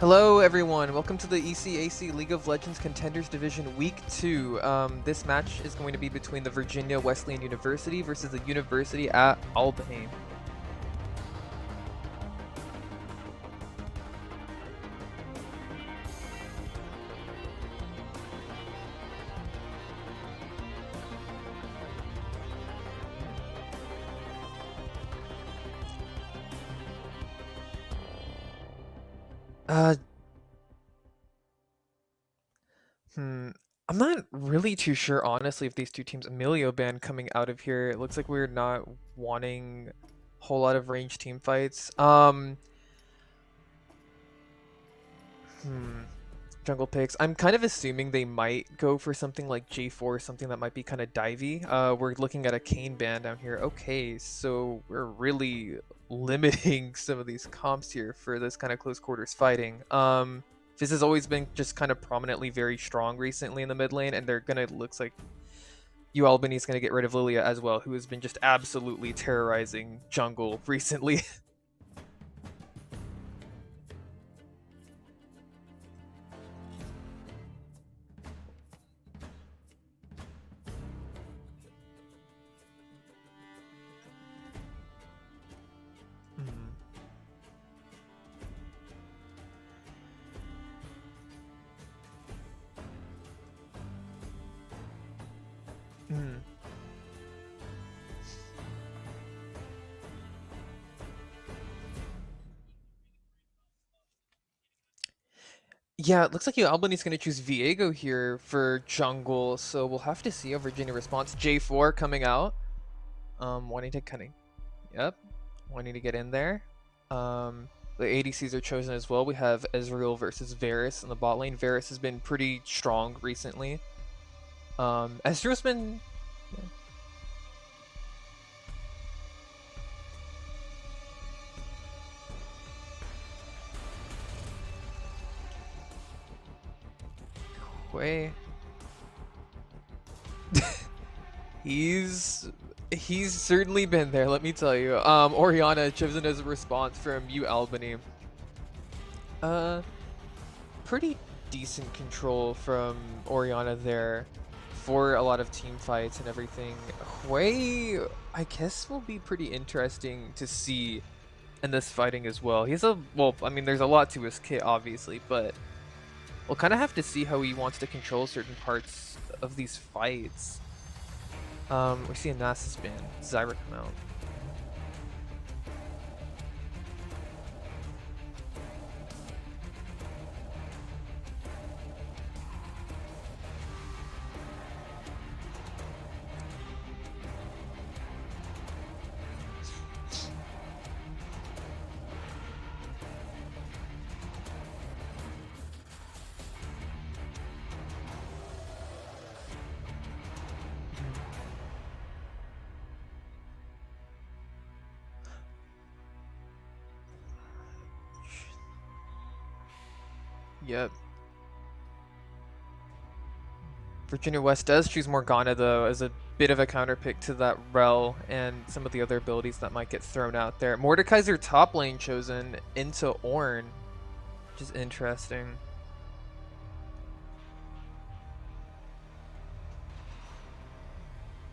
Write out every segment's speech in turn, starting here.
Hello everyone, welcome to the ECAC League of Legends Contenders Division Week 2. This match is going to be between the Virginia Wesleyan University versus the University at Albany. Uh, hmm, I'm not really too sure honestly if these two teams, Emilio ban coming out of here, it looks like we're not wanting a whole lot of range team fights. Hmm. Jungle picks. I'm kind of assuming they might go for something like J4, something that might be kind of divey. We're looking at a Kane ban down here. Okay, so we're really limiting some of these comps here for this kind of close quarters fighting. This has always been just kind of prominently very strong recently in the mid lane, and they're gonna looks like UAlbany is gonna get rid of Lilia as well, who has been just absolutely terrorizing jungle recently. Hmm. Hmm. Yeah, it looks like Albany's going to choose Viego here for jungle, so we'll have to see how Virginia responds. J4 coming out, wanting to kind of, yep, wanting to get in there. The ADCs are chosen as well. We have Ezreal versus Varus in the bot lane. Varus has been pretty strong recently. Ezreal's been, yeah. Way. He's he's certainly been there, let me tell you. Orianna chosen as a response from UAlbany. Uh, Pretty decent control from Orianna there for a lot of team fights and everything. Hui, I guess, will be pretty interesting to see in this fighting as well. Well, I mean, there's a lot to his kit, obviously, but we'll kind of have to see how he wants to control certain parts of these fights. We see a Nasus ban, Zyra come out. Yep. Virginia West does choose Morgana, though, as a bit of a counter pick to that Rel and some of the other abilities that might get thrown out there. Mordekaiser their top lane chosen into Ornn, which is interesting.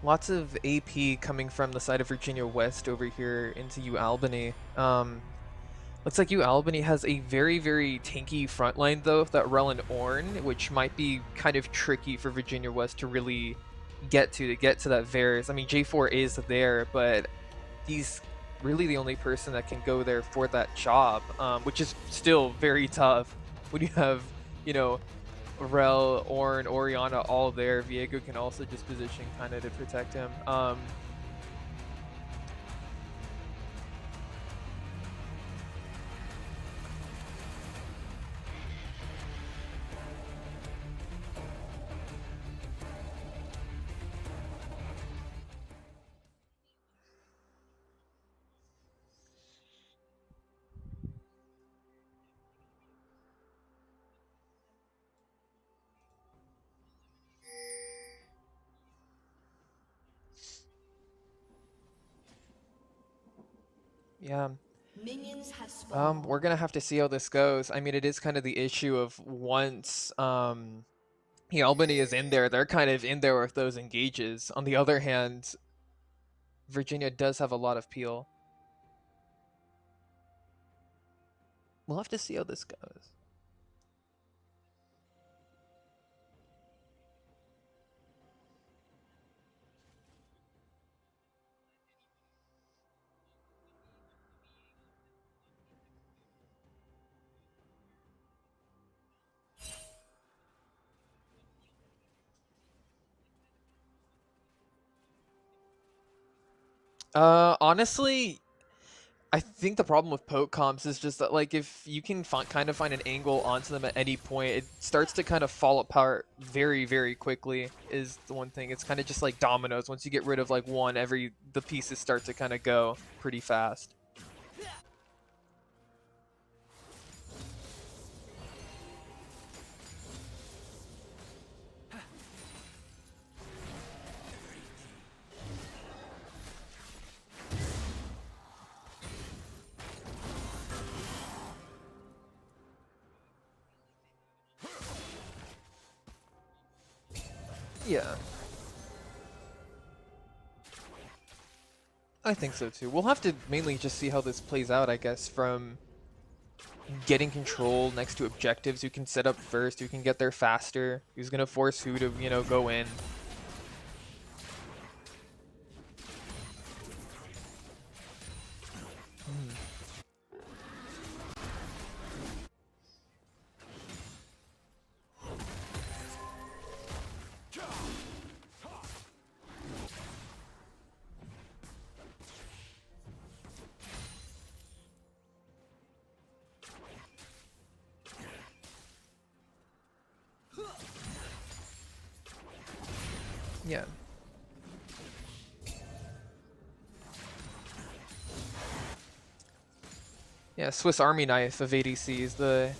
Lots of AP coming from the side of Virginia West over here into UAlbany. Looks like UAlbany has a very, very tanky front line, though, that Rel and Ornn, which might be kind of tricky for Virginia West to really get to that Varus. I mean, J4 is there, but he's really the only person that can go there for that job, which is still very tough when you have, you know, Rel, Ornn, Orianna all there. Viego can also just position kind of to protect him. Yeah. Minions have spawned. We're gonna have to see how this goes. I mean, it is kind of the issue of once Albany is in there, they're kind of in there with those engages. On the other hand, Virginia does have a lot of peel. We'll have to see how this goes. Honestly, I think the problem with poke comps is just that, like, if you can kind of find an angle onto them at any point, it starts to kind of fall apart very, very quickly. Is the one thing. It's kind of just like dominoes. Once you get rid of like one, the pieces start to kind of go pretty fast. Yeah. I think so too. We'll have to mainly just see how this plays out, I guess, from getting control next to objectives. Who can set up first, who can get there faster, who's going to force who to, go in. Yeah. Yeah, Swiss Army knife of ADCs. The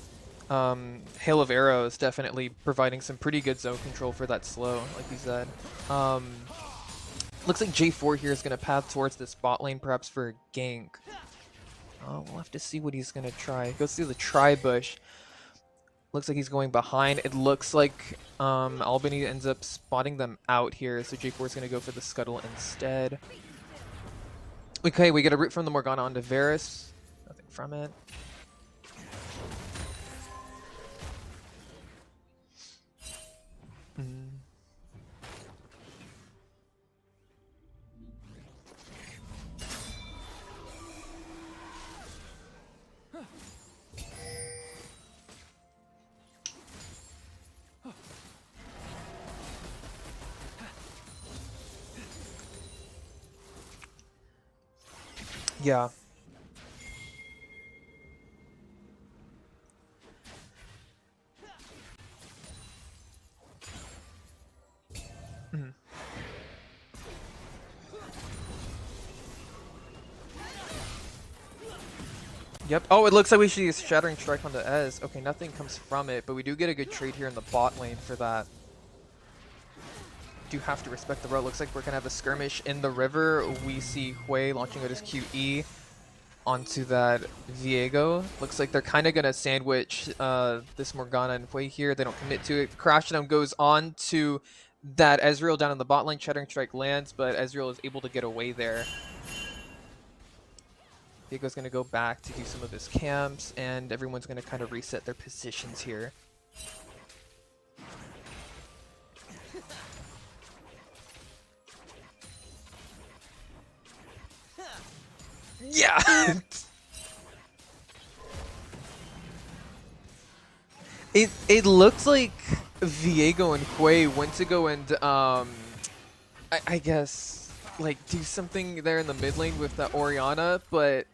Hail of Arrows definitely providing some pretty good zone control for that slow, like you said. Looks like J4 here is going to path towards this bot lane, perhaps for a gank. We'll have to see what he's going to try. Goes through the tri-bush. Looks like he's going behind. It looks like Albany ends up spotting them out here, so J4 is going to go for the scuttle instead. Okay, we get a root from the Morgana onto Varus. Nothing from it. Yeah. Yep. Oh, it looks like we should use Shattering Strike on the Ez. Okay, nothing comes from it, but we do get a good trade here in the bot lane for that. Do have to respect the road. Looks like we're going to have a skirmish in the river. We see Hui launching out his QE onto that Viego. Looks like they're kind of going to sandwich this Morgana and Hui here. They don't commit to it. Crashdown goes on to that Ezreal down in the bot lane. Shattering Strike lands, but Ezreal is able to get away there. Viego's going to go back to do some of his camps, and everyone's going to kind of reset their positions here. Yeah! It looks like Viego and Hui went to go and, I guess, like, do something there in the mid lane with the Orianna, but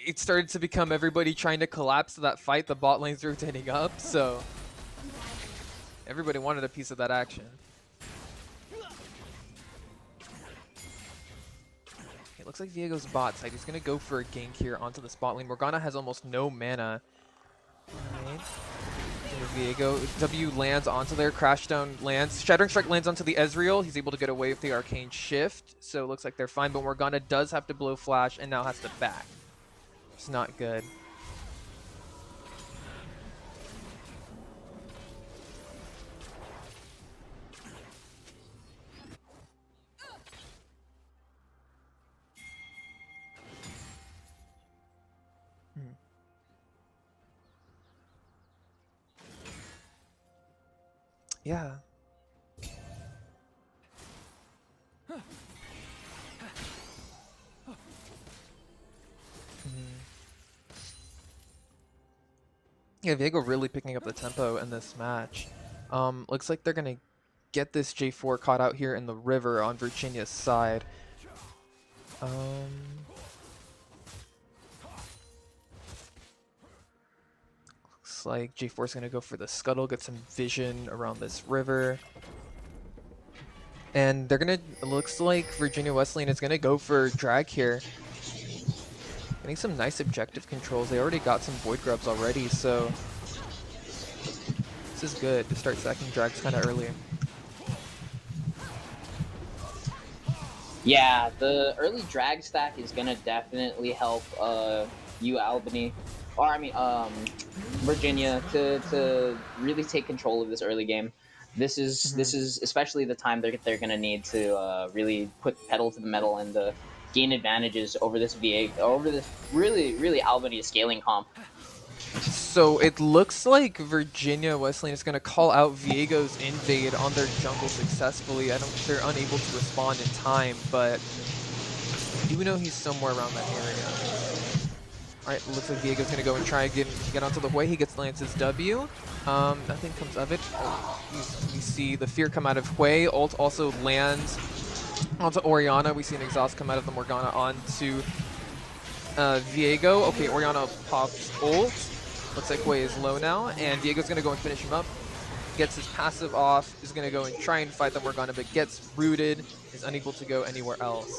it started to become everybody trying to collapse that fight. The bot lane's rotating up, so everybody wanted a piece of that action. It looks like Viego's bot side. He's going to go for a gank here onto the spot lane. Morgana has almost no mana. Alright. Viego. W lands onto there. Crashdown lands. Shattering Strike lands onto the Ezreal. He's able to get away with the Arcane Shift. So it looks like they're fine. But Morgana does have to blow Flash and now has to back. It's not good. Yeah. Yeah, Viego really picking up the tempo in this match. Looks like they're gonna get this J4 caught out here in the river on Virginia's side. Looks like J4 is gonna go for the scuttle, get some vision around this river. And they're gonna, it looks like Virginia Wesleyan is gonna go for drag here. Getting some nice objective controls. They already got some void grubs already, so this is good to start stacking drags kind of early. Yeah, the early drag stack is gonna definitely help UAlbany, or I mean Virginia, to really take control of this early game. This is especially the time they're gonna need to really put pedal to the metal and gain advantages over this really Albany scaling comp. So it looks like Virginia Wesleyan is going to call out Viego's invade on their jungle successfully. They're unable to respond in time, but you know he's somewhere around that area. Alright, looks like Viego's going to go and try and get onto the Hui. He gets Lance's W. Nothing comes of it. Oh, we see the fear come out of Hui. Ult also lands onto Orianna. We see an exhaust come out of the Morgana onto Viego. Okay, Orianna pops ult. Looks like Hui is low now, and Viego's going to go and finish him up. Gets his passive off, is going to go and try and fight the Morgana, but gets rooted, is unable to go anywhere else.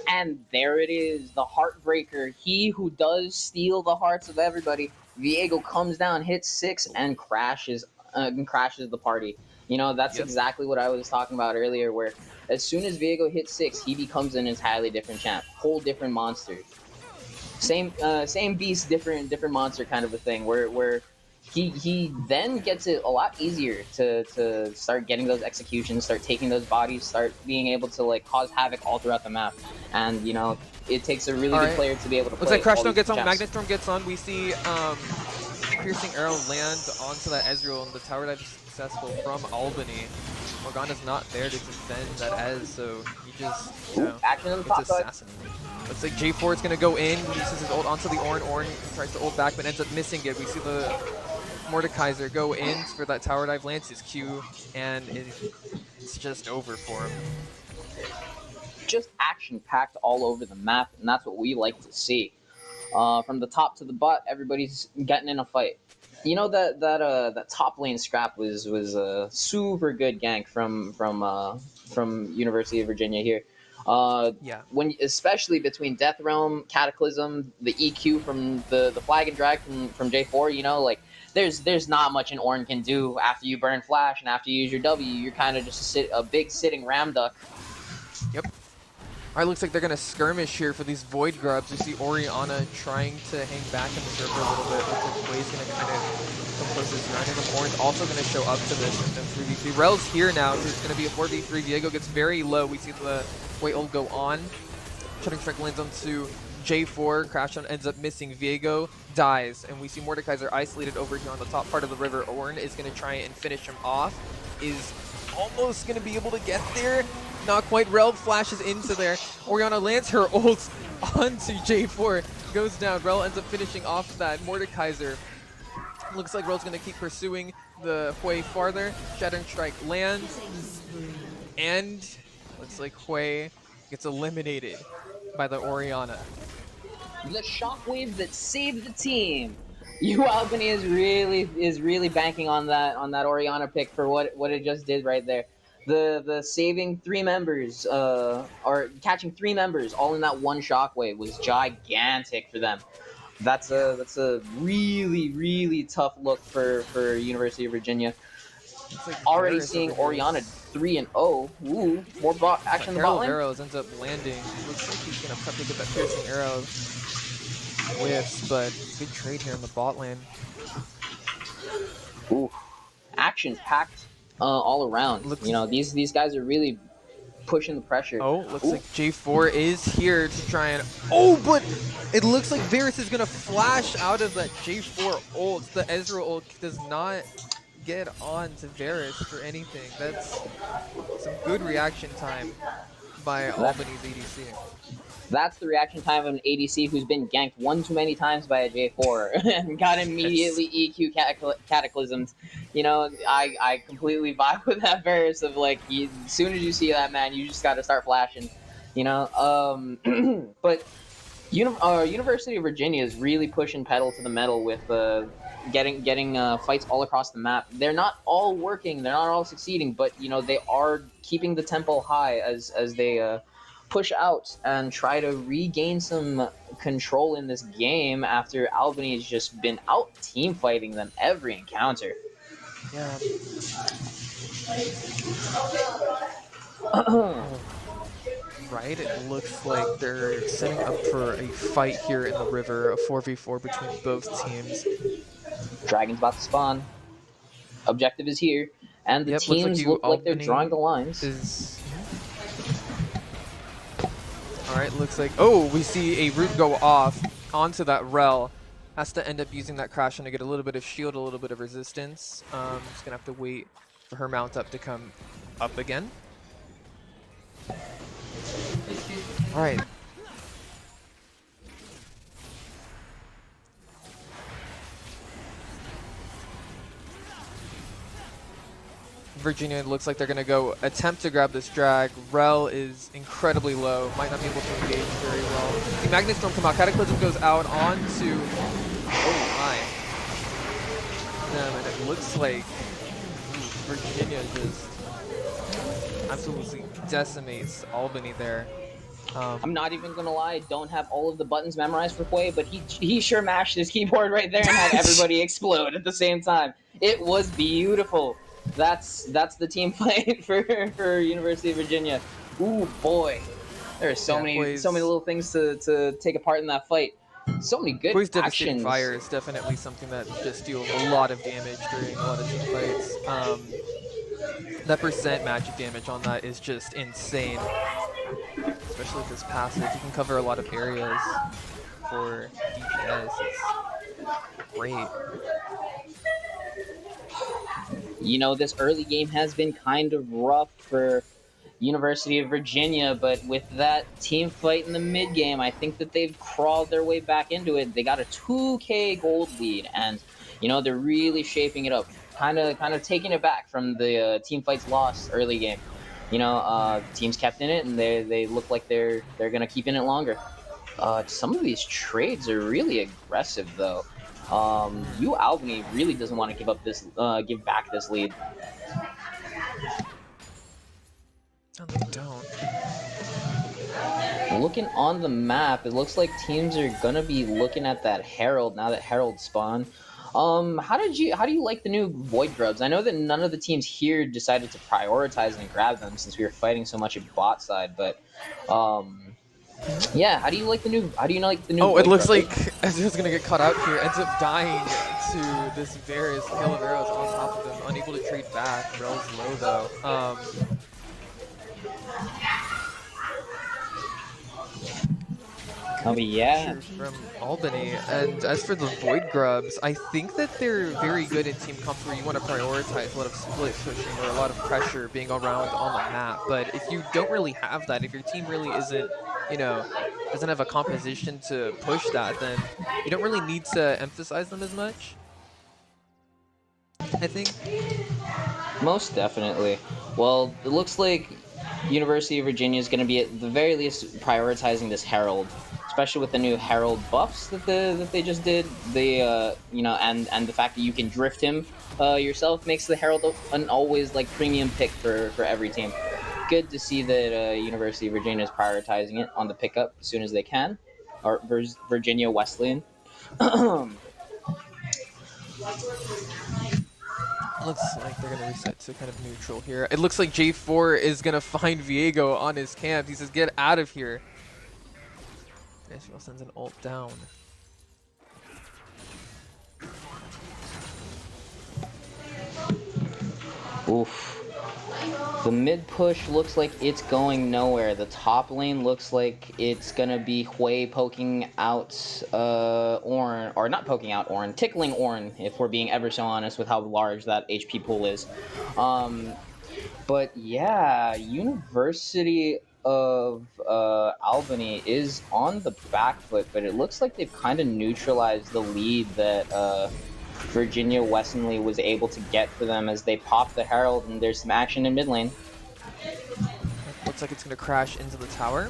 And there it is, the Heartbreaker. He who does steal the hearts of everybody. Viego comes down, hits 6, and crashes the party. You know, that's exactly what I was talking about earlier, where as soon as Viego hits 6, he becomes an entirely different champ. Whole different monster. Same beast, different monster kind of a thing, where he then gets it a lot easier to start getting those executions, start taking those bodies, start being able to like cause havoc all throughout the map. And you know, it takes a really good player to be able to play. Looks like Crash Stone gets on, Magnet Storm gets on. We see Piercing Arrow land onto that Ezreal, and the tower dive is successful from Albany. Morgana's not there to defend that Ez, so he just, you know, it's assassinated. Looks like J4 is going to go in, uses his ult onto the Ornn. Ornn tries to ult back, but ends up missing it. We see the Mordekaiser go in for that tower dive, lands his Q, and it's just over for him. Just action-packed all over the map, and that's what we like to see. From the top to the bot, everybody's getting in a fight. You know that top lane scrap was a super good gank from University of Virginia here. Yeah. Especially between Death Realm, Cataclysm, the EQ from the Flag and Drag from J4, you know, like there's not much an Ornn can do after you burn Flash and after you use your W. You're kind of just a big sitting ram duck. Yep. Alright, looks like they're gonna skirmish here for these Void Grubs. We see Orianna trying to hang back in the server a little bit. Looks like Hui's gonna kind of compose his ground, and Ornn's also gonna show up to this in 3v3. Rel's here now, so it's gonna be a 4v3. Viego gets very low. We see the Hui ult go on. Shutting Strike lands onto J4. Crashdown ends up missing. Viego dies, and we see Mordekaiser isolated over here on the top part of the river. Ornn is gonna try and finish him off. Is almost gonna be able to get there. Not quite. Rel flashes into there. Orianna lands her ult onto J4. Goes down. Rel ends up finishing off that. Mordekaiser. Looks like Rel's going to keep pursuing the Hui farther. Shattering Strike lands. And looks like Hui gets eliminated by the Orianna. The shockwave that saved the team. UAlbany is really banking on that Orianna pick for what it just did right there. The saving 3 members, or catching 3 members all in that one shockwave was gigantic for them. That's a really tough look for University of Virginia. Like already seeing Orianna 3-0. Ooh, more bot action in the bot lane. Arrows ends up landing. Looks like he's gonna probably get that piercing arrow. whiffs, but good trade here in the bot lane. Ooh, action packed all around. Looks You know, these guys are really pushing the pressure. Oh, looks Ooh. like J4 is here to try and... Oh, but it looks like Varus is going to flash out of that J4 ult. The Ezreal ult does not get on to Varus for anything. That's some good reaction time by Albany's ADC. That's the reaction time of an ADC who's been ganked one too many times by a J4 and got immediately EQ cataclysmed. You know, I completely vibe with that Varus of like, as soon as you see that man, you just got to start flashing. You know, but University of Virginia is really pushing pedal to the metal with getting fights all across the map. They're not all working, they're not all succeeding, but you know they are keeping the tempo high as they push out and try to regain some control in this game after Albany has just been out team fighting them every encounter. Yeah. Right, it looks like they're setting up for a fight here in the river, a 4v4 between both teams. Dragon's about to spawn. Objective is here, and the Yep, looks teams like look like they're UAlbany drawing the lines. Alright, looks like... Oh, we see a root go off onto that Rel. Has to end up using that Crash to get a little bit of shield, a little bit of resistance. Just gonna have to wait for her mount up to come up again. Alright. Virginia looks like they're going to go attempt to grab this drag. Rel is incredibly low. Might not be able to engage very well. The Magnet Storm come out. Cataclysm goes out onto... Oh my. And it looks like Virginia just absolutely decimates Albany there. I'm not even gonna lie, I don't have all of the buttons memorized for Quay, but he sure mashed his keyboard right there and had everybody explode at the same time. It was beautiful. That's the team fight for University of Virginia. Ooh boy, there are so many little things to take apart in that fight. So many good Quay's actions. Devastating Fire is definitely something that just deals a lot of damage during a lot of team fights. That percent magic damage on that is just insane. Especially with this passive, you can cover a lot of areas for DPS. It's great. You know, this early game has been kind of rough for University of Virginia, but with that team fight in the mid game, I think that they've crawled their way back into it. They got a 2K gold lead, and you know they're really shaping it up, kind of taking it back from the team fights lost early game. You know, teams kept in it, and they look like they're gonna keep in it longer. Some of these trades are really aggressive, though. UAlbany really doesn't want to give back this lead. No, they don't. Looking on the map, it looks like teams are gonna be looking at that Herald now that Herald spawned. How do you like the new Void Grubs? I know that none of the teams here decided to prioritize and grab them since we were fighting so much at bot side, but yeah, how do you like the new Oh, Void it looks Grubs? like Ezreal's gonna get caught out here, ends up dying to this Varus hail of arrows on top of him, unable to trade back. Rel's low though. Oh yeah. From Albany. And as for the Void Grubs, I think that they're very good in team comps where you want to prioritize a lot of split pushing or a lot of pressure being around on the map. But if you don't really have that, if your team really isn't, you know, doesn't have a composition to push that, then you don't really need to emphasize them as much, I think. Most definitely. Well, it looks like University of Virginia is going to be at the very least prioritizing this Herald, especially with the new Herald buffs that they just did. They you know, and the fact that you can drift him yourself makes the Herald an always like premium pick for every team. Good to see that University of Virginia is prioritizing it on the pickup as soon as they can, or Virginia Wesleyan. Looks like they're going to reset to kind of neutral here. It looks like J4 is going to find Viego on his camp. He says, get out of here. Israel sends an ult down. Oof. The mid push looks like it's going nowhere. The top lane looks like it's gonna be Hui poking out Ornn, or not poking out Ornn, tickling Ornn, if we're being ever so honest with how large that HP pool is. But yeah, University of Albany is on the back foot, but it looks like they've kind of neutralized the lead that Virginia Westonley was able to get for them as they pop the Herald, and there's some action in mid lane. Looks like it's going to crash into the tower.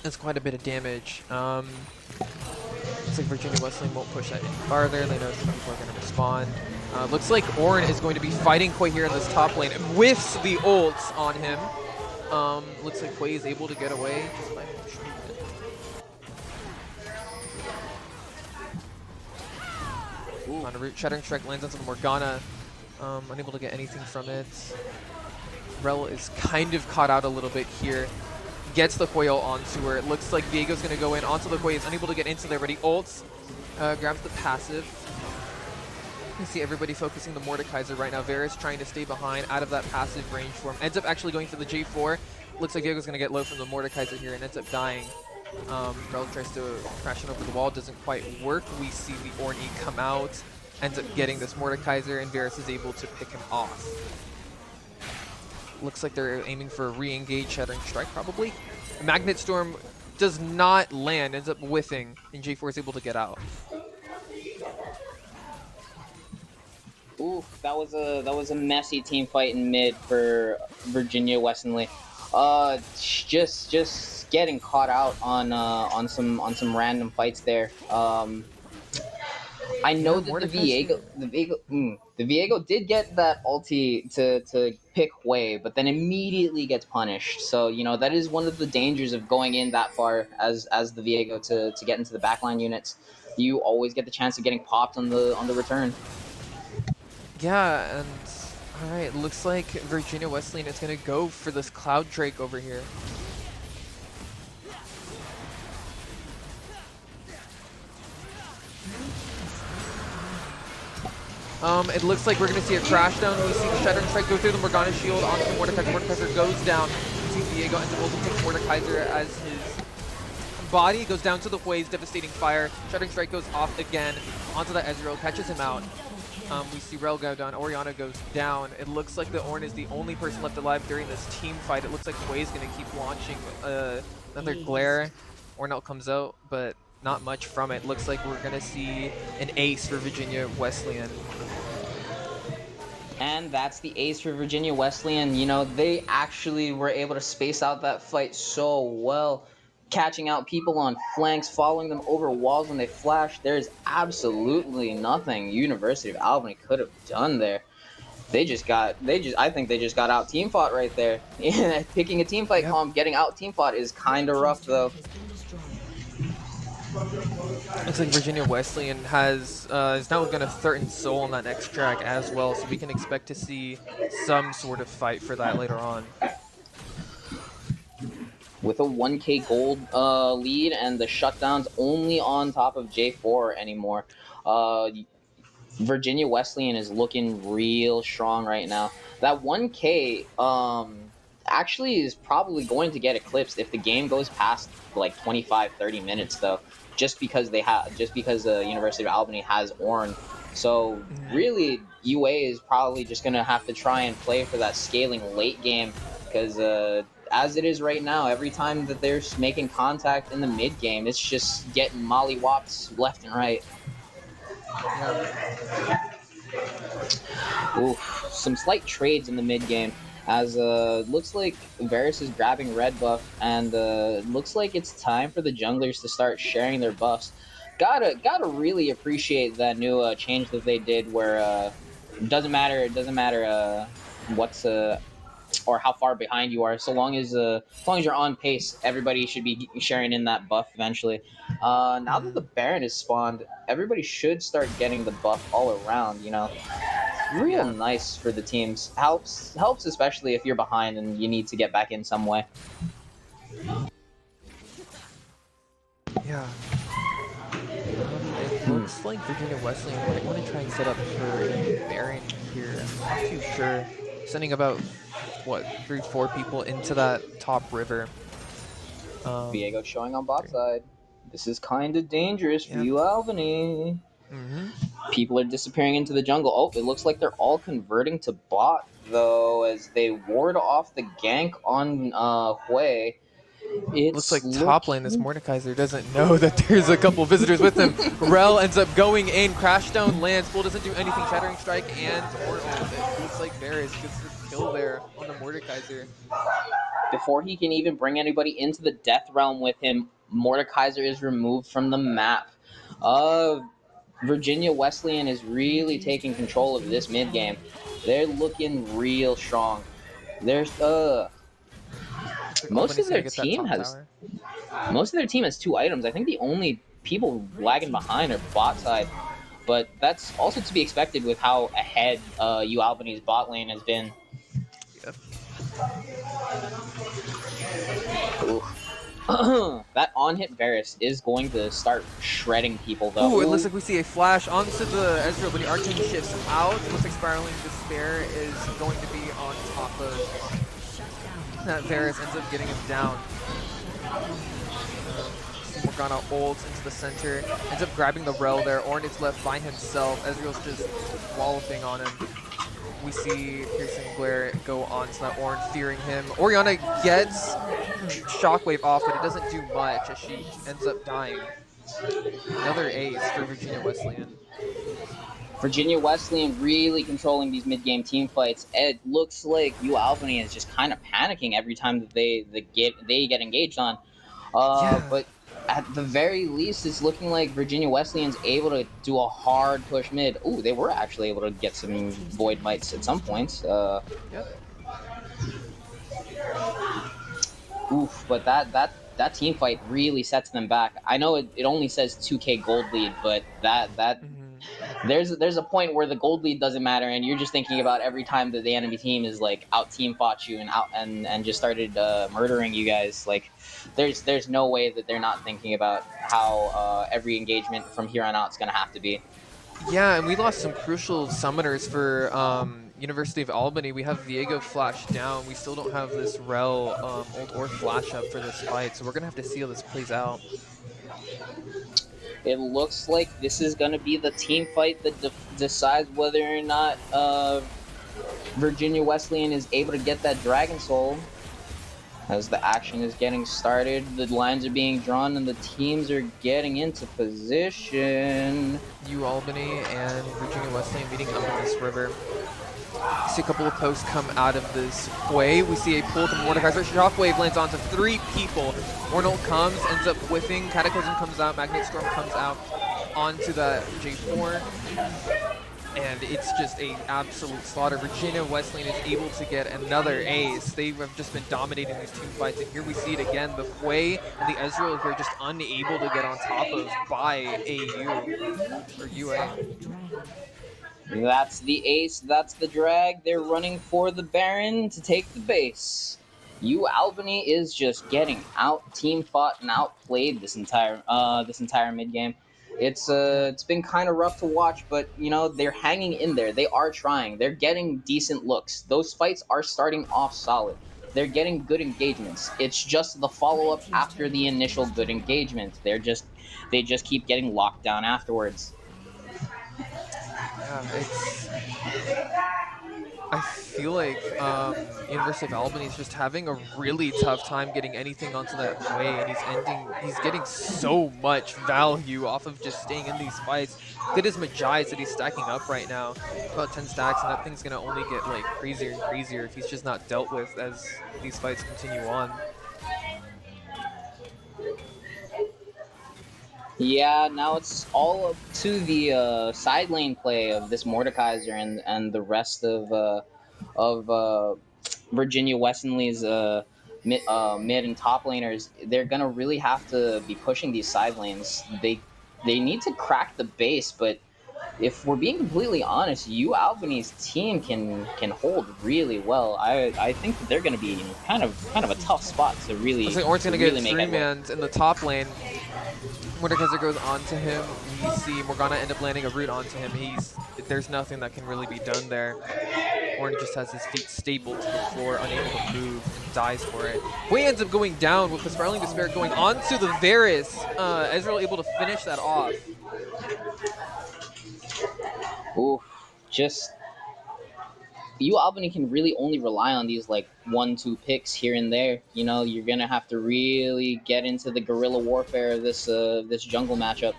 That's quite a bit of damage. Looks like Virginia Wesleyan won't push that any farther. They know some people are going to respond. Looks like Ornn is going to be fighting Koi here in this top lane. Whiffs the ults on him. Looks like Koi is able to get away just by pushing it. On a root, Shattering Strike lands onto the Morgana. Unable to get anything from it. Rel is kind of caught out a little bit here. Gets the Koi ult onto her. It looks like Viego's going to go in onto the Koi. He's unable to get into there, but he ults. Grabs the passive. You see everybody focusing the Mordekaiser right now. Varus trying to stay behind out of that passive range for him. Ends up actually going for the J4. Looks like Viego's going to get low from the Mordekaiser here and ends up dying. Rel tries to crash it over the wall. Doesn't quite work. We see the Ornn come out. Ends up getting this Mordekaiser and Varus is able to pick him off. Looks like they're aiming for a re-engage Shattering Strike, probably. Magnet Storm does not land, ends up whiffing, and J4 is able to get out. Oof, that was a messy team fight in mid for Virginia Westonley. Just getting caught out on some random fights there. I know that the Viego did get that ulti to pick Hui, but then immediately gets punished. So you know that is one of the dangers of going in that far as the Viego to get into the backline units. You always get the chance of getting popped on the return. Yeah, and alright, looks like Virginia Wesleyan is gonna go for this Cloud Drake over here. It looks like we're going to see a crash down. We see the Shattering Strike go through the Morgana shield onto the Mordekaiser. Mordekaiser goes down. We see Viego ends up able to pick Mordekaiser as his body goes down to the Hui's devastating fire. Shattering Strike goes off again onto the Ezreal, catches him out. We see Rel go down. Orianna goes down. It looks like the Ornn is the only person left alive during this team fight. It looks like Hui is going to keep launching another glare. Ornn comes out, but not much from it. Looks like we're going to see an ace for Virginia Wesleyan. And that's the ace for Virginia Wesleyan. You know, they actually were able to space out that fight so well. Catching out people on flanks, following them over walls when they flash. There's absolutely nothing University of Albany could have done there. I think they just got out team fought right there. Picking a team fight comp, getting out team fought is kind of rough though. Looks like Virginia Wesleyan is now going to threaten Soul on that next track as well, so we can expect to see some sort of fight for that later on. With a 1k gold lead and the shutdowns only on top of J4 anymore, Virginia Wesleyan is looking real strong right now. That 1k actually is probably going to get eclipsed if the game goes past like 25-30 minutes though. Just because University of Albany has Ornn. So really, UA is probably just gonna have to try and play for that scaling late game, because as it is right now, every time that they're making contact in the mid game, it's just getting mollywopped left and right. Oof, some slight trades in the mid game. As looks like Varus is grabbing red buff, and looks like it's time for the junglers to start sharing their buffs. Gotta really appreciate that new change that they did, where it doesn't matter what's or how far behind you are, so long as you're on pace, everybody should be sharing in that buff eventually. Now that the Baron is spawned, everybody should start getting the buff all around. You know. Real nice for the teams. Helps especially if you're behind and you need to get back in some way. Yeah. It Looks like Virginia Wesleyan might want to try and set up for a Baron here. I'm not too sure. Sending about, what, 3-4 people into that top river. Viego showing on bot Three. side. This is kind of dangerous for Yeah. UAlbany. Mm-hmm. People are disappearing into the jungle. Oh, it looks like they're all converting to bot, though, as they ward off the gank on Hui. Looks It's like top lane, this looking... Mordekaiser doesn't know that there's a couple visitors with him. Rel ends up going in, Crashdown lands, Bull doesn't do anything, Shattering Strike and or it looks like Varus gets the kill there on the Mordekaiser. Before he can even bring anybody into the Death Realm with him, Mordekaiser is removed from the map. Virginia Wesleyan is really taking control of this mid game. They're looking real strong. There's most of their team has 2 items. I think the only people lagging behind are bot side, but that's also to be expected with how ahead UAlbany's bot lane has been. Yep. That on-hit Varus is going to start shredding people, though. Ooh, it looks like we see a flash onto the Ezreal, but the Arcane shifts out. Looks like Spiraling Despair is going to be on top of that. Varus ends up getting him down. Morgana ults into the center, ends up grabbing the Rel there. Ornn is left by himself. Ezreal's just walloping on him. We see Piercing Glare go on to that Ornn, fearing him. Orianna gets Shockwave off, but it doesn't do much as she ends up dying. Another ace for Virginia Wesleyan. Virginia Wesleyan really controlling these mid-game team fights. It looks like UAlbany is just kind of panicking every time that they get engaged on. But at the very least, it's looking like Virginia Wesleyan's able to do a hard push mid. Ooh, they were actually able to get some Void Mites at some points. Oof, but that team fight really sets them back. I know it only says 2k gold lead, but there's a point where the gold lead doesn't matter, and you're just thinking about every time that the enemy team is like out team fought you and just started murdering you guys. Like, there's no way that they're not thinking about how every engagement from here on out is gonna have to be. Yeah, and we lost some crucial summoners for University of Albany. We have Viego flash down. We still don't have this Rel ult or flash up for this fight, so we're gonna have to see how this plays out. It looks like this is going to be the team fight that decides whether or not Virginia Wesleyan is able to get that Dragon Soul. As the action is getting started, the lines are being drawn, and the teams are getting into position. UAlbany and Virginia Wesleyan meeting up in this river. We see a couple of posts come out of this way. We see a pull from Mordekaiser. Shockwave lands onto 3 people. Ornn comes, ends up whiffing. Cataclysm comes out. Magnet Storm comes out onto the J4. And it's just an absolute slaughter. Virginia Wesleyan is able to get another ace. They have just been dominating these team fights. And here we see it again. The Hui and the Ezreal here just unable to get on top of by AU or UA. That's the ace, that's the drag. They're running for the Baron to take the base. UAlbany is just getting out team fought and outplayed this entire mid game. It's been kind of rough to watch, but you know, they're hanging in there. They are trying. They're getting decent looks. Those fights are starting off solid. They're getting good engagements. It's just the follow-up after the initial good engagement. They just keep getting locked down afterwards. Yeah, I feel like University of Albany is just having a really tough time getting anything onto that way, and he's getting so much value off of just staying in these fights. Look at his Magi's that he's stacking up right now, about 10 stacks, and that thing's gonna only get like crazier and crazier if he's just not dealt with as these fights continue on. Yeah, now it's all up to the side lane play of this Mordekaiser and the rest of Virginia Wesleyan's mid and top laners. They're gonna really have to be pushing these side lanes. They need to crack the base, but if we're being completely honest, UAlbany's team can hold really well. I think that they're gonna be in kind of a tough spot to really. Looks like Ornn's gonna really get 3-manned in the top lane. Mordekaiser goes onto him. We see Morgana end up landing a root onto him. There's nothing that can really be done there. Orin just has his feet stapled to the floor, unable to move, and dies for it. Hui ends up going down with the Spiraling Despair going onto the Varus. Ezreal able to finish that off. Oof, just UAlbany can really only rely on these like 1-2 picks here and there. You know, you're gonna have to really get into the guerrilla warfare of this jungle matchup.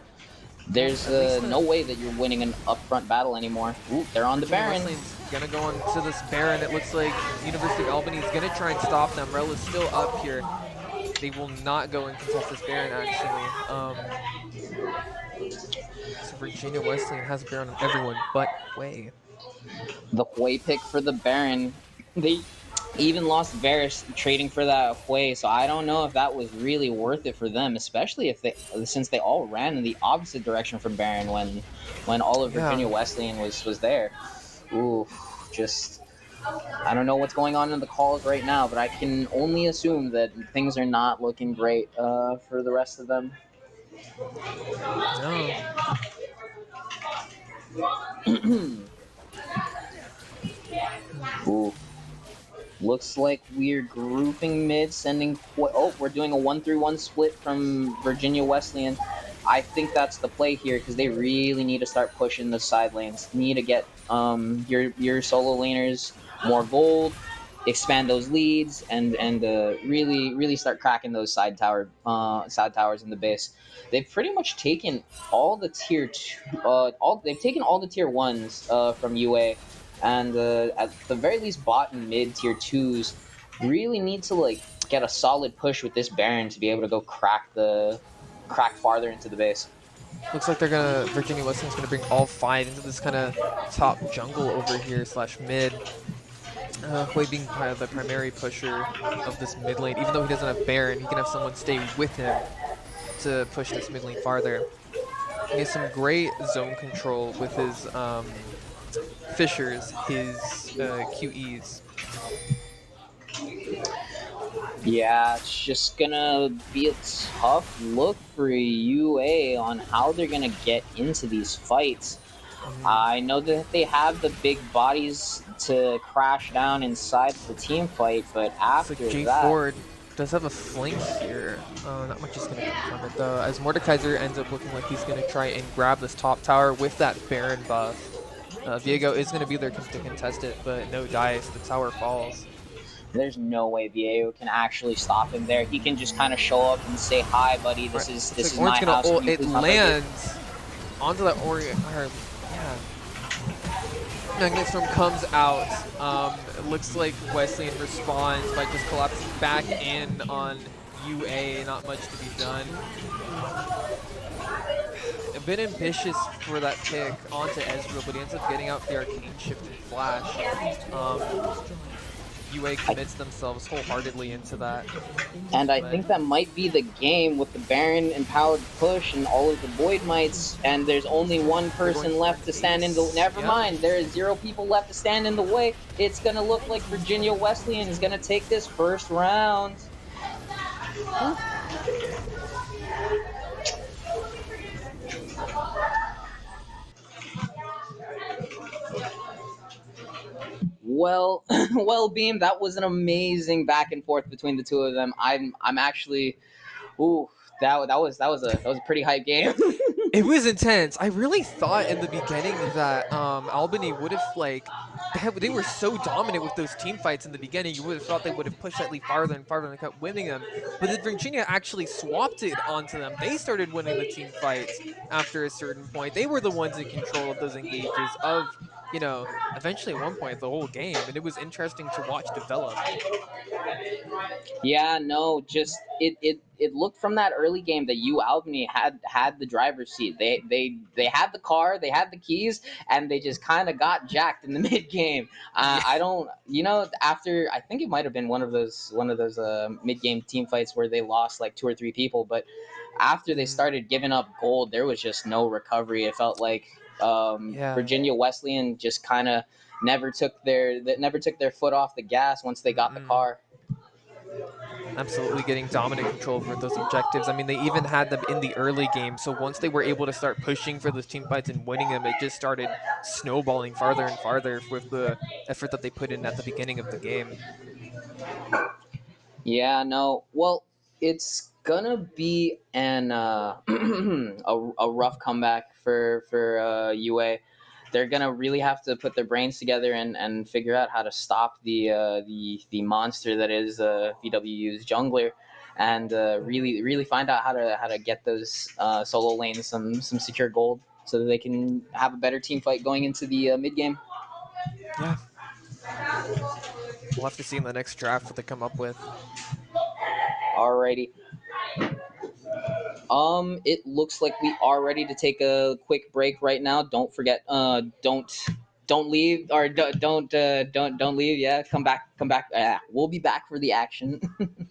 There's At least no way that you're winning an upfront battle anymore. Ooh, they're on the Virginia Baron. Wesleyan's gonna go on to this Baron. It looks like University of Albany is gonna try and stop them. Rel is still up here. They will not go and contest this Baron, actually. So Virginia Wesleyan has Baron on everyone but Hui. The Hui pick for the Baron. They even lost Varus trading for that Hui, so I don't know if that was really worth it for them, especially since they all ran in the opposite direction from Baron when all of Virginia Wesleyan was there. Ooh, just I don't know what's going on in the calls right now, but I can only assume that things are not looking great for the rest of them. No. Ooh. Looks like we're grouping mid, sending... Oh, we're doing a 1-3-1 split from Virginia Wesleyan. I think that's the play here, because they really need to start pushing the side lanes. Need to get your solo laners more gold, expand those leads, and really start cracking those side towers in the base. They've pretty much taken all the tier they've taken all the tier 1s from UA, and at the very least bot and mid tier 2s really need to like get a solid push with this Baron to be able to go crack farther into the base. Looks like Virginia Wesleyan's gonna bring all 5 into this kind of top jungle over here / mid. Hui being the primary pusher of this mid lane. Even though he doesn't have Baron, he can have someone stay with him to push this mid lane farther. He has some great zone control with his Fishers, his QEs. Yeah, it's just gonna be a tough look for UA on how they're gonna get into these fights. I know that they have the big bodies to crash down inside the team fight, but after Jay that... Ford does have a flank here. Not much is going to come from it, though, as Mordekaiser ends up looking like he's going to try and grab this top tower with that Baron buff. Viego is going to be there to contest it, but no dice. The tower falls. There's no way Viego can actually stop him there. He can just kind of show up and say, "Hi, buddy. This is my house." It lands onto that Magnet Storm comes out. It looks like Wesleyan responds by just collapsing back in on UA. Not much to be done. A bit ambitious for that pick onto Ezreal, but he ends up getting out the Arcane Shift and Flash. UA commits themselves wholeheartedly into that. And I think that might be the game with the Baron empowered push and all of the Void Mites, and there's only one person left to stand in the... Never mind, there is 0 people left to stand in the way. It's gonna look like Virginia Wesleyan is gonna take this first round. Well, Beam, that was an amazing back and forth between the two of them. I'm actually, ooh, that was a pretty hype game. It was intense. I really thought in the beginning that Albany would have they were so dominant with those team fights in the beginning. You would have thought they would have pushed that lead farther and farther and kept winning them. But then Virginia actually swapped it onto them. They started winning the team fights after a certain point. They were the ones in control of those engages of, eventually at one point the whole game, and it was interesting to watch develop. Yeah, no, just it looked from that early game that UAlbany had the driver's seat. They had the car, they had the keys, and they just kind of got jacked in the mid game. I don't, after I think it might have been one of those mid game team fights where they lost like 2 or 3 people, but after they started giving up gold, there was just no recovery. It felt like Virginia Wesleyan just kind of never took their foot off the gas once they got the car. absolutely getting dominant control over those objectives. I mean, they even had them in the early game, so once they were able to start pushing for those team fights and winning them, it just started snowballing farther and farther with the effort that they put in at the beginning of the game. Yeah, no. Well, it's gonna be an a rough comeback for UA. They're gonna really have to put their brains together and figure out how to stop the monster that is VWU's jungler, and really find out how to get those solo lanes some secure gold so that they can have a better team fight going into the mid game. Yeah, we'll have to see in the next draft what they come up with. Alrighty. It looks like we are ready to take a quick break right now. Don't forget, don't leave or don't leave. Yeah, come back, come back. We'll be back for the action. Mhm.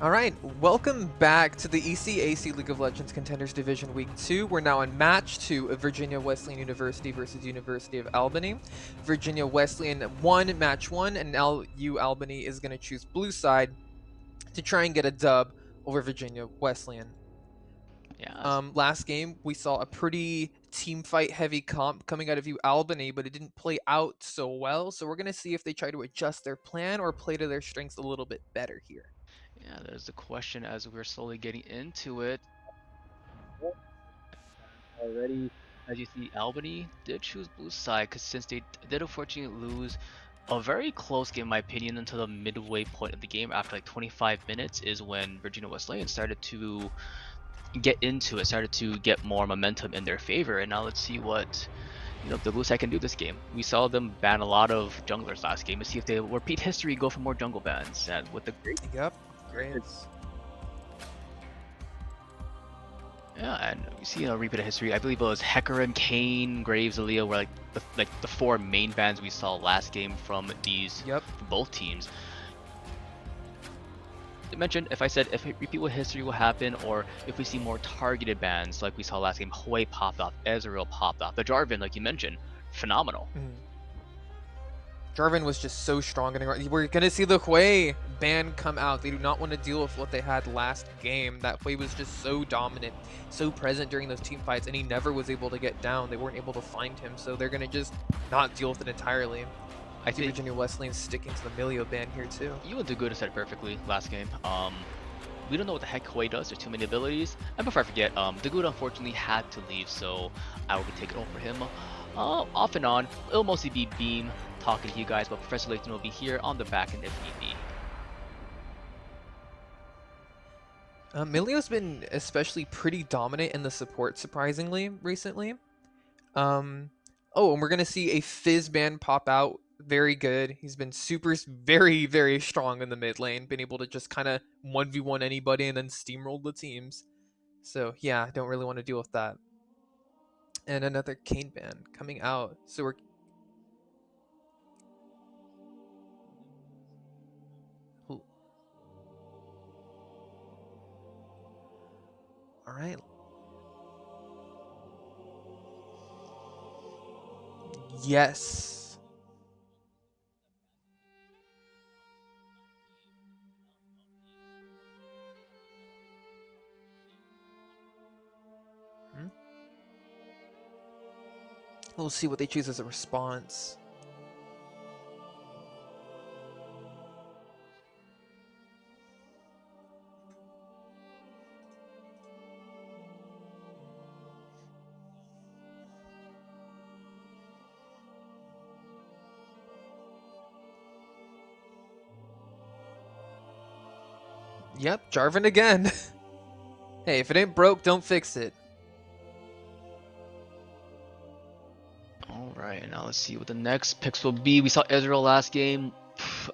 All right, welcome back to the ECAC League of Legends Contenders Division Week 2. We're now in Match 2 of Virginia Wesleyan University versus University of Albany. Virginia Wesleyan won Match 1, and now UAlbany is going to choose blue side to try and get a dub over Virginia Wesleyan. Yeah. Last game, we saw a pretty team fight heavy comp coming out of UAlbany, but it didn't play out so well. So we're going to see if they try to adjust their plan or play to their strengths a little bit better here. Yeah, there's the question as we're slowly getting into it. Already, as you see, Albany did choose blue side because since they did unfortunately lose a very close game, in my opinion, until the midway point of the game after like 25 minutes is when Virginia Wesleyan started to get into it, started to get more momentum in their favor. And now let's see what the blue side can do this game. We saw them ban a lot of junglers last game. Let's see if they repeat history, go for more jungle bans. And with the great Grants. Yeah, and you see a repeat of history. I believe it was Hecarim, Kane, Graves, Aaliyah were like the four main bans we saw last game from these both teams. I mentioned if I said if repeat with history will happen, or if we see more targeted bans like we saw last game, Hui popped off, Ezreal popped off, the Jarvan, like you mentioned, phenomenal. Jarvan was just so strong. We're going to see the Hui ban come out. They do not want to deal with what they had last game. That Hui was just so dominant, so present during those team fights, and he never was able to get down. They weren't able to find him, so they're going to just not deal with it entirely. I think Virginia Wesleyan sticking to the Milio ban here too. You and Deguda said it perfectly last game. We don't know what the heck Hui does. There's too many abilities. And before I forget, Deguda unfortunately had to leave, so I will be taking over him. Off and on, it'll mostly be Beam talking to you guys, but Professor Layton will be here on the back end if need be. Milio's been especially pretty dominant in the support, surprisingly, recently. Oh, and we're going to see a Fizz ban pop out. Very good. He's been very, very strong in the mid lane. Been able to just kind of 1v1 anybody and then steamroll the teams. So, yeah, don't really want to deal with that. And another Kane ban coming out. So we're... All right. Yes. We'll see what they choose as a response. Yep, Jarvan again. Hey, if it ain't broke, don't fix it. Alright, now let's see what the next picks will be. We saw Ezreal last game.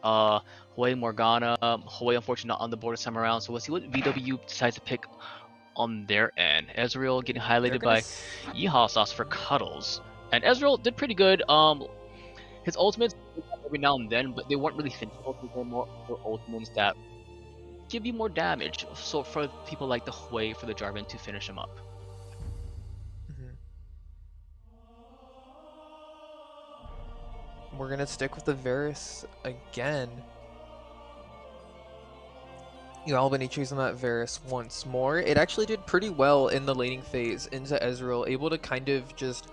Hui, Morgana. Hui, unfortunately, not on the board this time around, so we'll see what VWU decides to pick on their end. Ezreal getting highlighted by Yeehaw Sauce for Cuddles. And Ezreal did pretty good. His ultimates every now and then, but they weren't really finishable. They were more ultimates that give you more damage. So for people like the Hui, for the Jarvan to finish him up. We're going to stick with the Varus again. UAlbany choosing that Varus once more. It actually did pretty well in the laning phase into Ezreal, able to kind of just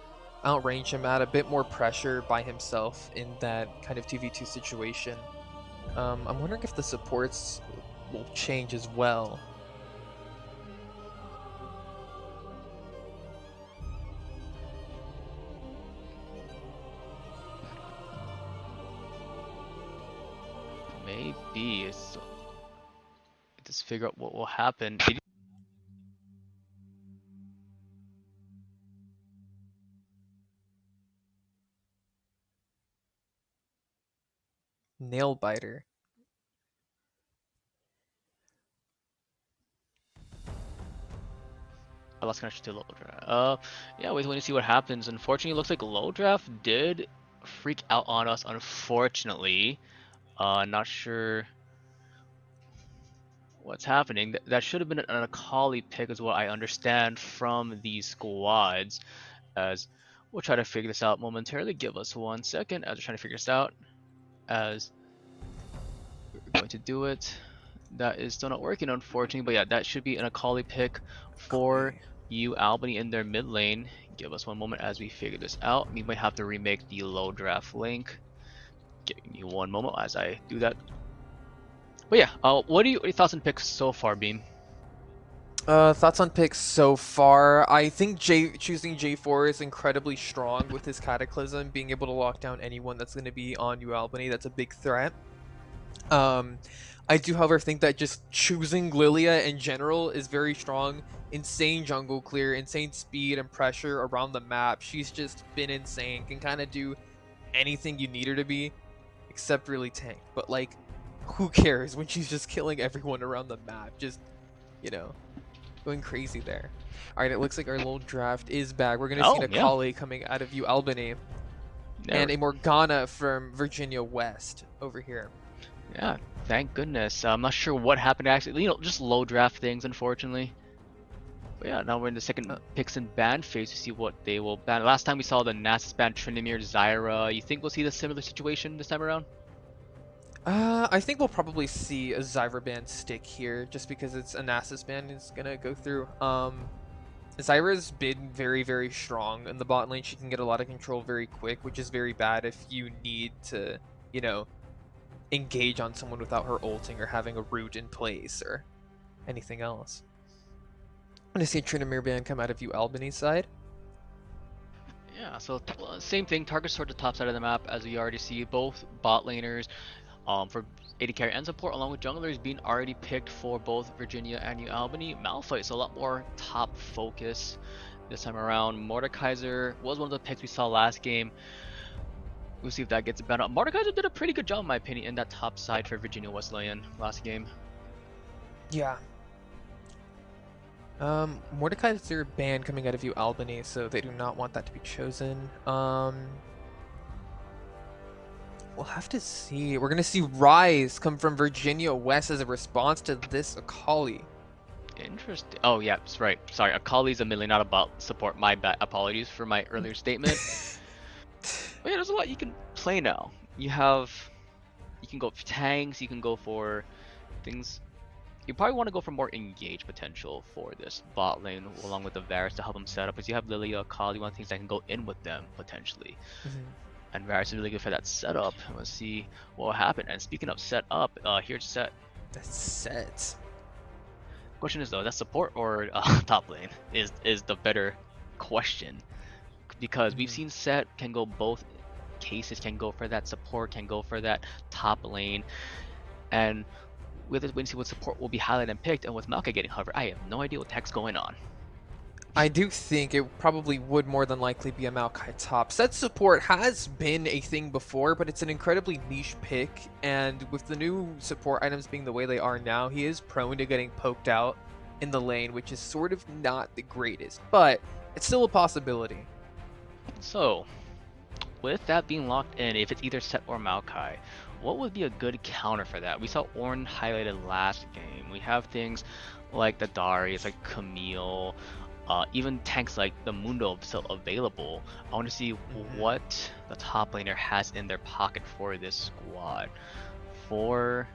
outrange him, add a bit more pressure by himself in that kind of 2v2 situation. I'm wondering if the supports will change as well. Maybe. So, just figure out what will happen. Nail biter. I lost connection to low draft. Yeah, wait to see what happens. Unfortunately, it looks like low draft did freak out on us. Unfortunately, not sure what's happening. That should have been an Akali pick, is what I understand from these squads. As we'll try to figure this out momentarily. Give us 1 second as we're trying to figure this out. As we're going to do it. That is still not working, unfortunately. But yeah, that should be an Akali pick for UAlbany in their mid lane. Give us 1 moment as we figure this out. We might have to remake the low draft link. Give me 1 moment as I do that. But yeah, what are your thoughts on picks so far, Beam? Thoughts on picks so far. I think choosing J4 is incredibly strong with his Cataclysm, being able to lock down anyone that's going to be on UAlbany. That's a big threat. I do, however, think that just choosing Lilia in general is very strong. Insane jungle clear, insane speed and pressure around the map. She's just been insane. Can kind of do anything you need her to be, except really tank. But like, who cares when she's just killing everyone around the map? Just, you know, going crazy there. All right, it looks like our little draft is back. We're gonna see an Akali coming out of UAlbany, and a Morgana from Virginia West over here. Yeah, thank goodness. I'm not sure what happened actually. You know, just low draft things, unfortunately. But yeah, now we're in the second picks and ban phase to see what they will ban. Last time we saw the Nasus ban Tryndamere, Zyra. You think we'll see the similar situation this time around? I think we'll probably see a Zyra ban stick here, just because it's a Nasus ban is gonna go through. Zyra's been very, very strong in the bot lane. She can get a lot of control very quick, which is very bad if you need to, you know, engage on someone without her ulting or having a root in place or anything else. I'm gonna see a Tryndamere ban come out of UAlbany's side. Yeah, so same thing. Targets toward the top side of the map, as we already see both bot laners for AD carry and support, along with junglers being already picked for both Virginia and UAlbany. Malphite is a lot more top focus this time around. Mordekaiser was one of the picks we saw last game. We'll see if that gets banned out. Mordekaiser did a pretty good job, in my opinion, in that top side for Virginia Wesleyan last game. Yeah. Mordekaiser ban coming out of UAlbany, so they do not want that to be chosen. We'll have to see. We're gonna see Rise come from Virginia West as a response to this Akali. Interesting. Oh yeah, that's right. Sorry, Akali's a million, not about support. My bad. Apologies for my earlier statement. But yeah, there's a lot you can play now. You can go for tanks. You can go for things. You probably want to go for more engage potential for this bot lane, along with the Varus to help them set up. Because you have Lilia, Akali, one of the things that can go in with them potentially. And Varus is really good for that setup. Let's see what will happen. And speaking of set up, here's set. That's set. Question is though, that support or top lane is the better question, because we've seen set can go both cases, can go for that support, can go for that top lane, and with it, when see what support will be highlighted and picked, and with Maokai getting hover, I have no idea what the heck's going on. I do think it probably would more than likely be a Maokai top. Set support has been a thing before, but it's an incredibly niche pick, and with the new support items being the way they are now, he is prone to getting poked out in the lane, which is sort of not the greatest, but it's still a possibility. So, with that being locked in, if it's either Set or Maokai, what would be a good counter for that? We saw Ornn highlighted last game. We have things like the Darius, like Camille, even tanks like the Mundo still available. I want to see what the top laner has in their pocket for this squad. For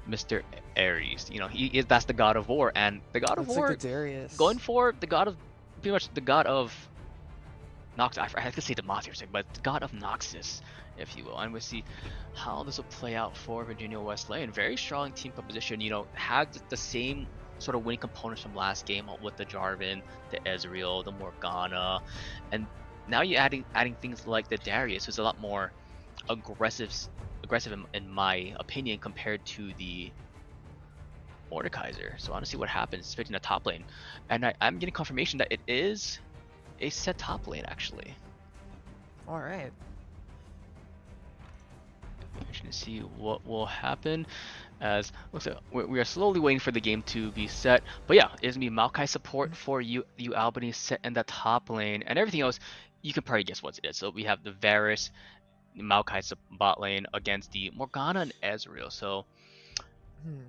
Mr. Ares, you know, that's the God of War, and the God of War, like Darius. Going for the God of, pretty much the God of Noxus. I have to say Demacia, but the God of Noxus, if you will. And we'll see how this will play out for Virginia Wesleyan. Very strong team composition. You know, had the same sort of winning components from last game with the Jarvan, the Ezreal, the Morgana, and now you're adding things like the Darius, who's a lot more aggressive in my opinion compared to the Mordekaiser. So I want to see what happens, especially in the top lane. And I'm getting confirmation that it is a set top lane actually. All right. To see what will happen, as looks like we are slowly waiting for the game to be set. But yeah, it's gonna be Maokai support for UAlbany set in the top lane, and everything else you can probably guess what it is. So we have the Varus, Maokai bot lane against the Morgana and Ezreal. So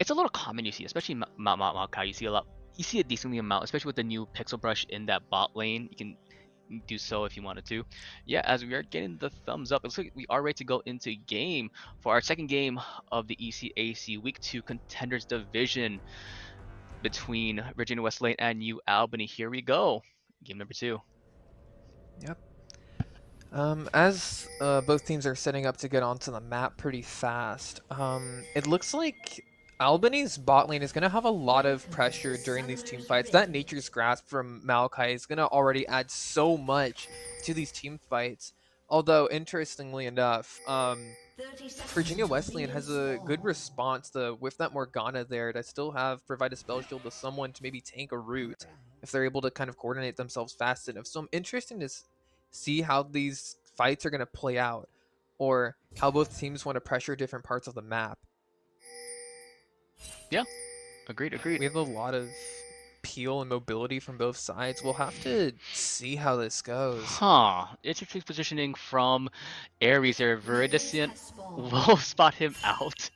It's a little common you see, especially Maokai. You see a lot. You see a decently amount, especially with the new pixel brush in that bot lane. You can do so if you wanted to. Yeah, as we are getting the thumbs up, it looks like we are ready to go into game for our second game of the ECAC Week 2 Contenders Division between Virginia Wesleyan and UAlbany. Here we go. Game number 2. Yep. As both teams are setting up to get onto the map pretty fast, it looks like Albany's bot lane is going to have a lot of pressure during these team fights. That Nature's Grasp from Maokai is going to already add so much to these team fights. Although, interestingly enough, Virginia Wesleyan has a good response to with that Morgana there to still provide a spell shield to someone to maybe tank a root if they're able to kind of coordinate themselves fast enough. So I'm interested to see how these fights are going to play out, or how both teams want to pressure different parts of the map. Yeah, agreed. We have a lot of peel and mobility from both sides. We'll have to see how this goes. Huh. Interesting positioning from Ares there. Viridescent will spot him out.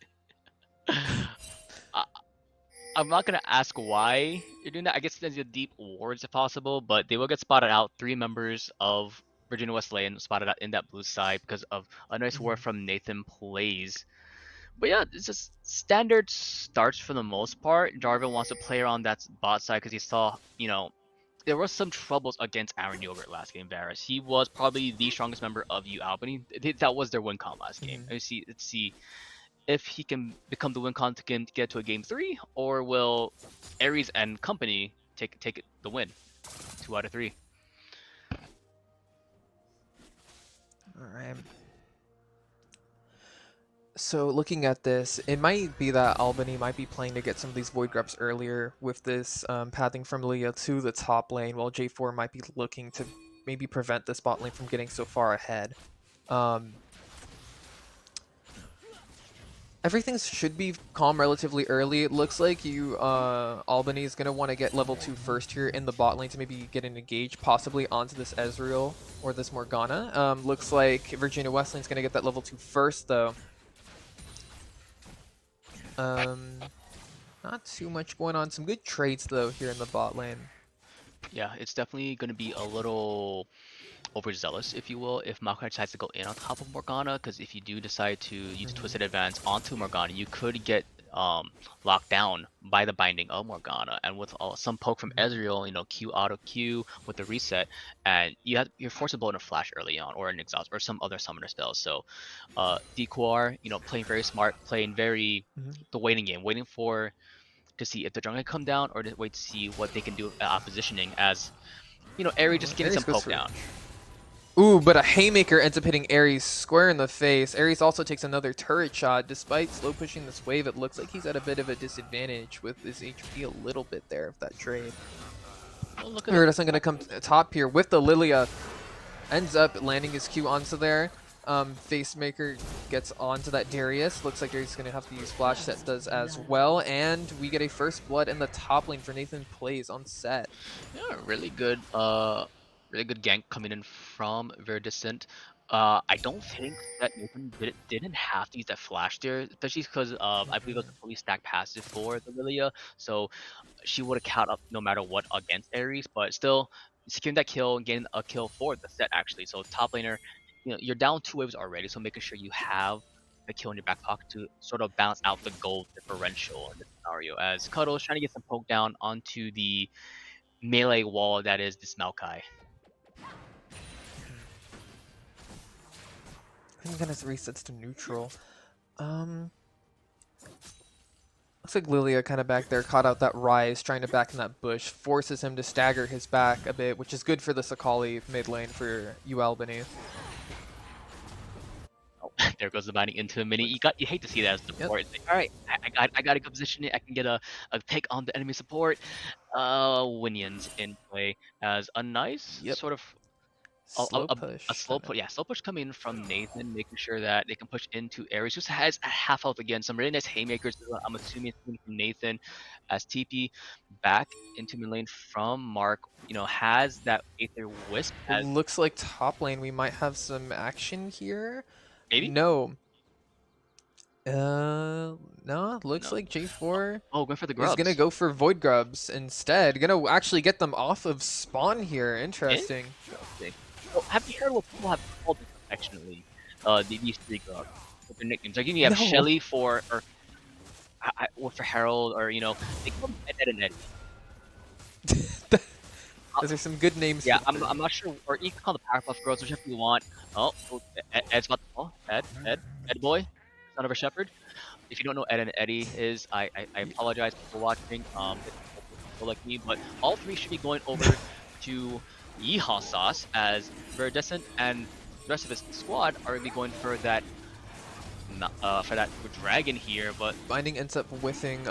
I'm not gonna ask why you're doing that. I guess there's a deep wards if possible, but they will get spotted out. 3 members of Virginia Wesleyan spotted out in that blue side because of a nice ward from Nathan Plays. But yeah, it's just standard starts for the most part. Jarvan wants to play around that bot side because he saw, there was some troubles against Aaron Yogurt last game, Varus. He was probably the strongest member of UAlbany. That was their win con last game. Let's see if he can become the win con to get to a game 3, or will Ares and company take the win? 2 out of 3. All right. So looking at this, it might be that Albany might be playing to get some of these Void Grubs earlier with this pathing from Lilia to the top lane, while J4 might be looking to maybe prevent this bot lane from getting so far ahead. Everything should be calm relatively early. It looks like Albany is going to want to get level 2 first here in the bot lane to maybe get an engage, possibly onto this Ezreal or this Morgana. Looks like Virginia Wesleyan is going to get that level 2 first, though. Not too much going on. Some good trades though here in the bot lane. Yeah, it's definitely going to be a little overzealous, if you will, if Maokai decides to go in on top of Morgana, because if you do decide to use Twisted Advance onto Morgana, you could get locked down by the binding of Morgana, and with some poke from Ezreal, Q auto Q with the reset, and you're forced to blow in a flash early on, or an exhaust, or some other summoner spells. So DQR, playing very smart, playing very the waiting game, waiting to see if the jungle can come down, or to wait to see what they can do positioning, as Aerie just getting some poke down. Ooh, but a Haymaker ends up hitting Ares square in the face. Ares also takes another turret shot. Despite slow pushing this wave, it looks like he's at a bit of a disadvantage with his HP a little bit there of that trade. Viridescent going to come top here with the Lilia. Ends up landing his Q onto there. Facemaker gets onto that Darius. Looks like he's going to have to use Flash. Set does as well. And we get a first blood in the top lane for Nathan Plays on set. Yeah, really good gank coming in from Viridescent. I don't think that Nathan didn't have to use that flash there, especially because I believe it was a fully stacked passive for the Lilia, so she would have caught up no matter what against Ares, but still securing that kill and getting a kill for the set actually. So top laner, you're down 2 waves already, so making sure you have the kill in your back pocket to sort of balance out the gold differential in this scenario, as Cuddle is trying to get some poke down onto the melee wall that is this Maokai. I think it resets to neutral. Looks like Lilia kind of back there caught out that Rise, trying to back in that bush, forces him to stagger his back a bit, which is good for the Sakali mid lane for UAlbany. Oh, there goes the binding into a mini. You hate to see that as support. Yep. Like, all right, I got a good position. I can get a pick on the enemy support. Winions in play as a nice sort of slow push coming in from Nathan, making sure that they can push into Ares, who has a half health again. Some really nice haymakers. I'm assuming it's coming from Nathan, as TP back into mid lane from Mark. Has that Aether Wisp. It looks like top lane we might have some action here. Maybe. No. No, looks No. like J4 Oh, going for the is gonna grubs. go for Void Grubs instead. Gonna actually get them off of spawn here. Interesting. Interesting. Well, have you heard what people have called this affectionately? These three grubs with their nicknames. Like you have No. Shelly for or for Harold, or they call them Ed and Eddie. Those are some good names Yeah, for I'm not sure, or you can call the Powerpuff Girls, whichever you want. Oh, Ed's got the ball. Ed boy, son of a shepherd. If you don't know Ed and Eddie is, I apologize for watching. It's people like me, but all three should be going over to Yeehaw Sauce, as Viridescent and the rest of his squad are gonna be going for that dragon here. But Binding ends up whiffing.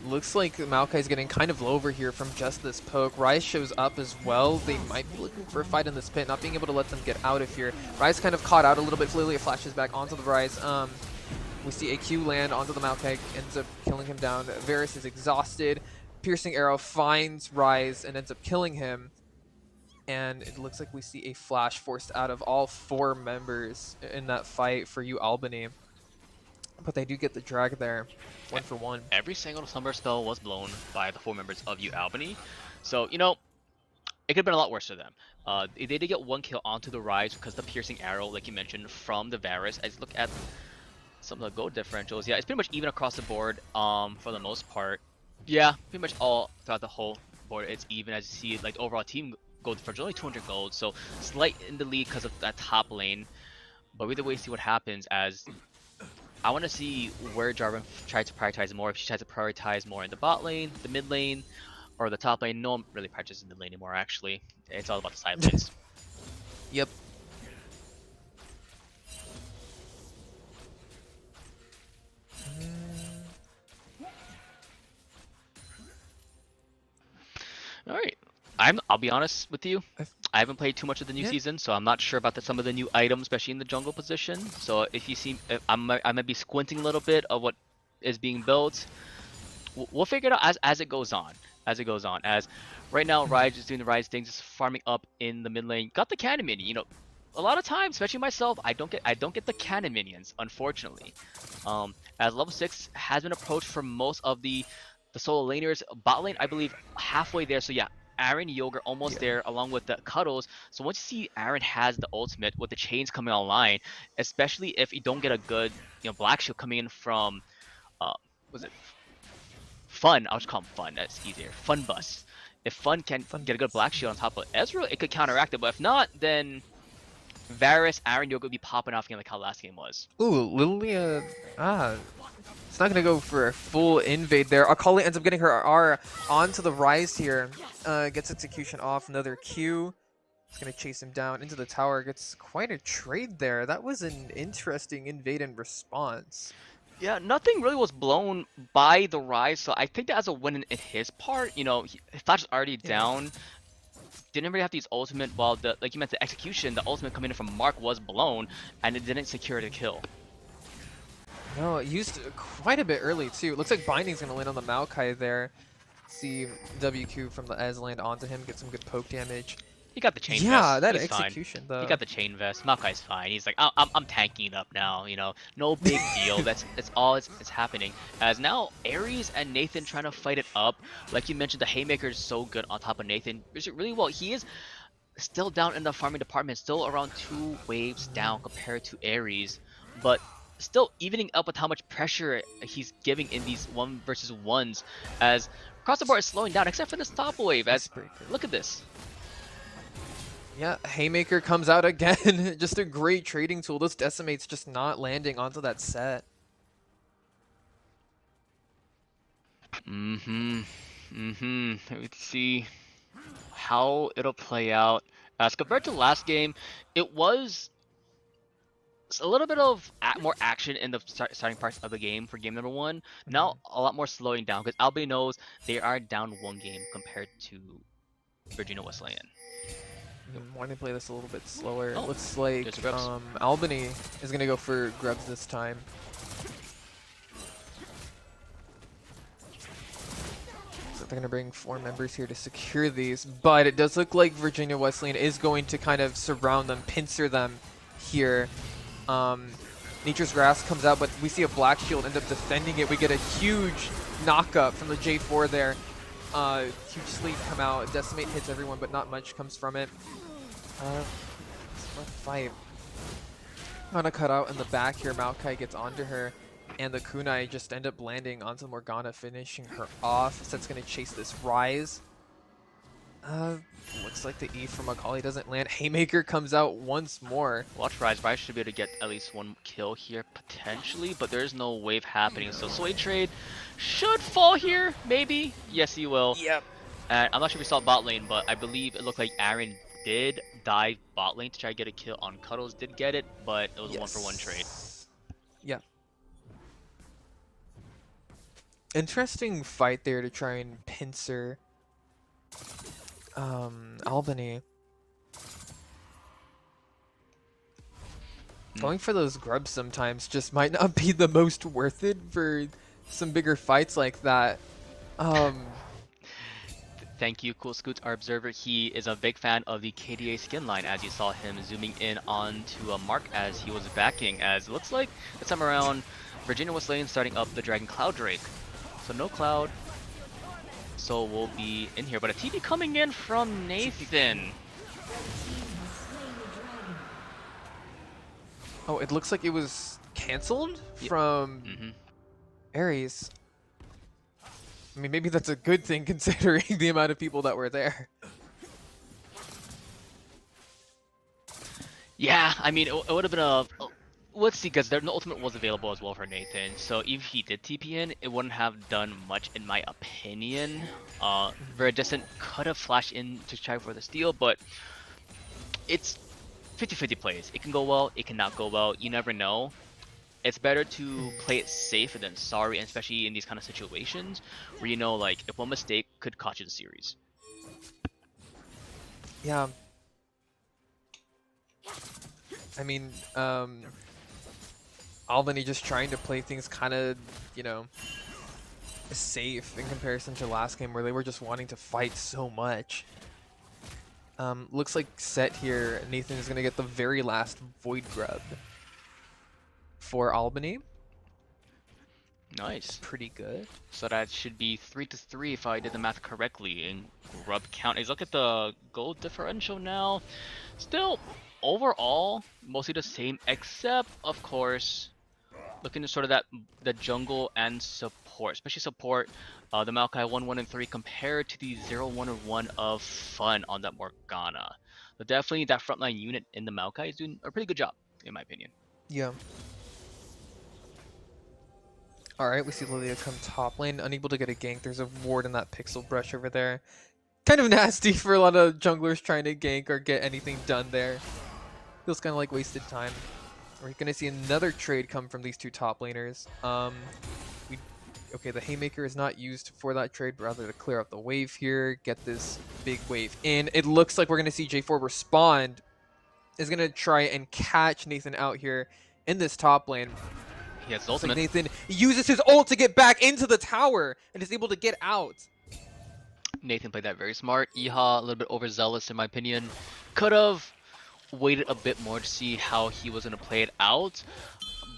Looks like Maokai's getting kind of low over here from just this poke. Rise shows up as well. They might be looking for a fight in this pit, not being able to let them get out of here. Rise kind of caught out a little bit. Lilia flashes back onto the Rise. We see a Q land onto the Maokai, ends up killing him down. Varus is exhausted. Piercing arrow finds Rise and ends up killing him. And it looks like we see a flash forced out of all 4 members in that fight for UAlbany. But they do get the drag there, 1 for 1. every single summer spell was blown by the 4 members of UAlbany, so it could have been a lot worse for them. They did get 1 kill onto the Rise because the piercing arrow, like you mentioned, from the Varus. As look at some of the gold differentials, yeah, it's pretty much even across the board. For the most part, yeah, pretty much all throughout the whole board, it's even. As you see, like overall team gold differential only 200 gold, so slight in the lead because of that top lane. But either way, see what happens. As I want to see where Jarvan tries to prioritize more. If she tries to prioritize more in the bot lane, the mid lane, or the top lane. No one really prioritizes the mid lane anymore, actually. It's all about the side lanes. Yep. Alright. I'll be honest with you. I haven't played too much of the new season, so I'm not sure about some of the new items, especially in the jungle position. So if you see, I might be squinting a little bit of what is being built. We'll figure it out as it goes on. As right now, Rise is doing the Rise things, just farming up in the mid lane. Got the cannon minion. A lot of times, especially myself, I don't get the cannon minions, unfortunately. As level 6 has been approached for most of the solo laners. Bot lane, I believe, halfway there. So yeah, Aaron, Yogurt almost there, along with the Cuddles. So once you see Aaron has the ultimate with the chains coming online, especially if you don't get a good, Black Shield coming in from, was it Fun? I'll just call him Fun. That's easier. Fun Bus. If Fun can get a good Black Shield on top of Ezreal, it could counteract it. But if not, then Varus, Aaron, Yogurt will be popping off again like how last game was. Ooh, Lilia. It's not gonna go for a full invade there. Akali ends up getting her R onto the Rise here. Gets execution off. Another Q. It's gonna chase him down into the tower. Gets quite a trade there. That was an interesting invade and response. Yeah, nothing really was blown by the Rise, so I think that as a win in his part. Flash is already down. Didn't really have to use ultimate, while like you meant the execution, the ultimate coming in from Mark was blown, and it didn't secure the kill. No, it used quite a bit early too. Looks like Binding's gonna land on the Maokai there. See WQ from the Ez land onto him, get some good poke damage. He got the chain vest. Yeah, that He's execution fine. though. He got the chain vest. Maokai's fine. He's like, I'm tanking it up now. No big deal. That's all it's happening. As now Ares and Nathan trying to fight it up. Like you mentioned, the Haymaker is so good on top of Nathan. Really well. He is still down in the farming department, still around 2 waves down compared to Ares, but still evening up with how much pressure he's giving in these 1v1s. As across the board is slowing down, except for this top wave. As look at this. Yeah, Haymaker comes out again. Just a great trading tool. Those decimates just not landing onto that set. Let's see how it'll play out. As compared to last game, it was a little bit of more action in the starting parts of the game for game number 1. Now a lot more slowing down because Albany knows they are down 1 game compared to Virginia Wesleyan. Want to play this a little bit slower. Oh, It looks like Albany is going to go for grubs this time. So they're going to bring 4 members here to secure these, but it does look like Virginia Wesleyan is going to kind of surround them, pincer them here. Nature's Grass comes out, but we see a Black Shield end up defending it. We get a huge knock-up from the J4 there. Huge sleep come out. Decimate hits everyone, but not much comes from it. It's a rough fight. On a cutout in the back here, Maokai gets onto her, and the kunai just end up landing onto Morgana, finishing her off. Set's gonna chase this Rise. Looks like the E from Macaulay doesn't land. Haymaker comes out once more. Watch Rise. Rise should be able to get at least one kill here, potentially, but there's no wave happening. So Sway Trade should fall here, maybe? Yes, he will. Yep. And I'm not sure if we saw bot lane, but I believe it looked like Aaron did dive bot lane to try to get a kill on Cuddles. Did get it, but it was a 1-for-1 trade. Yeah. Interesting fight there to try and pincer Albany. Going for those grubs sometimes just might not be the most worth it for some bigger fights like that. Thank you, Cool Scoots, our observer. He is a big fan of the KDA skin line, as you saw him zooming in onto a Mark as he was backing, as it looks like this time around Virginia was lane starting up the Dragon Cloud Drake. So no Cloud, so we'll be in here, but a TP coming in from Nathan. Oh, it looks like it was canceled from Ares. I mean, maybe that's a good thing considering the amount of people that were there. Yeah, I mean, it would have been a... Let's see, because the ultimate was available as well for Nathan, so if he did TP in, it wouldn't have done much in my opinion. Very distant could have flashed in to try for the steal, but it's 50-50 plays. It can go well, it cannot go well, you never know. It's better to play it safe than sorry, and especially in these kind of situations where you know, like, if one mistake could cost you the series. Yeah. I mean, Albany just trying to play things kind of, you know, safe in comparison to last game where they were just wanting to fight so much. Looks like set here, Nathan is going to get the very last Void Grub for Albany. Nice. Pretty good. So that should be 3-3 if I did the math correctly in grub count. Let's look at the gold differential now. Still, overall, mostly the same, except, of course, looking at sort of that the jungle and support, especially support. The Maokai 1-1 and 3 compared to the 0-1 or 1 of Fun on that Morgana. But definitely that frontline unit in the Maokai is doing a pretty good job, in my opinion. Yeah. Alright, we see Lilia come top lane, unable to get a gank. There's a ward in that pixel brush over there. Kind of nasty for a lot of junglers trying to gank or get anything done there. Feels kind of like wasted time. We're going to see another trade come from these two top laners. Okay, the Haymaker is not used for that trade, but rather to clear up the wave here, get this big wave in. It looks like we're going to see J4 respond. Is going to try and catch Nathan out here in this top lane. He has Like ultimate. Nathan uses his ult to get back into the tower and is able to get out. Nathan played that very smart. Iha, a little bit overzealous in my opinion. Could have waited a bit more to see how he was going to play it out.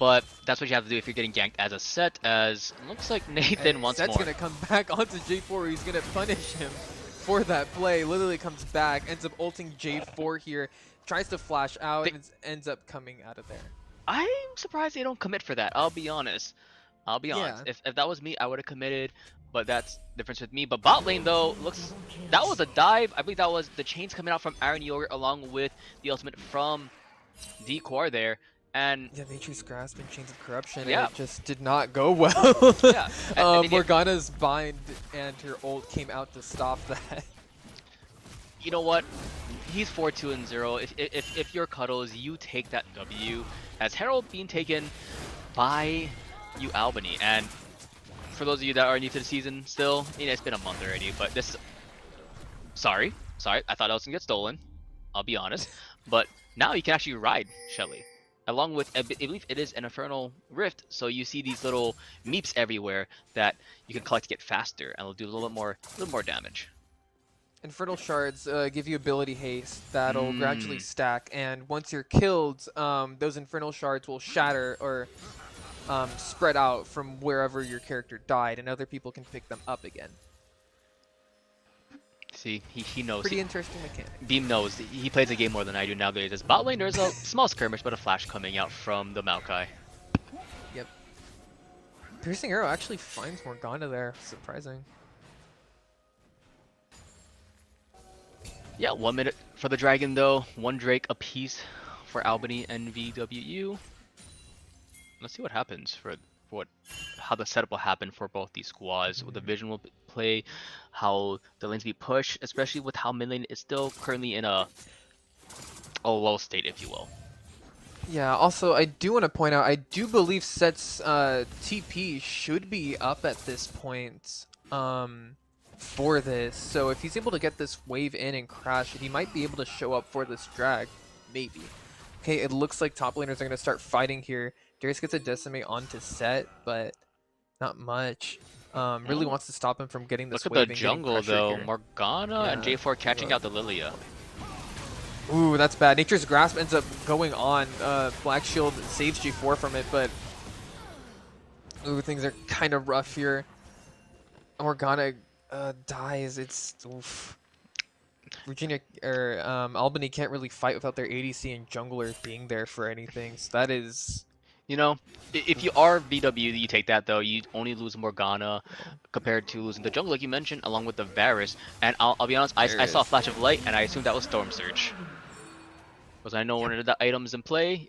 But that's what you have to do if you're getting ganked as a set, as it looks like Nathan wants more. Set's going to come back onto J4. He's going to punish him for that play. Literally comes back, ends up ulting J4 here, tries to flash out, and ends up coming out of there. I'm surprised they don't commit for that, I'll be honest. Yeah. If that was me, I would have committed, but that's the difference with me. But bot lane, though, looks... That was a dive. I believe that was the chains coming out from Aaron Yogurt along with the ultimate from Decor there. And yeah, Nature's Grasp and Chains of Corruption, yeah. It just did not go well. Yeah. Morgana's bind and her ult came out to stop that. You know what? He's 4-2-0. If you're Cuddles, you take that W. As Herald being taken by UAlbany. And for those of you that are new to the season still, you know, it's been a month already, but this is... Sorry, I thought I was gonna get stolen. I'll be honest. But now you can actually ride Shelly. Along with, I believe it is an Infernal Rift, so you see these little meeps everywhere that you can collect to get faster, and it'll do a little bit more damage. Infernal Shards give you ability haste that'll gradually stack, and once you're killed, those Infernal Shards will shatter or spread out from wherever your character died, and other people can pick them up again. See, he knows. Pretty interesting mechanic. Beam knows. He plays the game more than I do nowadays. As bot lane, there's a small skirmish, but a flash coming out from the Maokai. Yep. Piercing Arrow actually finds Morgana there. Surprising. Yeah, 1 minute for the Dragon though. 1 Drake apiece for Albany and VWU. Let's see what happens for how the setup will happen for both these squads. What the vision will play, how the lanes be pushed, especially with how mid lane is still currently in a low state, if you will. Yeah, also I do want to point out, I do believe Set's TP should be up at this point for this. So if he's able to get this wave in and crash it, he might be able to show up for this drag, maybe. Okay, it looks like top laners are going to start fighting here. Darius gets a decimate onto Set, but not much. Really wants to stop him from getting this wave. Look at and the getting jungle pressure though. here. Morgana and J4 catching out the Lilia. Ooh, that's bad. Nature's Grasp ends up going on. Black Shield saves G4 from it, but ooh, things are kind of rough here. Morgana dies. It's oof. Virginia or Albany can't really fight without their ADC and jungler being there for anything. So that is, You know, if you are VW, you take that though. You only lose Morgana compared to losing the jungle, like you mentioned, along with the Varus. And I'll be honest, I saw a flash of light, and I assumed that was Storm Surge. Because I know one of the items in play,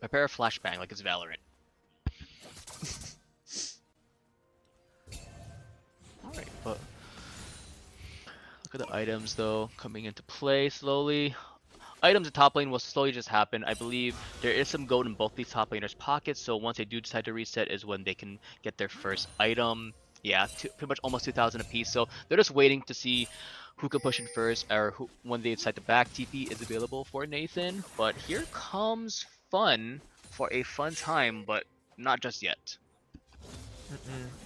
prepare a flashbang like it's Valorant. Alright, but look at the items though coming into play slowly. Items in top lane will slowly just happen. I believe there is some gold in both these top laners' pockets, so once they do decide to reset is when they can get their first item. Yeah, pretty much almost 2,000 apiece, so they're just waiting to see who can push in first, or when they decide the back TP is available for Nathan. But here comes fun for a fun time, but not just yet.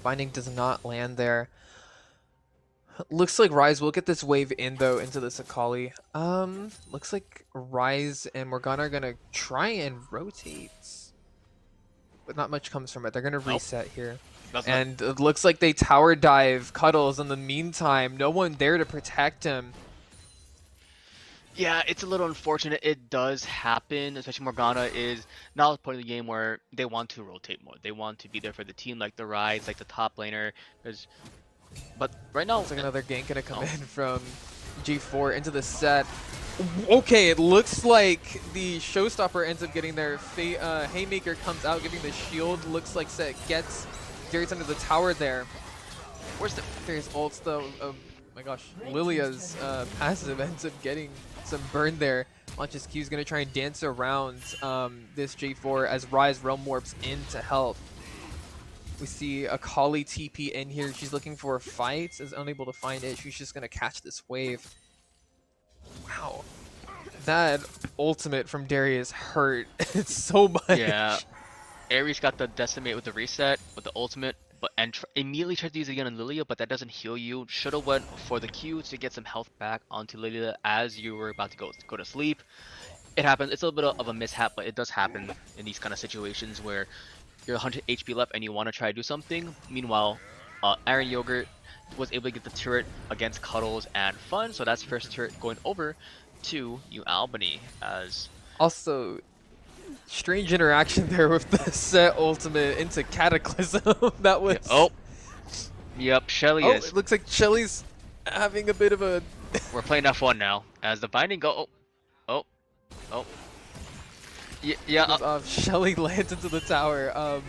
Binding does not land there. Looks like Ryze will get this wave in though into the Sakali. Looks like Ryze and Morgana are gonna try and rotate, but not much comes from it. They're gonna reset here. And it looks like they tower dive Cuddles in the meantime. No one there to protect him. Yeah, it's a little unfortunate. It does happen, especially Morgana is now at the point of the game where they want to rotate more. They want to be there for the team, like the Ryze, like the top laner. But right now, it's like another gank gonna come in from G4 into the set. Okay, it looks like the Showstopper ends up getting there. Haymaker comes out, giving the shield. Looks like Set gets Darius under the tower there. Where's the Darius ults though? Oh my gosh, Lilia's passive ends up getting some burn there. Launches Q's gonna try and dance around this J4 as Ryze Realm Warps in to help. We see a Kali TP in here. She's looking for a fight, is unable to find it. She's just gonna catch this wave. Wow. That ultimate from Darius hurt so much. Yeah. Ares got the decimate with the reset, with the ultimate, and immediately tried to use it again on Lilia, but that doesn't heal you. Should've went for the Q to get some health back onto Lilia as you were about to go to sleep. It happens. It's a little bit of a mishap, but it does happen in these kind of situations where you're 100 HP left and you want to try to do something. Meanwhile, Aaron Yogurt was able to get the turret against Cuddles and Fun, so that's first turret going over to UAlbany. As also, strange interaction there with the Set ultimate into Cataclysm. That was... Yep, Shelly is. It looks like Shelly's having a bit of a... We're playing F1 now, as the binding go... Shelly lands into the tower.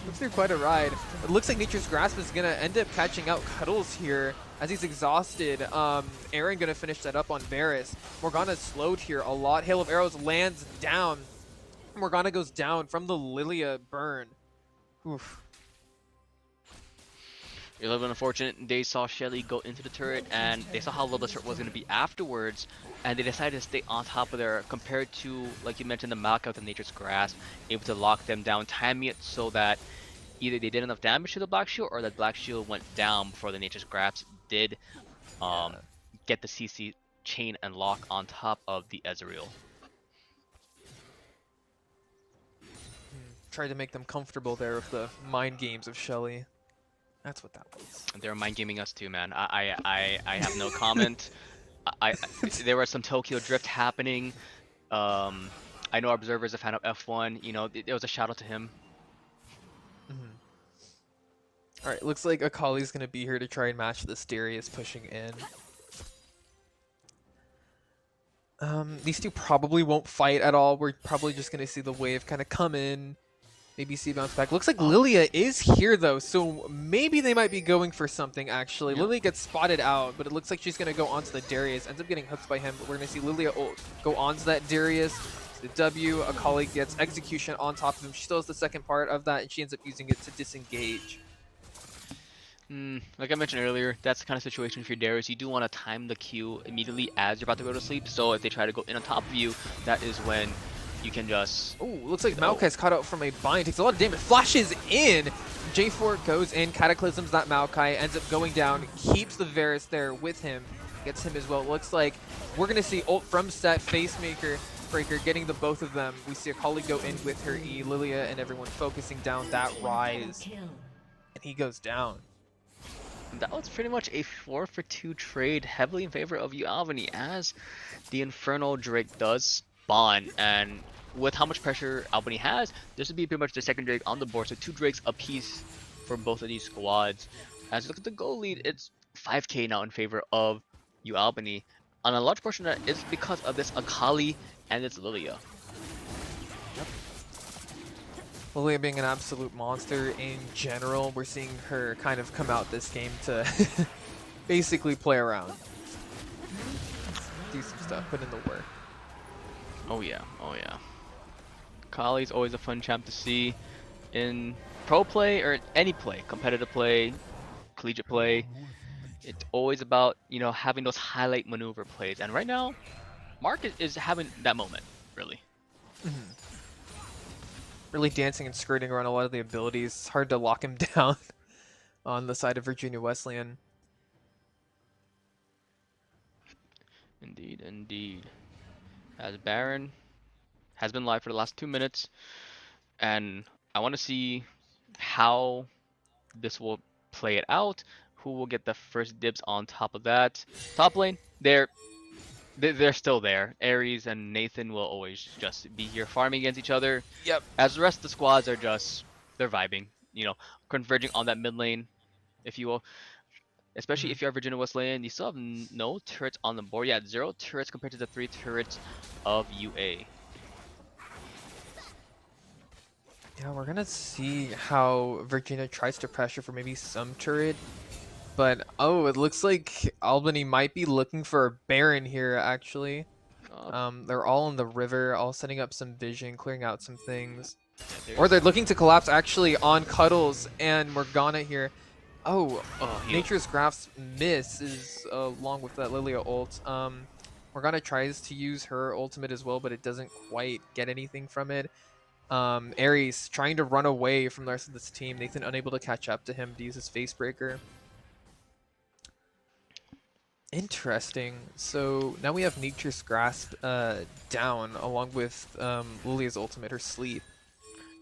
Looks through quite a ride. It looks like Nature's Grasp is gonna end up catching out Cuddles here as he's exhausted. Aaron gonna finish that up on Varus. Morgana's slowed here a lot. Hail of Arrows lands down. Morgana goes down from the Lilia burn. Oof. A little bit unfortunate. They saw Shelly go into the turret, and they saw how low the turret was going to be afterwards, and they decided to stay on top of there compared to, like you mentioned, the Malka with the Nature's Grasp, able to lock them down, timing it so that either they did enough damage to the Black Shield or that Black Shield went down before the Nature's Grasp did get the CC chain and lock on top of the Ezreal. Tried to make them comfortable there with the mind games of Shelly. That's what that was. They're mind gaming us too, man. I have no comment. I there was some Tokyo drift happening. I know Observer is a fan of F1. You know, there was a shout out to him. All right, looks like Akali's gonna be here to try and match this Darius pushing in. These two probably won't fight at all. We're probably just gonna see the wave kind of come in. Maybe see bounce back. Looks like Lilia is here though, so maybe they might be going for something actually. Yep. Lilia gets spotted out, but it looks like she's gonna go onto the Darius. Ends up getting hooked by him, but we're gonna see Lilia go onto that Darius. The W, Akali gets execution on top of him. She still has the second part of that, and she ends up using it to disengage. Like I mentioned earlier, that's the kind of situation for Darius. You do want to time the Q immediately as you're about to go to sleep. So if they try to go in on top of you, that is when you can just... Oh, looks like Maokai's caught out from a bind. Takes a lot of damage. Flashes in. J4 goes in. Cataclysms that Maokai. Ends up going down. Keeps the Varus there with him. Gets him as well. Looks like we're going to see ult from set. Facemaker Breaker getting the both of them. We see Akali go in with her E. Lilia and everyone focusing down that rise. And he goes down. That was pretty much a 4-for-2 trade, heavily in favor of UAlbany, as the Infernal Drake does spawn. And with how much pressure Albany has, this would be pretty much the second Drake on the board. So 2 Drakes apiece for both of these squads. As you look at the goal lead, it's 5k now in favor of UAlbany. And a large portion of that is because of this Akali and its Lilia. Lilia being an absolute monster in general. We're seeing her kind of come out this game to basically play around. Do some stuff, put in the work. Oh yeah, oh yeah. Akali's always a fun champ to see in pro play or any play, competitive play, collegiate play. It's always about, you know, having those highlight maneuver plays. And right now, Mark is having that moment, really. Really dancing and skirting around a lot of the abilities. It's hard to lock him down on the side of Virginia Wesleyan. Indeed, indeed. As Baron has been live for the last 2 minutes, and I want to see how this will play it out. Who will get the first dibs on top of that? Top lane, they're still there. Ares and Nathan will always just be here farming against each other. Yep. As the rest of the squads are just, they're vibing, you know, converging on that mid lane, if you will. Especially if you are Virginia Wesleyan, you still have no turrets on the board. Yeah, 0 turrets compared to the 3 turrets of UA. Yeah, we're gonna see how Virginia tries to pressure for maybe some turret. But, oh, it looks like Albany might be looking for a Baron here, actually. They're all in the river, all setting up some vision, clearing out some things. Or they're looking to collapse, actually, on Cuddles and Morgana here. Oh, Nature's Graph's miss is along with that Lilia ult. Morgana tries to use her ultimate as well, but it doesn't quite get anything from it. Ares trying to run away from the rest of this team. Nathan unable to catch up to him to use his Facebreaker. Interesting. So now we have Nature's Grasp down along with Lilia's ultimate, her sleep.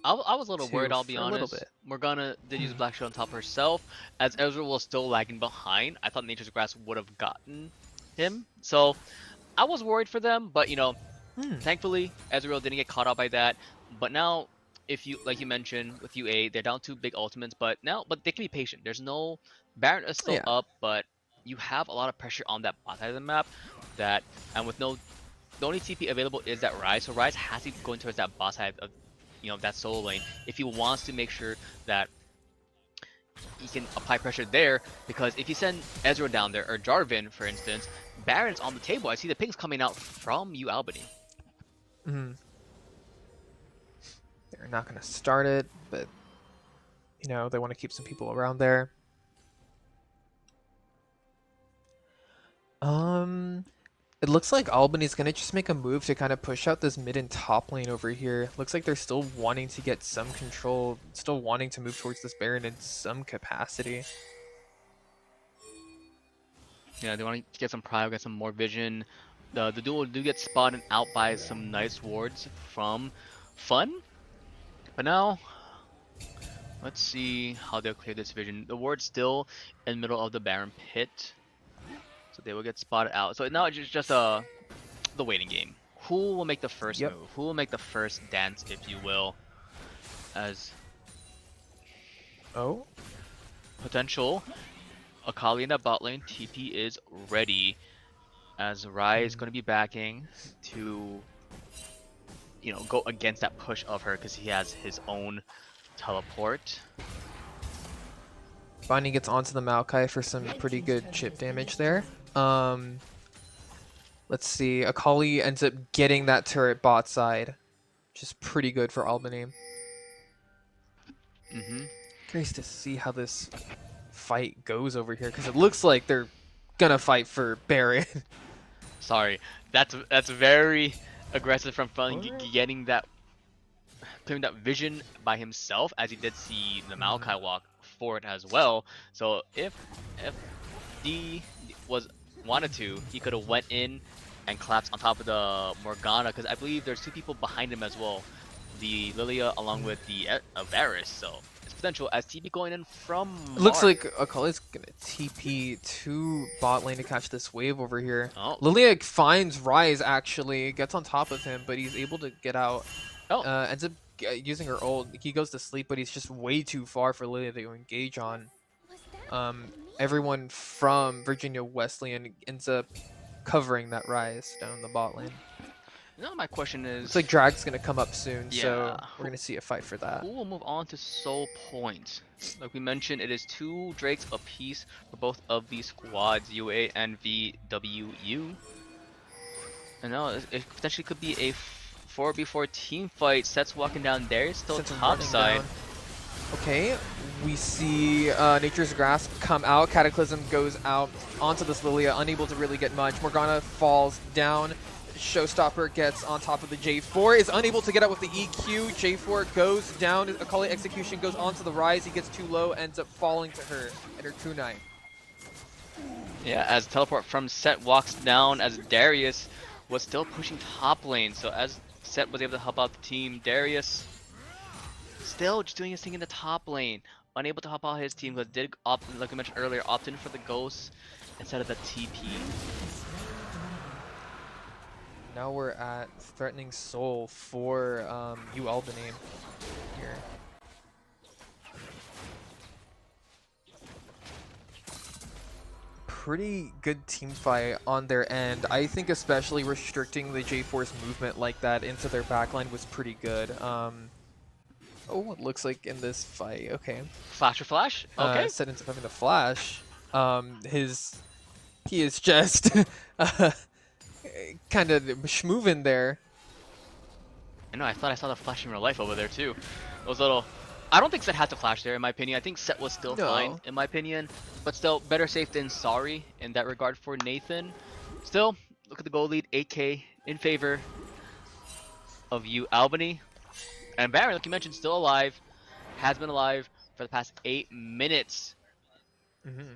I was a little worried, I'll be honest. Morgana did use Black Shield on top herself, as Ezra was still lagging behind. I thought Nature's Grasp would have gotten him, so I was worried for them, but you know, thankfully Ezreal didn't get caught out by that. But now, if you, like you mentioned with UA, they're down 2 big ultimates, but they can be patient. There's no Baron is still up, but you have a lot of pressure on that bot side of the map. And with the only TP available is that Ryze, so Ryze has to go towards that bot side of, you know, that solo lane if he wants to make sure that he can apply pressure there. Because if you send Ezra down there, or Jarvan, for instance, Baron's on the table. I see the pings coming out from UAlbany. They're not going to start it, but, you know, they want to keep some people around there. It looks like Albany's gonna just make a move to kind of push out this mid and top lane over here. Looks like they're still wanting to get some control, still wanting to move towards this Baron in some capacity. Yeah, they want to get some prio, get some more vision. The duo do get spotted out by some nice wards from Fun, but now let's see how they'll clear this vision. The ward's still in the middle of the Baron pit, so they will get spotted out. So now it's just the waiting game. Who will make the first Yep. move? Who will make the first dance, if you will, as Oh, potential Akali in that bot lane. TP is ready, as Rai is going to be backing to, you know, go against that push of her because he has his own teleport. Bonnie gets onto the Maokai for some pretty good chip damage there. Let's see. Akali ends up getting that turret bot side, which is pretty good for Albany. Curious to see how this fight goes over here because it looks like they're gonna fight for Baron. Sorry, that's very aggressive from Fun, Alright. getting that, clearing that vision by himself, as he did see the Maokai walk forward as well. So if D wanted to, he could have went in and collapsed on top of the Morgana, because I believe there's two people behind him as well, the Lilia along with the Varus. So it's potential as TP going in from It looks Mark. like Akali's gonna TP to bot lane to catch this wave over here. Oh. Lilia finds Rise actually, gets on top of him, but he's able to get out. Oh. Ends up using her ult. He goes to sleep, but he's just way too far for Lilia to engage on. Everyone from Virginia Wesleyan ends up covering that Rise down the bot lane. Now my question is, Looks like Drag's gonna come up soon, so Yeah. we're gonna see a fight for that. who will move on to Soul Point? Like we mentioned, it is 2 Drakes apiece for both of these squads, UA and VWU. And now it potentially could be a 4v4 team fight. Seth's walking down there, still Since I'm top running side. down. Okay, we see Nature's Grasp come out. Cataclysm goes out onto this Lilia, unable to really get much. Morgana falls down. Showstopper gets on top of the J4, is unable to get out with the EQ. J4 goes down. Akali Execution goes onto the Rise. He gets too low, ends up falling to her and her kunai. Yeah, as teleport from Set walks down, as Darius was still pushing top lane. So as Set was able to help out the team, Darius still just doing his thing in the top lane, unable to help out his team, but did opt, like I mentioned earlier, opt in for the Ghost instead of the TP. Now we're at Threatening Soul for UAlbany here. Pretty good team fight on their end. I think especially restricting the J4's movement like that into their backline was pretty good. Oh, it looks like in this fight, okay. Flash or flash? Okay. Set ends up having to flash. He is just kind of schmoovin' there. I know, I thought I saw the flash in real life over there too. It was a little... I don't think Set had to flash there in my opinion. I think Set was still fine in my opinion. But still, better safe than sorry in that regard for Nathan. Still, look at the goal lead, 8k in favor of UAlbany. And Baron, like you mentioned, still alive. Has been alive for the past 8 minutes.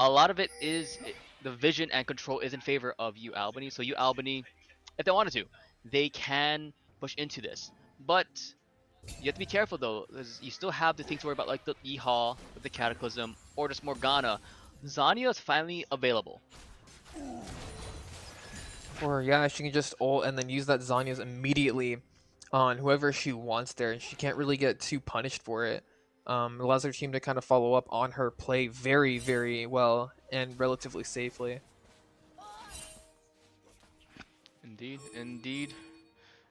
A lot of it is the vision and control is in favor of UAlbany. So UAlbany, if they wanted to, they can push into this. But you have to be careful though, because you still have the things to worry about, like the E-Hall, with the Cataclysm, or just Morgana. Zanya is finally available. Or yeah, she can just ult and then use that Zanya's immediately on whoever she wants there, and she can't really get too punished for it. It allows her team to kind of follow up on her play very, very well and relatively safely. Indeed, indeed.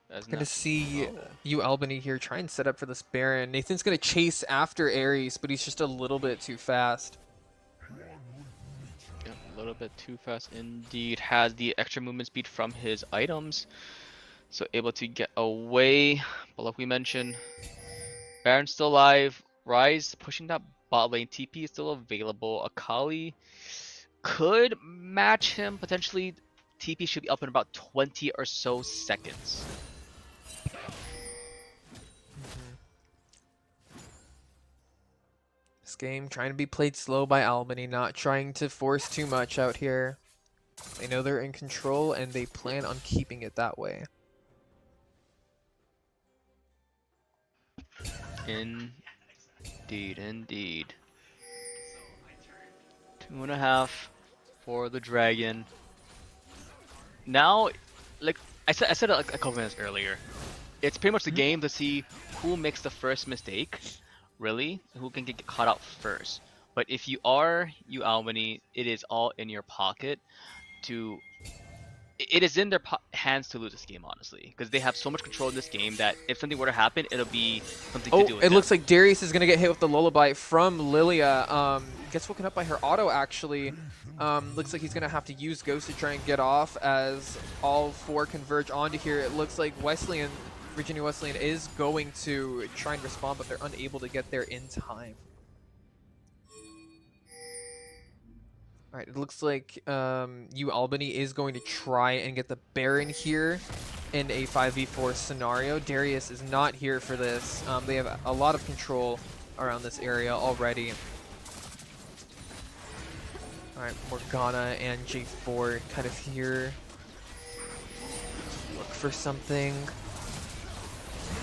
That's Gonna not... see Oh. UAlbany here try and set up for this Baron. Nathan's gonna chase after Ares, but he's just a little bit too fast. Yeah, a little bit too fast indeed. Has the extra movement speed from his items, so able to get away. But like we mentioned, Baron's still alive. Rise pushing that bot lane. TP is still available. Akali could match him potentially. TP should be up in about 20 or so seconds. This game trying to be played slow by Albany, not trying to force too much out here. They know they're in control, and they plan on keeping it that way. Indeed, indeed. 2.5 for the dragon. Now, like I said it like a couple minutes earlier. It's pretty much the game to see who makes the first mistake, really, who can get caught out first. But if you are UAlbany, it is all in your pocket to. It is in their hands to lose this game, honestly, because they have so much control in this game that if something were to happen, it'll be something to do with it them. looks like Darius is gonna get hit with the lullaby from Lilia. Gets woken up by her auto actually. Looks like he's gonna have to use Ghost to try and get off as all four converge onto here. It looks like Virginia Wesleyan is going to try and respond, but they're unable to get there in time. All right, it looks like UAlbany is going to try and get the Baron here in a 5v4 scenario. Darius is not here for this. They have a lot of control around this area already. All right, Morgana and J4 kind of here. Look for something.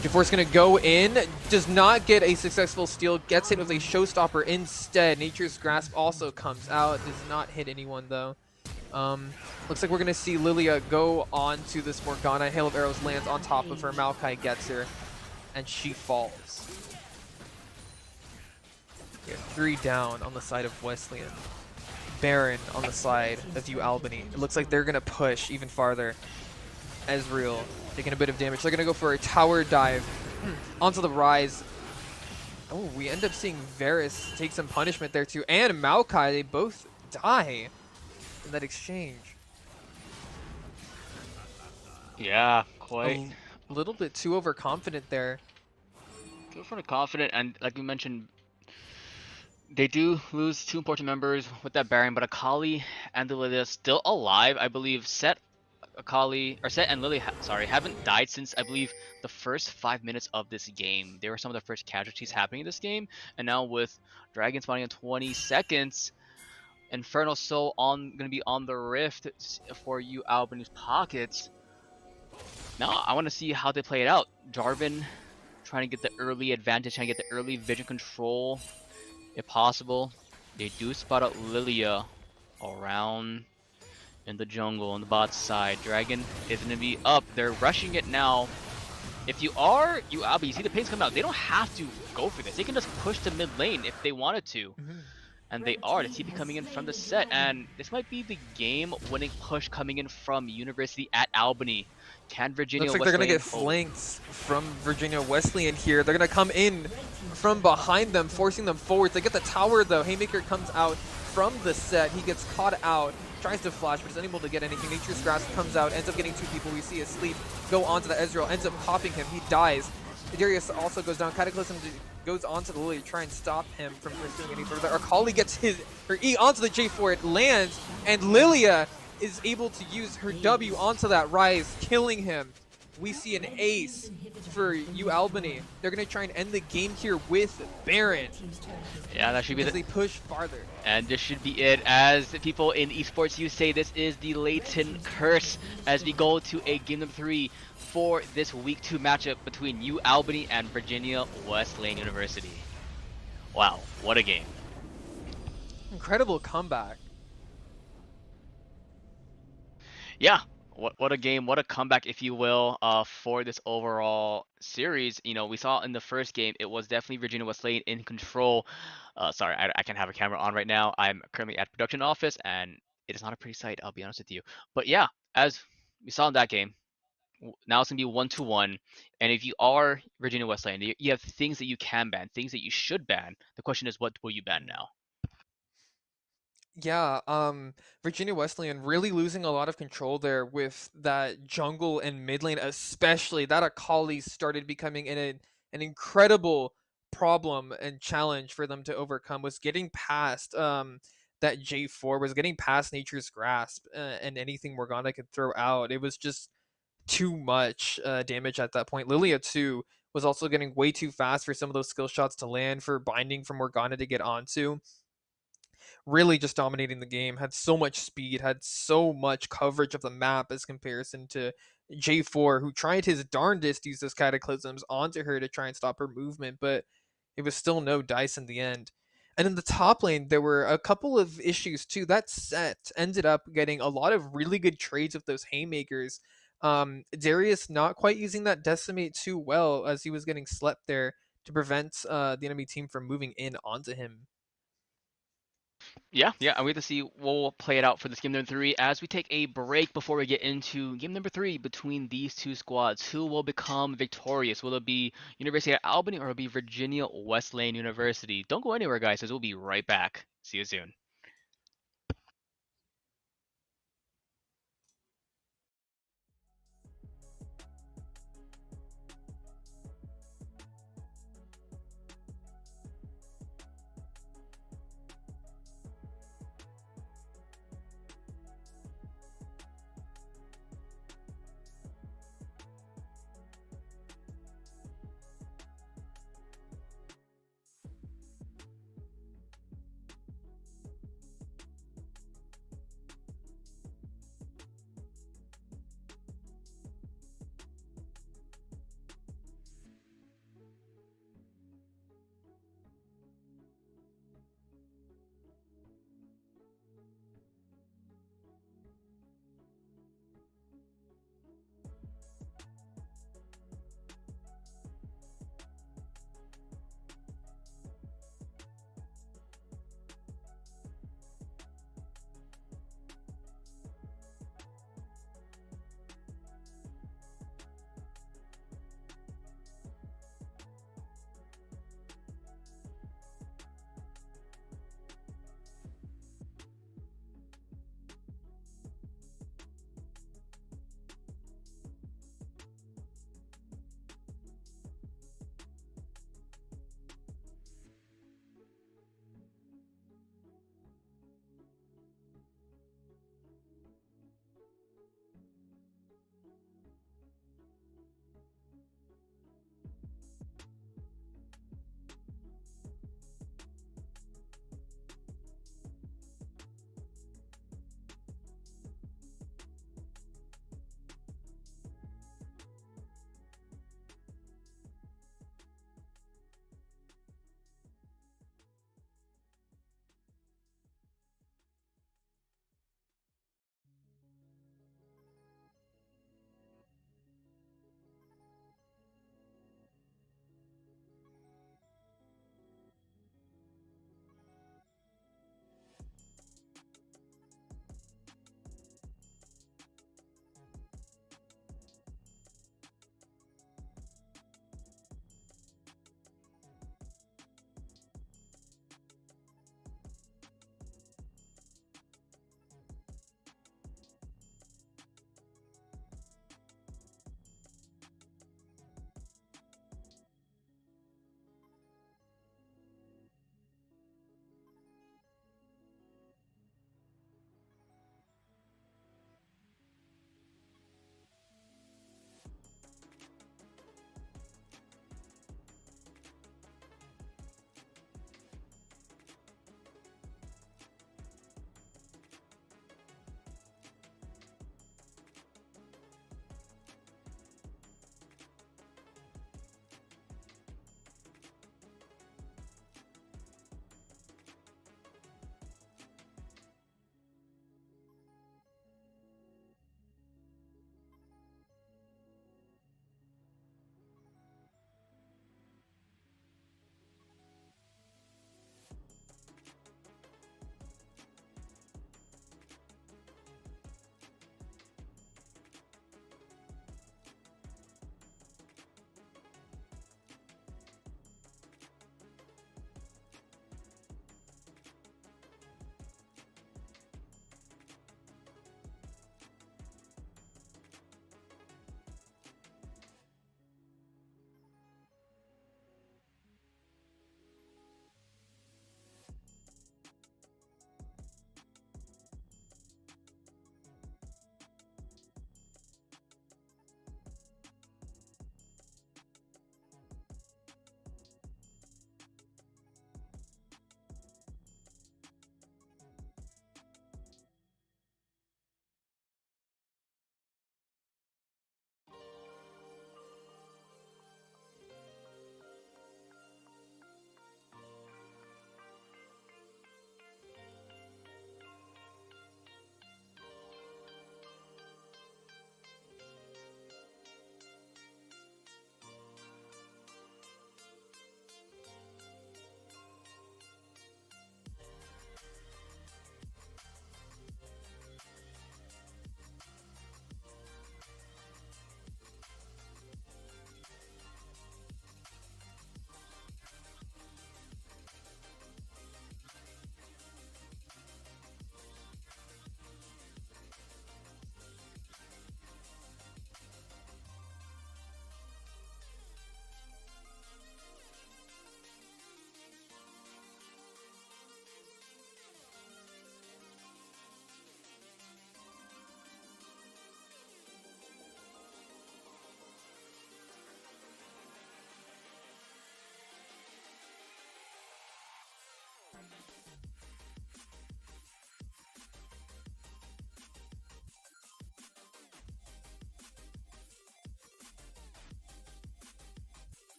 J4's gonna go in, does not get a successful steal, gets hit with a showstopper instead. Nature's Grasp also comes out, does not hit anyone though. Looks like we're gonna see Lilia go on to this Morgana. Hail of Arrows lands on top of her, Maokai gets her, and she falls. Yeah, 3 down on the side of Wesleyan. Baron on the side of UAlbany. It looks like they're gonna push even farther. Ezreal taking a bit of damage. They're gonna go for a tower dive onto the rise. Oh, we end up seeing Varus take some punishment there too, and Maokai. They both die in that exchange. Yeah, quite. A little bit too overconfident there. Too confident, and like you mentioned, they do lose 2 important members with that Baron, but Akali and Lilia still alive. I believe Set and Lily, haven't died since I believe the first 5 minutes of this game. They were some of the first casualties happening in this game, and now with Dragon spawning in 20 seconds, Inferno Soul gonna be on the Rift for UAlbany's pockets. Now I want to see how they play it out. Jarvan trying to get the early advantage, trying to get the early vision control if possible. They do spot out Lilia around in the jungle on the bot side. Dragon is going to be up. They're rushing it now. If you are UAlbany, you see the pings coming out. They don't have to go for this. They can just push to mid lane if they wanted to. And they are. The TP coming in from the set. And this might be the game-winning push coming in from University at Albany. Can Virginia Looks like they're going to get flanked from Virginia Wesleyan here. They're going to come in from behind them, forcing them forward. They get the tower, though. Haymaker comes out from the set. He gets caught out. Tries to flash, but is unable to get anything. Nature's Grasp comes out, ends up getting 2 people. We see his sleep go onto the Ezreal, ends up popping him. He dies. Darius also goes down. Cataclysm goes onto the Lily to try and stop him from pursuing any further. Akali gets her E onto the J4. It lands, and Lilia is able to use her W onto that rise, killing him. We see an ace for UAlbany. They're going to try and end the game here with Baron. Yeah, that should be as they push farther. And this should be it. As people in esports, you say this is the Layton curse as we go to a game number 3 for this week 2 matchup between UAlbany and Virginia Wesleyan University. Wow, what a game. Incredible comeback. Yeah, what a game, what a comeback, if you will, for this overall series. You know, we saw in the first game, it was definitely Virginia Wesleyan in control. Sorry, I can't have a camera on right now. I'm currently at production office, and it is not a pretty sight, I'll be honest with you. But yeah, as we saw in that game, now it's going to be 1-1. And if you are Virginia Wesleyan, you have things that you can ban, things that you should ban. The question is, what will you ban now? Yeah, Virginia Wesleyan really losing a lot of control there with that jungle and mid lane, especially. That Akali started becoming an incredible problem and challenge for them to overcome, was getting past that J4, was getting past Nature's Grasp, and anything Morgana could throw out. It was just too much damage at that point. Lilia too was also getting way too fast for some of those skill shots to land, for binding from Morgana to get onto. really just dominating the game, had so much speed, had so much coverage of the map as comparison to J4, who tried his darndest to use those cataclysms onto her to try and stop her movement, but it was still no dice in the end. And in the top lane, there were a couple of issues too. That set ended up getting a lot of really good trades with those haymakers. Darius not quite using that decimate too well as he was getting slept there to prevent the enemy team from moving in onto him. Yeah, yeah, I'm waiting to see what will play it out for this game number 3 as we take a break before we get into game number 3 between these two squads. Who will become victorious? Will it be University of Albany or will it be Virginia Wesleyan University? Don't go anywhere, guys, as we'll be right back. See you soon.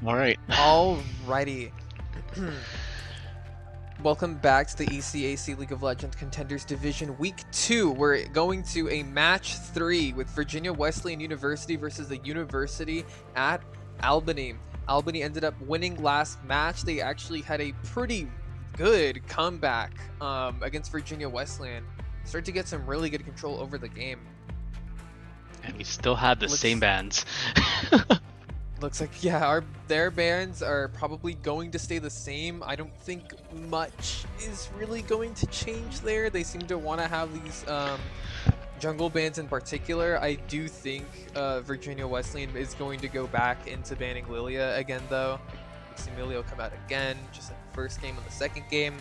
All right. Alrighty. Welcome back to the ECAC League of Legends Contenders Division Week 2. We're going to a match 3 with Virginia Wesleyan University versus the University at Albany. Albany ended up winning last match. They actually had a pretty good comeback against Virginia Wesleyan. Started to get some really good control over the game. And we still have the same bands. Looks like, yeah, their bans are probably going to stay the same. I don't think much is really going to change there. They seem to want to have these jungle bans in particular. I do think Virginia Wesleyan is going to go back into banning Lilia again, though. We've seen Lilia come out again, just in the first game and the second game.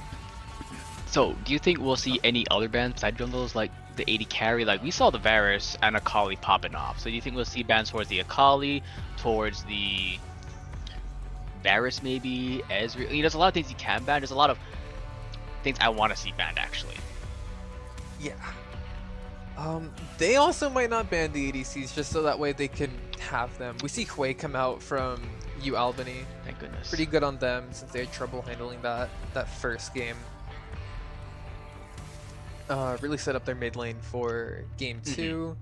So, do you think we'll see any other bans besides jungles, like the AD carry? Like, we saw the Varus and Akali popping off. So, do you think we'll see bans towards the Akali, towards the Varus maybe, Ezreal? I mean, there's a lot of things you can ban. There's a lot of things I want to see banned, actually. Yeah. They also might not ban the ADCs, just so that way they can have them. We see Hui come out from UAlbany. Thank goodness. Pretty good on them, since they had trouble handling that first game. Really set up their mid lane for game 2.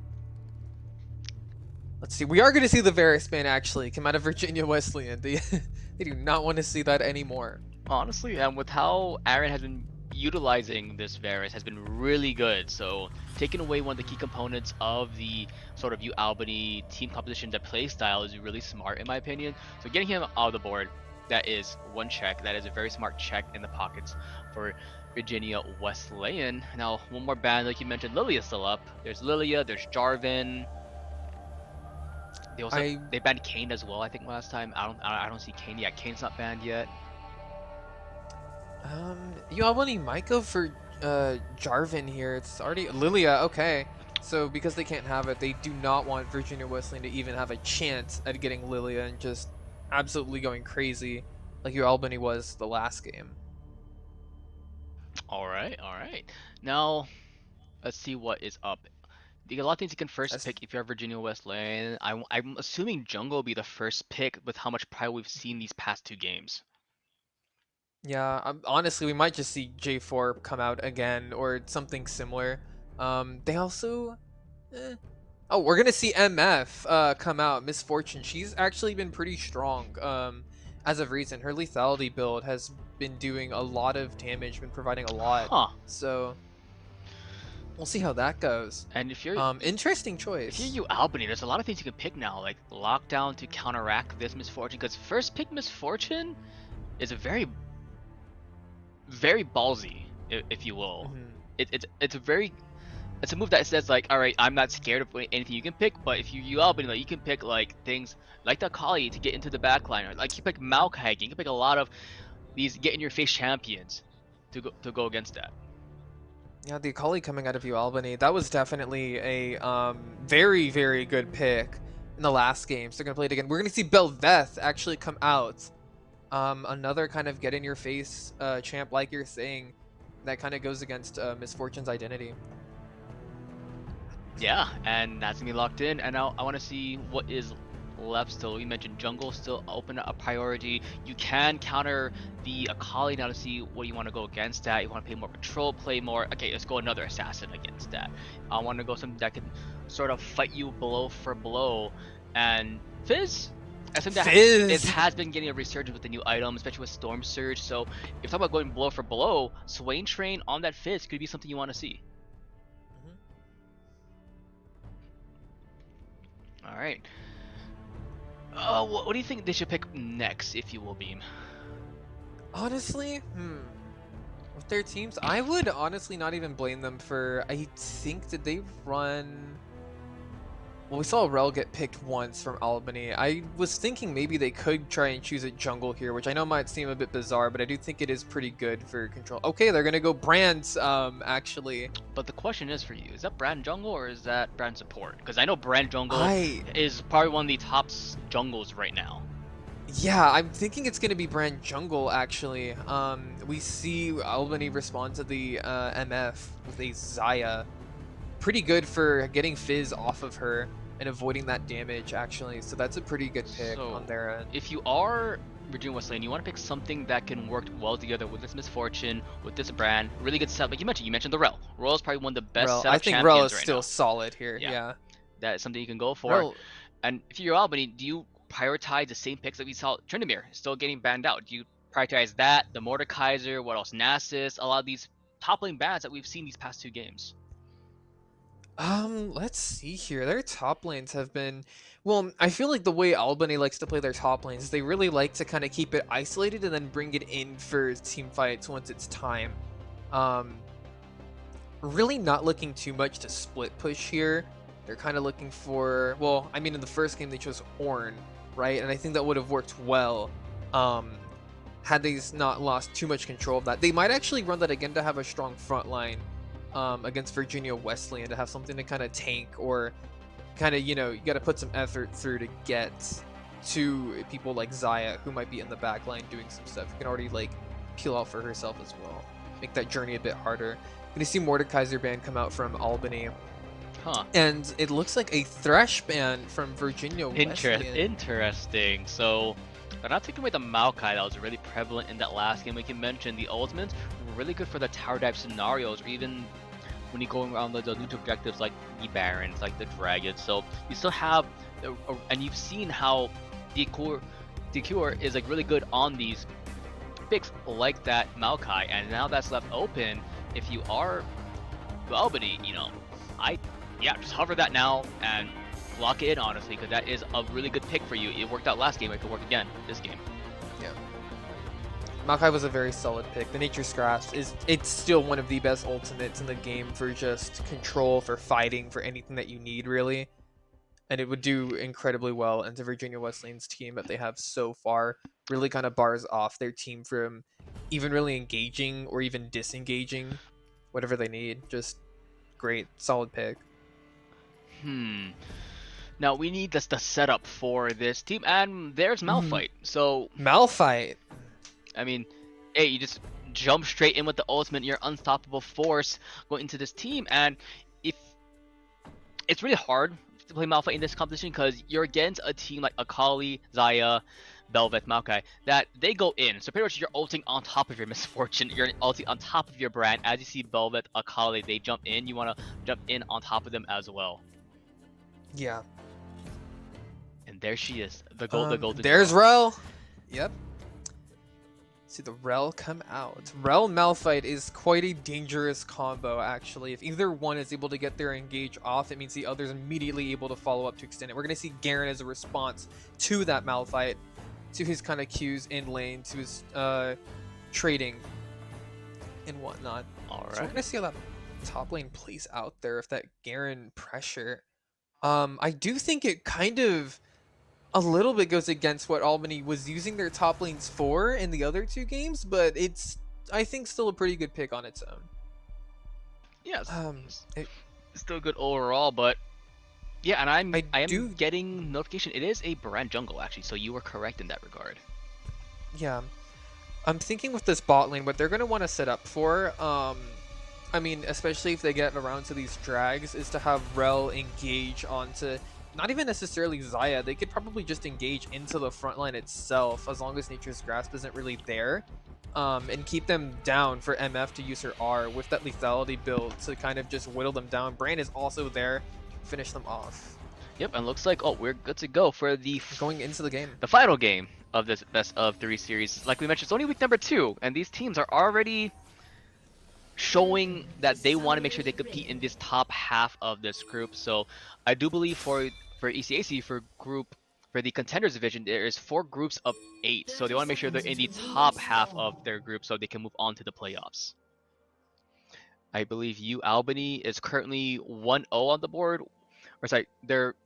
Let's see. We are going to see the Varus ban actually come out of Virginia Wesleyan. They do not want to see that anymore. Honestly, and with how Aaron has been utilizing this Varus has been really good. So taking away one of the key components of the sort of UAlbany team composition, the play style is really smart in my opinion. So getting him out of the board, that is one check. That is a very smart check in the pockets for Virginia Wesleyan. Now, one more ban, like you mentioned, Lilia's still up. There's Lilia, there's Jarvan. They also they banned Kayn as well, I think last time. I don't see Kayn yet. Kayn's not banned yet. UAlbany might go for Jarvan here. It's already Lilia, okay. So because they can't have it, they do not want Virginia Wesleyan to even have a chance at getting Lilia and just absolutely going crazy like UAlbany was the last game. Alright. Now, let's see what is up. You got a lot of things you can first pick if you're Virginia Wesleyan. I'm assuming jungle will be the first pick with how much pride we've seen these past 2 games. Yeah, honestly, we might just see J4 come out again or something similar. They also... Oh, we're going to see MF come out, Misfortune. She's actually been pretty strong as of recent. Her lethality build has been doing a lot of damage, been providing a lot. So we'll see how that goes. And if you're interesting choice. If you're UAlbany, there's a lot of things you can pick now, like lockdown to counteract this Misfortune. Because first pick Misfortune is a very ballsy, if you will. It's a move that says like, all right, I'm not scared of anything you can pick, but if you UAlbany, like you can pick like things like the Akali to get into the backline, or like you pick Maokai, you can pick a lot of these get in your face champions to go against that. Yeah, the Akali coming out of UAlbany, that was definitely a very, very good pick in the last game. So they're gonna play it again. We're gonna see Bel'Veth actually come out. Another kind of get in your face champ, like you're saying, that kind of goes against Misfortune's identity. Yeah, and that's gonna be locked in. And now I want to see what is left still. We mentioned jungle still open a priority. You can counter the Akali now to see what you want to go against that. You want to play more control, play more. Okay, let's go another assassin against that. I want to go something that can sort of fight you blow for blow. And Fizz, I think that it has been getting a resurgence with the new item, especially with Storm Surge. So if you're talking about going blow for blow, Swain Train on that Fizz could be something you want to see. All right. What do you think they should pick next, if you will, Beam? Honestly, with their teams, I would honestly not even blame them for. I think did they run? Well, we saw Rel get picked once from Albany. I was thinking maybe they could try and choose a jungle here, which I know might seem a bit bizarre, but I do think it is pretty good for control. Okay, they're gonna go Brand's actually. But the question is for you, is that Brand jungle or is that Brand support? Because I know Brand jungle is probably one of the top jungles right now. Yeah, I'm thinking it's gonna be Brand jungle actually. We see Albany respond to the MF with a Xayah. Pretty good for getting Fizz off of her. and avoiding that damage actually. So that's a pretty good pick So, on their end. if you are Virginia Wesleyan, you want to pick something that can work well together with this misfortune, with this brand. Really good setup. Like you mentioned the Rel. Rel is probably one of the best Rel, setup I think Rel champions is right still now. solid here. Yeah. Yeah. That is something you can go for. Rel, And if you're Albany, do you prioritize the same picks that we saw? Tryndamere still getting banned out. Do you prioritize that, the Mordekaiser, what else? Nasus, a lot of these top lane bans that we've seen these past 2 games. let's see here. Their top lanes have been, well, I feel like the way Albany likes to play their top lanes is they really like to kind of keep it isolated and then bring it in for team fights once it's time. Really not looking too much to split push here. They're kind of looking for, well, I mean, in the first game they chose Ornn, right? And I think that would have worked well had they not lost too much control of that. They might actually run that again to have a strong front line against Virginia Wesleyan, to have something to kind of tank, or kind of, you know, you got to put some effort through to get to people like Xayah, who might be in the back line doing some stuff. You can already like peel out for herself as well. Make that journey a bit harder. Going to see Mordekaiser ban come out from Albany. Huh. And it looks like a Thresh ban from Virginia Wesleyan. Interesting. So, they're not taking away the Maokai that was really prevalent in that last game. Like you mentioned, the ultimates were really good for the tower dive scenarios, or even when you're going around the loot objectives like the Barons, like the Dragons. So you still have, and you've seen how Decure is like really good on these picks like that Maokai, and now that's left open. If you are Albany, you know, just hover that now and lock it in, honestly, because that is a really good pick for you. It worked out last game, it could work again this game. Yeah. Maokai was a very solid pick. The Nature's Grasp it's still one of the best ultimates in the game for just control, for fighting, for anything that you need, really. And it would do incredibly well into Virginia Wesleyan's team that they have so far. Really kind of bars off their team from even really engaging or even disengaging whatever they need. Just great, solid pick. Now we need the setup for this team, and there's Malphite. So Malphite. I mean, hey, you just jump straight in with the ultimate, your unstoppable force going into this team, and if it's really hard to play Malphite in this competition because you're against a team like Akali, Xayah, Bel'Veth, Maokai, that they go in. So pretty much you're ulting on top of your misfortune, you're ulting on top of your brand. As you see Bel'Veth, Akali, they jump in, you want to jump in on top of them as well. Yeah. And there she is, the golden. There's Rel. Yep. See the Rel come out. Rel Malphite is quite a dangerous combo, actually. If either one is able to get their engage off, it means the other's immediately able to follow up to extend it. We're going to see Garen as a response to that Malphite, to his kind of cues in lane, to his trading and whatnot. Alright. So we're going to see how that top lane plays out there, if that Garen pressure. I do think it kind of a little bit goes against what Albany was using their top lanes for in the other 2 games, but it's, I think, still a pretty good pick on its own. Yeah, it's still good overall, but yeah, and I am getting notification. It is a brand jungle, actually, so you were correct in that regard. Yeah. I'm thinking with this bot lane, what they're going to want to set up for, I mean, especially if they get around to these drags, is to have Rel engage onto, not even necessarily Xayah. They could probably just engage into the front line itself, as long as Nature's Grasp isn't really there, and keep them down for MF to use her R with that lethality build to kind of just whittle them down. Brand is also there to finish them off. Yep, and looks like, we're good to go for the going into the game. The final game of this best of 3 series. Like we mentioned, it's only week number 2, and these teams are already showing that they want to make sure they compete in this top half of this group. So I do believe for ECAC, for the contenders division, there is 4 groups of 8. So they want to make sure they're in the top half of their group so they can move on to the playoffs. I believe UAlbany is currently 1-0 on the board. Or sorry, they're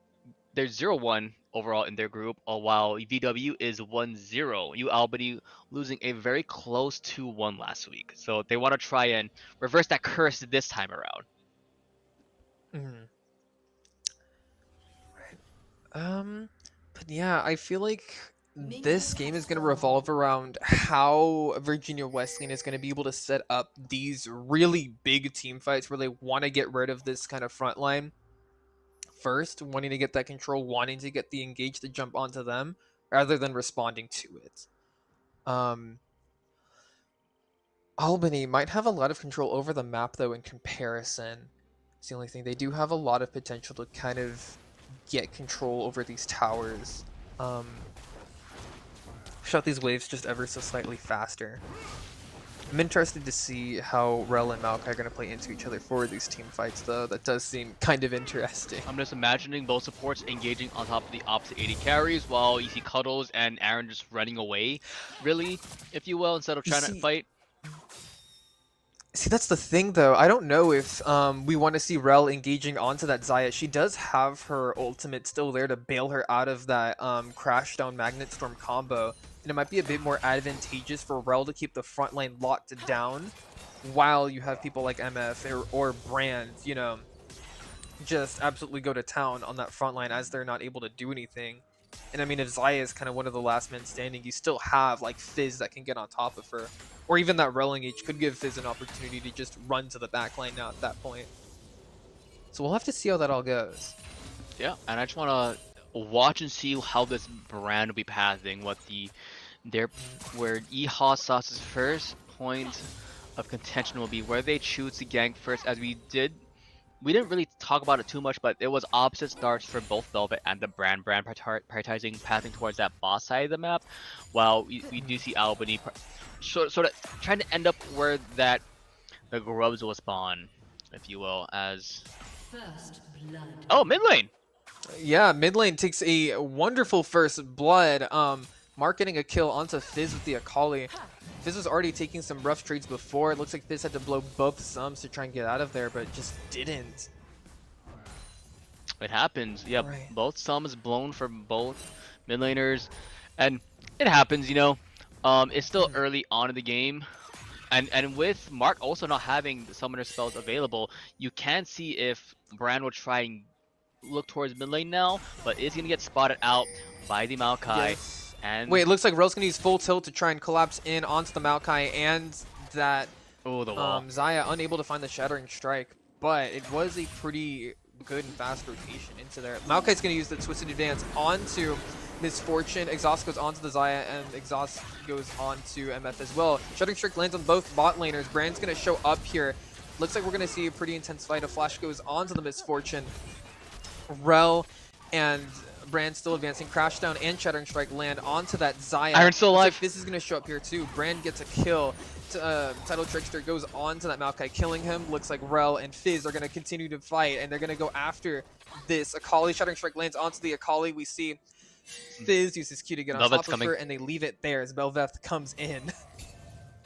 0-1 overall in their group, while VWU is 1-0. UAlbany losing a very close 2-1 last week. So they want to try and reverse that curse this time around. But yeah, I feel like this game is going to revolve around how Virginia Wesleyan is going to be able to set up these really big team fights where they want to get rid of this kind of front line first, wanting to get that control, wanting to get the engage to jump onto them, rather than responding to it. Albany might have a lot of control over the map, though, in comparison. It's the only thing. They do have a lot of potential to kind of get control over these towers. Shot these waves just ever so slightly faster. I'm interested to see how Rel and Maokai are going to play into each other for these team fights, though. That does seem kind of interesting. I'm just imagining both supports engaging on top of the opposite AD carries while you see Cuddles and Aaron just running away, really, if you will, instead of trying to fight. See, that's the thing, though. I don't know if we want to see Rel engaging onto that Xayah. She does have her ultimate still there to bail her out of that Crash Down Magnet Storm combo. And it might be a bit more advantageous for Rel to keep the front lane locked down while you have people like MF or Brand, you know, just absolutely go to town on that front line as they're not able to do anything. And I mean, if Xayah is kind of one of the last men standing, you still have like Fizz that can get on top of her. Or even that Rel engage could give Fizz an opportunity to just run to the back line now at that point. So we'll have to see how that all goes. Yeah, and I just want to watch and see how this Brand will be passing, what where EHOS's first point of contention will be, where they choose to gank first, as we didn't really talk about it too much, but it was opposite starts for both Velvet and the Brand prioritizing passing towards that boss side of the map, while we do see Albany sort of trying to end up where the grubs will spawn, if you will, as mid lane. Yeah, mid lane takes a wonderful first blood. Mark getting a kill onto Fizz with the Akali. Fizz was already taking some rough trades before. It looks like Fizz had to blow both sums to try and get out of there, but just didn't. It happens. Yep, right. Both sums blown for both mid laners, and it happens, you know. It's still early on in the game, and with Mark also not having the summoner spells available, you can see if Brand will try and look towards mid lane now, but is gonna get spotted out by the Maokai. Yes. And wait, it looks like Rel's gonna use full tilt to try and collapse in onto the Maokai, and that the wall. Xayah unable to find the Shattering Strike, but it was a pretty good and fast rotation into there. Maokai's gonna use the Twisted Advance onto Misfortune. Exhaust goes onto the Xayah, and Exhaust goes onto MF as well. Shattering Strike lands on both bot laners. Brand's gonna show up here. Looks like we're gonna see a pretty intense fight. A flash goes onto the Misfortune. Rel and Brand still advancing. Crashdown and Shattering Strike land onto that Xayah. Iron's still alive. Like this is going to show up here too. Brand gets a kill. Title Trickster goes on to that Maokai, killing him. Looks like Rel and Fizz are going to continue to fight, and they're going to go after this Akali. Shattering Strike lands onto the Akali. We see Fizz uses Q to get on top of her, and they leave it there as Bel'Veth comes in.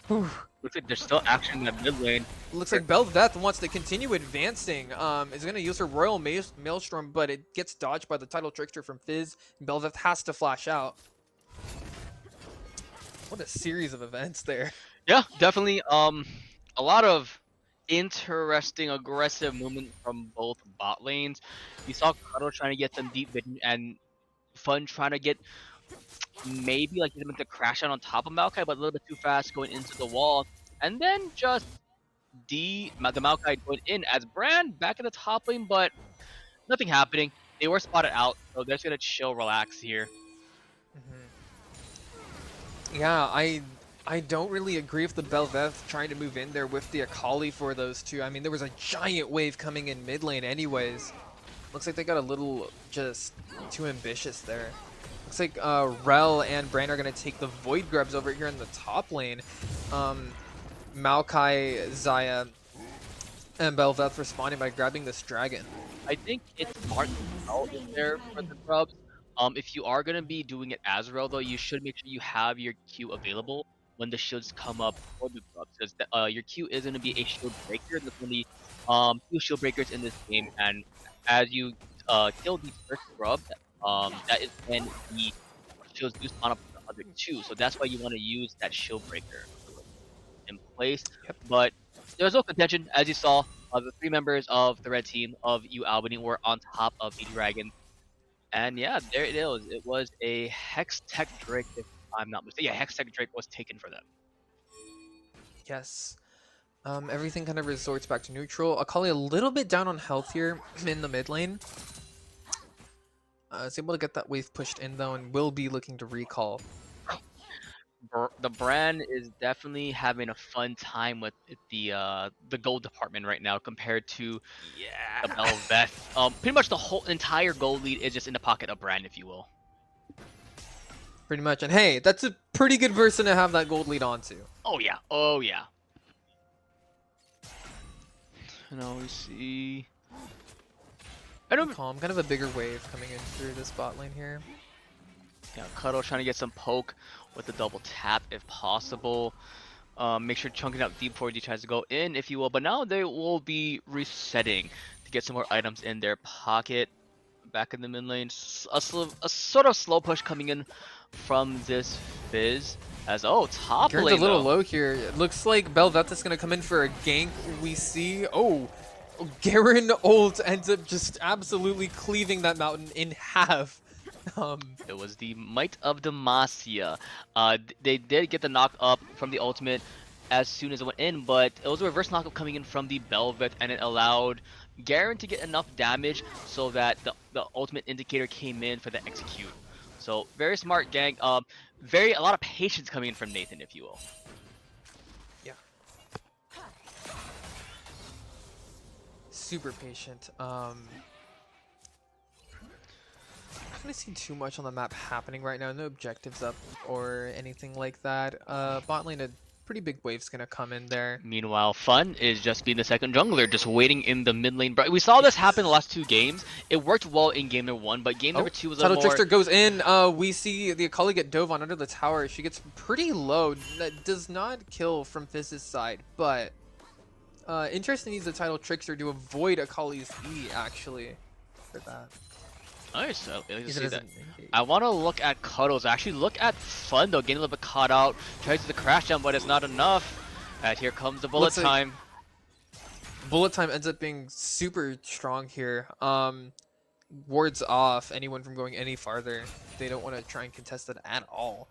Looks like there's still action in that mid lane. Looks like Bel'Veth wants to continue advancing. Is going to use her Royal Maelstrom, but it gets dodged by the Title Trickster from Fizz. Bel'Veth has to flash out. What a series of events there. Yeah, definitely. A lot of interesting, aggressive movement from both bot lanes. You saw Cuddle trying to get some deep vision, and Fun trying to get maybe like him to crash out on top of Maokai, but a little bit too fast going into the wall. And then just the Maokai going in as Brand back in the top lane, but nothing happening. They were spotted out, so they're just gonna chill, relax here. Yeah, I don't really agree with the Bel'Veth trying to move in there with the Akali for those two. I mean, there was a giant wave coming in mid lane anyways. Looks like they got a little just too ambitious there. Looks like Rel and Brand are going to take the Void Grubs over here in the top lane. Maokai, Xayah, and Bel'Veth responding by grabbing this dragon. I think it's smart in there for the Grubs. If you are going to be doing it as Rel, though, you should make sure you have your Q available when the shields come up for the Grubs, because your Q is going to be a shield breaker. There's only 2 shield breakers in this game, and as you kill the first Grub, that is when the shields do spawn up for the other 2. So that's why you want to use that shield breaker in place. Yep. But there's no contention, as you saw. The 3 members of the red team of UAlbany were on top of the dragon. And yeah, there it is. It was a Hex Tech Drake, if I'm not mistaken. Yeah, Hex Tech Drake was taken for them. Yes. Everything kind of resorts back to neutral. Akali a little bit down on health here in the mid lane. Is able to get that wave pushed in though, and will be looking to recall. The brand is definitely having a fun time with the gold department right now compared to the Yeah. Belveth. Pretty much the whole entire gold lead is just in the pocket of brand, if you will. Pretty much. And hey, that's a pretty good person to have that gold lead onto. Oh yeah, oh yeah. Now we see. I don't. Calm, kind of a bigger wave coming in through this bot lane here. Yeah, Cuddle trying to get some poke with the double tap if possible. Make sure chunking out deep before he tries to go in, if you will. But now they will be resetting to get some more items in their pocket. Back in the mid lane, a sort of slow push coming in from this Fizz. As top Garen's lane a little though. low here. It looks like Belveth is going to come in for a gank. We see, Garen ult ends up just absolutely cleaving that mountain in half. It was the Might of Demacia. They did get the knock up from the ultimate as soon as it went in, but it was a reverse knockup coming in from the Belveth, and it allowed Garen to get enough damage so that the ultimate indicator came in for the execute. So very smart gang. A lot of patience coming in from Nathan, if you will. Yeah. Super patient. I haven't seen too much on the map happening right now. No objectives up or anything like that. Bot lane, a pretty big wave's gonna come in there. Meanwhile, Fun is just being the second jungler, just waiting in the mid lane. We saw this happen the last 2 games. It worked well in game number 1, but game number 2 was a Title more... Trickster goes in. We see the Akali get dove on under the tower. She gets pretty low. That does not kill from Fizz's side, but interesting to use the Title Trickster to avoid Akali's E, actually, for that. Nice. I Because see it that. doesn't engage. I want to look at Cuddles. Actually, look at Fun though, getting a little bit caught out. Tries to the crash jump, but it's not enough. And here comes the bullet Looks like time. Bullet time ends up being super strong here. Wards off anyone from going any farther. They don't want to try and contest it at all.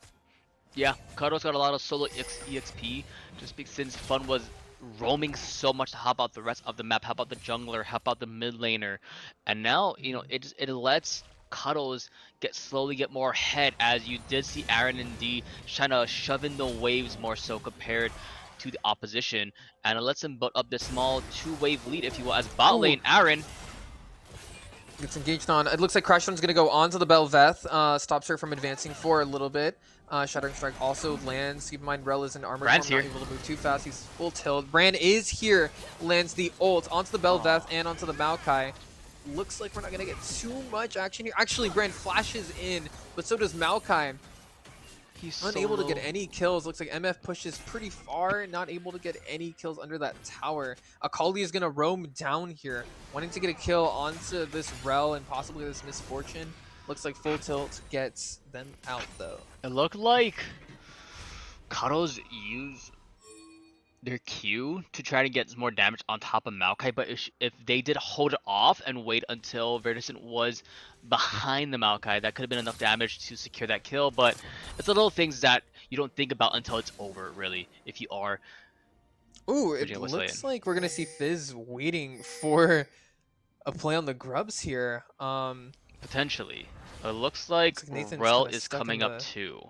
Yeah, Cuddles got a lot of solo EXP just because since Fun was roaming so much to help out the rest of the map, help out the jungler, help out the mid laner, and now it lets Cuddles slowly get more ahead, as you did see Aaron and D trying to shove in the waves more so compared to the opposition, and it lets him build up this small 2-wave lead, if you will, as bot lane Aaron Gets engaged on. It looks like Crashdown's going to go onto the Belveth. Stops her from advancing for a little bit. Shattering Strike also lands. Keep in mind, Rel is in armor Brand's form, here. not able to move too fast. He's full tilt. Brand is here. Lands the ult onto the Belveth and onto the Maokai. Looks like we're not going to get too much action here. Actually, Brand flashes in, but so does Maokai. he's Unable to solo. get any kills. Looks like MF pushes pretty far, not able to get any kills under that tower. Akali is going to roam down here, wanting to get a kill onto this Rel and possibly this Misfortune. Looks like full tilt gets them out though. It looked like Cuddles used their Q to try to get more damage on top of Maokai, but if they did hold it off and wait until Verdicent was behind the Maokai, that could have been enough damage to secure that kill, but it's the little things that you don't think about until it's over, really, if you are... Ooh, it Virginia Wesleyan. looks like we're going to see Fizz waiting for a play on the grubs here. Potentially. It looks like Nathan's Rel kinda is stuck in coming up the- too.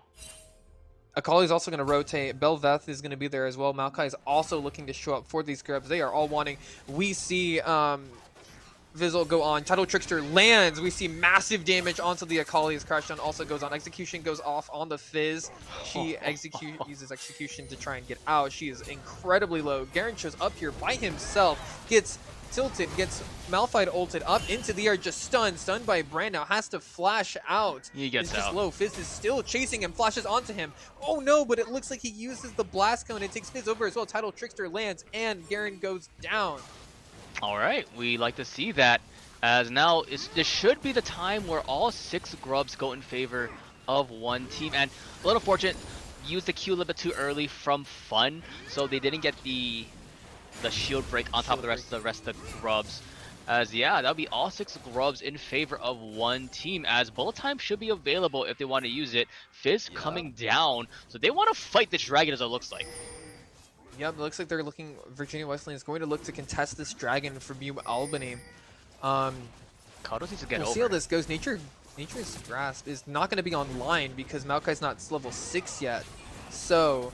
Akali's also going to rotate. Belveth is going to be there as well. Maokai is also looking to show up for these grubs. They are all wanting. We see Vizzle go on. Title Trickster lands. We see massive damage onto the Akali's. Crashdown also goes on. Execution goes off on the Fizz. She uses Execution to try and get out. She is incredibly low. Garen shows up here by himself. Gets tilted, gets Malphite ulted up into the air, just stunned by Brand now, has to flash out. He gets He's just out. low. Fizz is still chasing him, flashes onto him. Oh no, but it looks like he uses the blast cone. It takes Fizz over as well. Title Trickster lands and Garen goes down. Alright, we like to see that, as now this should be the time where all 6 grubs go in favor of one team, and a little fortunate, used the Q a little bit too early from Fun, so they didn't get the shield break on top of the rest of the grubs. As yeah, that'll be all 6 grubs in favor of one team, as bullet time should be available if they want to use it. Fizz coming down, so they want to fight this dragon, as it looks like. Yep, it looks like they're looking. Virginia Wesleyan is going to look to contest this dragon from UAlbany. Cuddles needs to get We'll over. see how this goes. Nature Nature's Grasp is not going to be online because Maokai's not level 6 yet. So,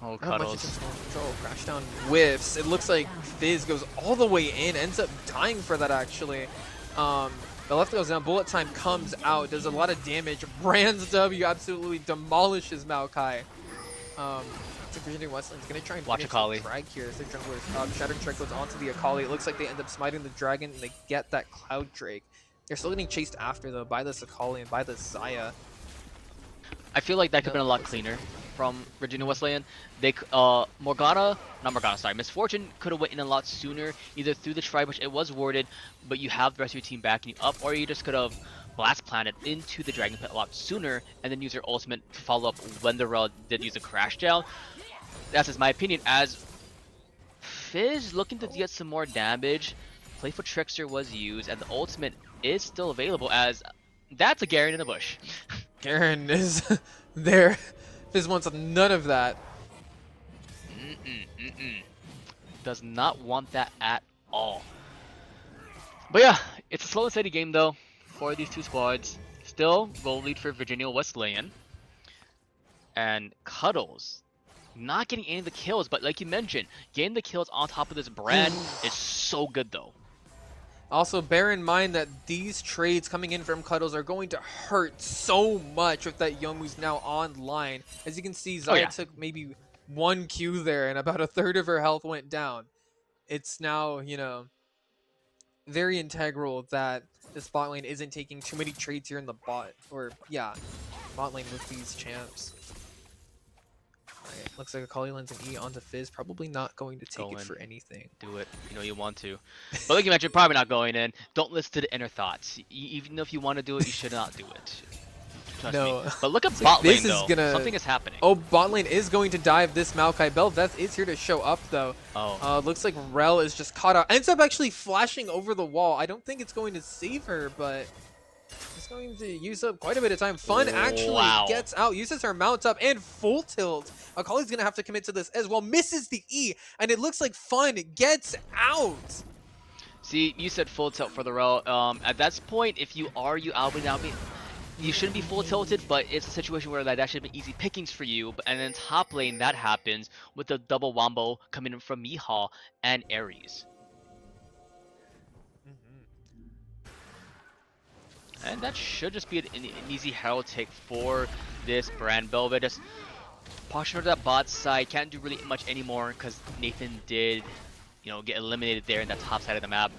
Oh, not much Cuddles. intentional control. Crash down whiffs. It looks like Fizz goes all the way in, ends up dying for that actually. The left goes down, bullet time comes out, does a lot of damage. Brand's W absolutely demolishes Maokai. It's like Virginia Westland's gonna try and Watch finish Akali. the drag here as their jungler's up. Shattering Strike goes onto the Akali. It looks like they end up smiting the dragon and they get that Cloud Drake. They're still getting chased after though by this Akali and by this Zaya. I feel like that could have been a lot cleaner from Virginia Wesleyan. They Morgana, not Morgana, sorry, Misfortune could have went in a lot sooner, either through the Tribe, which it was warded, but you have the rest of your team backing you up, or you just could have blast planted into the Dragon Pit a lot sooner, and then use your ultimate to follow up when the Rel did use a crash down. That's just my opinion. As Fizz looking to get some more damage, Playful Trickster was used, and the ultimate is still available, as that's a Garen in a bush. Garen is there. Fizz wants none of that. Does not want that at all. But yeah, it's a slow and steady game though for these two squads. Still goal lead for Virginia Wesleyan. And Cuddles not getting any of the kills, but like you mentioned, getting the kills on top of this brand is so good though. Also, bear in mind that these trades coming in from Cuddles are going to hurt so much with that Young who's now online. As you can see, Zaya took maybe 1 Q there and about a third of her health went down. It's now, you know, very integral that this bot lane isn't taking too many trades here in the bot, or yeah, bot lane with these champs. Alright, looks like Akali lands an E onto Fizz, probably not going to take it for anything. Do it, you know you want to. But like you mentioned, probably not going in. Don't listen to the inner thoughts. Even if you want to do it, you should not do it. Trust me. But look at bot lane though. Something is happening. Oh, bot lane is going to dive this Maokai. Bel'Veth is here to show up though. Looks like Rel is just caught out. Ends up actually flashing over the wall. I don't think it's going to save her, but it's going to use up quite a bit of time. Fun actually gets out, uses her mount up, and full tilt. Akali's going to have to commit to this as well. Misses the E, and it looks like Fun gets out. See, you said full tilt for the Rel. At that point, if you are UAlbany, you shouldn't be full tilted, but it's a situation where that should have been easy pickings for you. And then top lane, that happens with the double wombo coming in from Mihal and Ares. And that should just be an easy herald take for this brand. Bel'Veth just pushing to that bot side. Can't do really much anymore because Nathan did, you know, get eliminated there in that top side of the map.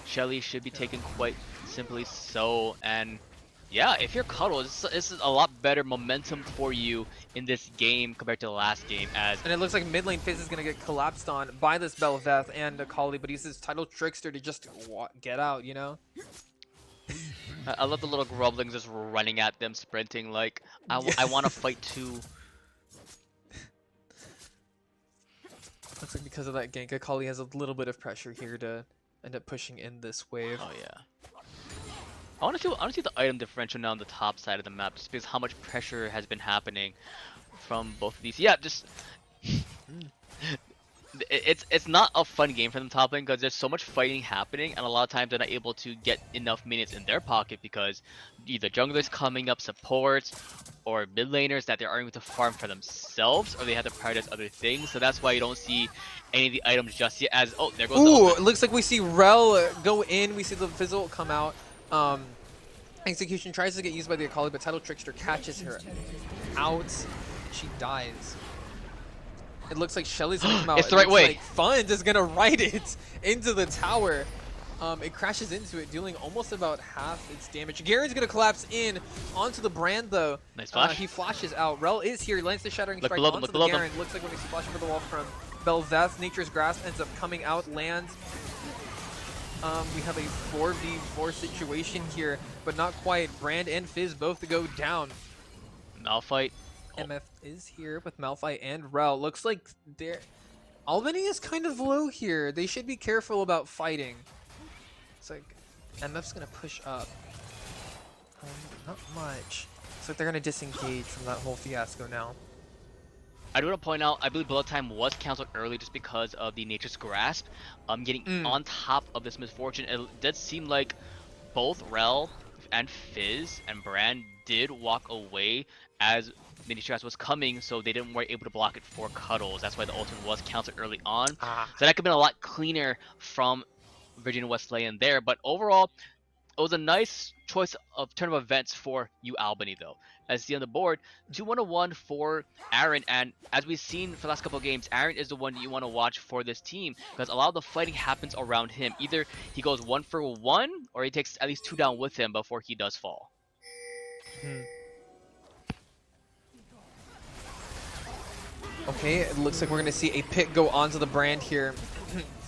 Shelly should be taken quite simply so. And yeah, if you're Cuddles, this is a lot better momentum for you in this game compared to the last game. And it looks like mid lane Fizz is going to get collapsed on by this Bel'Veth and Akali, but he uses Title Trickster to just get out, you know? I love the little grumblings just running at them, sprinting like, I want to fight too. Looks like because of that gank, Akali has a little bit of pressure here to end up pushing in this wave. Oh yeah. I want to see the item differential now on the top side of the map, just because how much pressure has been happening from both of these. Yeah, just it's not a fun game for them top lane because there's so much fighting happening, and a lot of times they're not able to get enough minutes in their pocket because either junglers coming up, supports, or mid laners that they're able to farm for themselves, or they have to prioritize other things. So that's why you don't see any of the items just yet. As there goes. Ooh, it looks like we see Rel go in. We see the Fizzle come out. Execution tries to get used by the Akali, but Title Trickster catches her out. She dies. It looks like Shelly's gonna come out. It's the right way. Like Fund is gonna ride it into the tower. It crashes into it, dealing almost about half its damage. Garen's gonna collapse in onto the brand though. Nice flash. He flashes out. Rel is here, lands the Shattering Strike onto the Garen. Looks like when he's flashing for the wall from Bel'Veth, Nature's Grasp ends up coming out, lands. We have a 4v4 situation here, but not quite. Brand and Fizz both to go down. Malphite. MF is here with Malphite and Rel. Looks like Albany is kind of low here. They should be careful about fighting. It's like MF's gonna push up. Not much. Looks like they're gonna disengage from that whole fiasco now. I do want to point out, I believe bullet time was cancelled early just because of the Nature's Grasp. Getting on top of this Misfortune, it did seem like both Rel and Fizz and Brand did walk away as Mini Stress was coming, so they didn't were able to block it for Cuddles. That's why the ultimate was countered early on. So that could have been a lot cleaner from Virginia Wesleyan there. But overall, it was a nice choice of turn of events for UAlbany though. As you see on the board, 2-1-1 for Aaron, and as we've seen for the last couple of games, Aaron is the one you want to watch for this team because a lot of the fighting happens around him. Either he goes 1-for-1 or he takes at least 2 down with him before he does fall. Okay, it looks like we're going to see a pick go onto the Brand here.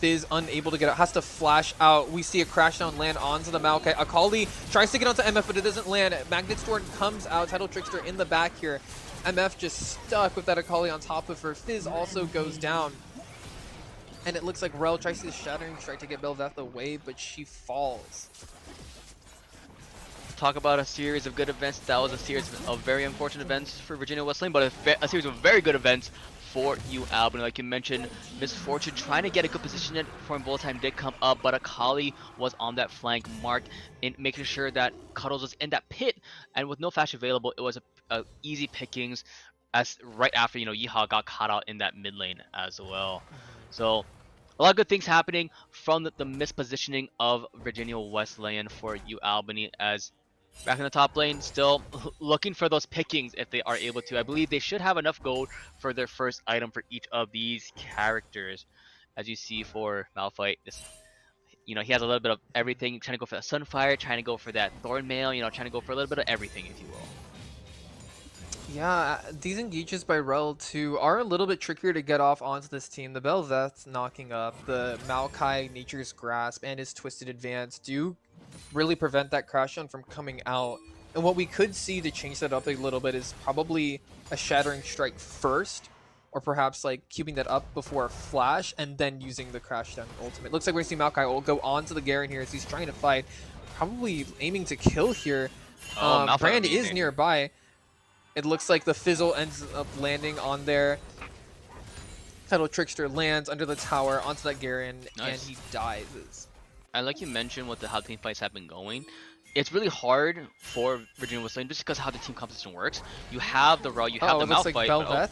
Fizz unable to get out, has to flash out. We see a crash down land onto the Maokai. Akali tries to get onto MF, but it doesn't land. Magnet Storm comes out, Tidal Trickster in the back here. MF just stuck with that Akali on top of her. Fizz also goes down. And it looks like Rel tries to Shattering Strike to get Bel'Veth away, but she falls. Talk about a series of good events. That was a series of very unfortunate events for Virginia Wesleyan, but a series of very good events for UAlbany. Like you mentioned, Misfortune trying to get a good position in for him. Bullet time did come up, but Akali was on that flank mark in making sure that Cuddles was in that pit, and with no flash available, it was a easy pickings as right after, you know, Yeehaw got caught out in that mid lane as well. So a lot of good things happening from the mispositioning of Virginia Wesleyan for UAlbany, as back in the top lane, still looking for those pickings if they are able to. I believe they should have enough gold for their first item for each of these characters. As you see for Malphite, this, you know, he has a little bit of everything, trying to go for that Sunfire, trying to go for that Thornmail, you know, trying to go for a little bit of everything, if you will. Yeah, these engages by Rel too are a little bit trickier to get off onto this team. The Bel'Veth knocking up, the Maokai Nature's Grasp, and his Twisted Advance do really prevent that crash down from coming out. And what we could see to change that up a little bit is probably a Shattering Strike first, or perhaps like keeping that up before a flash and then using the crash down ultimate. Looks like we're going to see Maokai will go onto the Garen here as he's trying to fight, probably aiming to kill here. Brand is nearby. It looks like the Fizzle ends up landing on there. Tidal Trickster lands under the tower onto that Garen, and he dies. And like you mentioned, with how the team fights have been going, it's really hard for Virginia Wesleyan just because how the team composition works. You have the Raw, you have the Malphite. Like Bel'Veth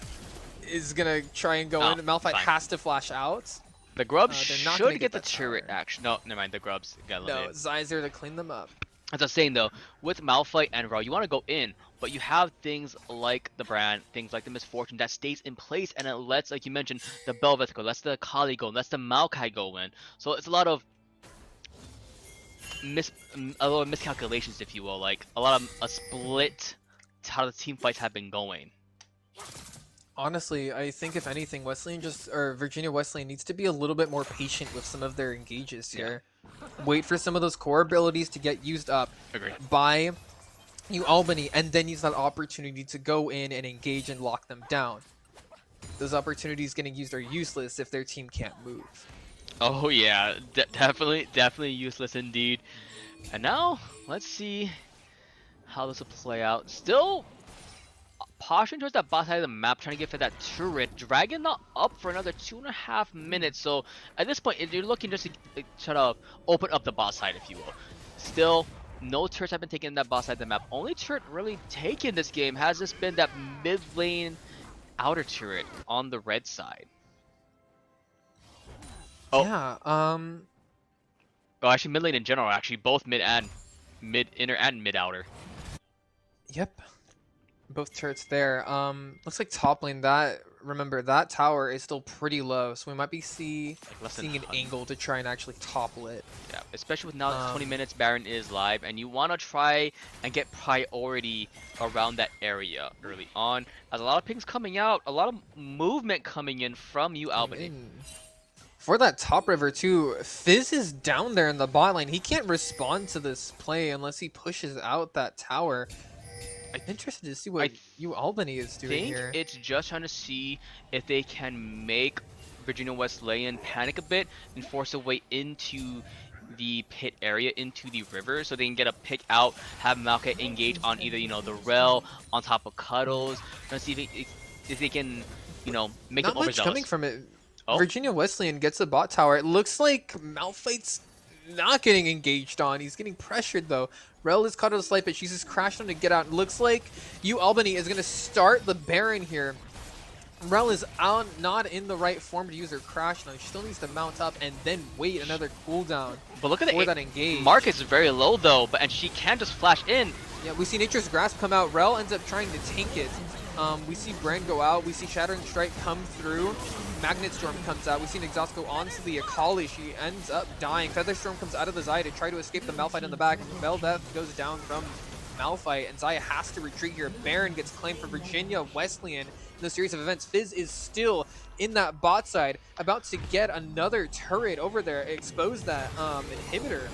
is gonna try and go in. Malphite has to flash out. The Grubs should get the turret action. No, never mind. The Grubs got eliminated. No, Zai's there to clean them up. As I was saying though, with Malphite and Raw, you want to go in, but you have things like the Brand, things like the Misfortune that stays in place, and it lets, like you mentioned, the Bel'Veth go, lets the Akali go, lets the Maokai go in. So it's a lot of miscalculations, if you will, like a lot of a split to how the team fights have been going. Honestly, I think if anything, Virginia Wesleyan needs to be a little bit more patient with some of their engages here. Wait for some of those core abilities to get used up by UAlbany, and then use that opportunity to go in and engage and lock them down. Those opportunities getting used are useless if their team can't move. Oh yeah, definitely useless indeed. And now, let's see how this will play out. Still posturing towards that bot side of the map, trying to get for that turret. Dragon not up for another 2.5 minutes, so at this point, you're looking just to try to open up the bot side, if you will. Still, no turrets have been taken in that bot side of the map. Only turret really taken this game has just been that mid lane outer turret on the red side. Oh. Yeah, Oh, actually, mid lane in general, actually, both mid inner and mid outer. Yep. Both turrets there. Looks like top lane, remember, that tower is still pretty low, so we might be seeing an angle to try and actually topple it. Yeah, especially with now 20 minutes, Baron is live, and you want to try and get priority around that area early on. As a lot of pings coming out, a lot of movement coming in from UAlbany. For that top river too, Fizz is down there in the bot lane. He can't respond to this play unless he pushes out that tower. I'm interested to see what UAlbany is doing here. I think it's just trying to see if they can make Virginia Wesleyan panic a bit and force a way into the pit area, into the river, so they can get a pick out, have Maokai engage on either, you know, the Rel on top of Cuddles, trying to see if they can, you know, make them overzealous. Not much coming from it. Oh. Virginia Wesleyan gets a bot tower. It looks like Malphite's not getting engaged on. He's getting pressured though. Rel is caught on a slight pitch. She's just crashed on to get out. Looks like UAlbany is going to start the Baron here. Rel is out, not in the right form to use her crash now. She still needs to mount up and then wait another cooldown. But look at for that engage. Market is very low though, and she can just flash in. Yeah, we see Nature's Grasp come out. Rel ends up trying to tank it. We see Brand go out. We see Shattering Strike come through. Magnet Storm comes out. We see an Exhaust go onto the Akali. She ends up dying. Featherstorm comes out of the Xayah to try to escape the Malphite in the back. Bel'Veth goes down from Malphite, and Xayah has to retreat here. Baron gets claimed for Virginia Wesleyan in the series of events. Fizz is still in that bot side, about to get another turret over there, expose that inhibitor.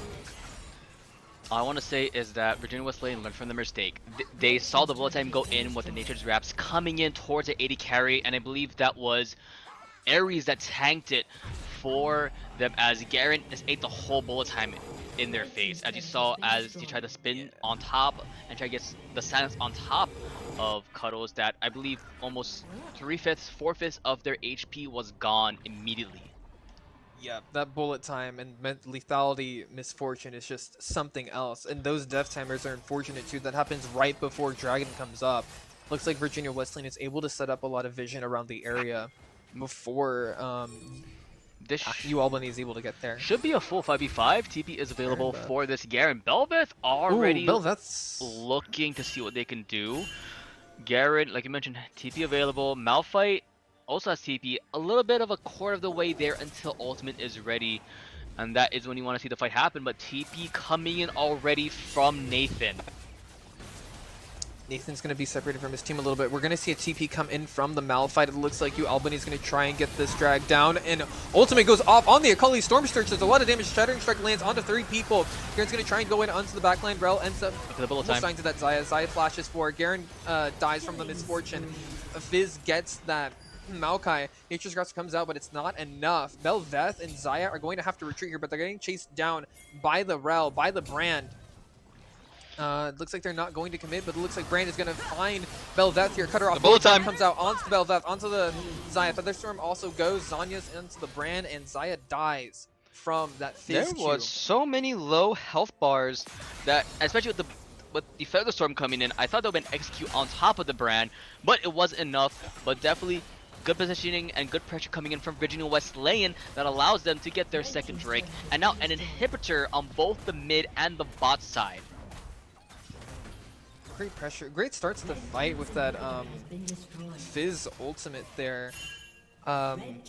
All I want to say is that Virginia Wesleyan learned from the mistake. They saw the bullet time go in with the Nature's Wraps coming in towards the 80 carry, and I believe that was Ares that tanked it for them, as Garen just ate the whole bullet time in their face, as you saw as he tried to spin on top and try to get the silence on top of Cuddles, that I believe almost 3/5, 4/5 of their HP was gone immediately. Yeah, that bullet time and lethality misfortune is just something else. And those death timers are unfortunate too. That happens right before Dragon comes up. Looks like Virginia Wesleyan is able to set up a lot of vision around the area before UAlbany is able to get there. Should be a full 5v5. TP is available for this Garen. Bel'Veth already looking to see what they can do. Garen, like you mentioned, TP available. Malphite also has TP, a little bit of a quarter of the way there until ultimate is ready, and that is when you want to see the fight happen. But TP coming in already from Nathan. Nathan's going to be separated from his team a little bit. We're going to see a TP come in from the Malphite. It looks like UAlbany is going to try and get this drag down, and ultimate goes off on the Akali Storm Surge. There's a lot of damage. Shattering Strike lands onto 3 people. Garen's going to try and go in onto the backline. Rel ends up almost dying to that Xayah. Xayah flashes for Garen, dies from the misfortune. Fizz gets that Maokai. Nature's Grasp comes out, but it's not enough. Bel'Veth and Xayah are going to have to retreat here, but they're getting chased down by the Rel, by the Brand. It looks like they're not going to commit, but it looks like Brand is going to find Bel'Veth here. Cut her off. Bullet time comes out onto the Bel'Veth, onto the Xayah. Featherstorm also goes. Zanya's into the Brand, and Xayah dies from that Fizz There was so many low health bars that, especially with the Featherstorm coming in, I thought they would have been execute on top of the Brand, but it wasn't enough. But definitely good positioning and good pressure coming in from Virginia Wesleyan that allows them to get their second Drake, and now an inhibitor on both the mid and the bot side. Great pressure. Great start to the fight with that Fizz ultimate there. And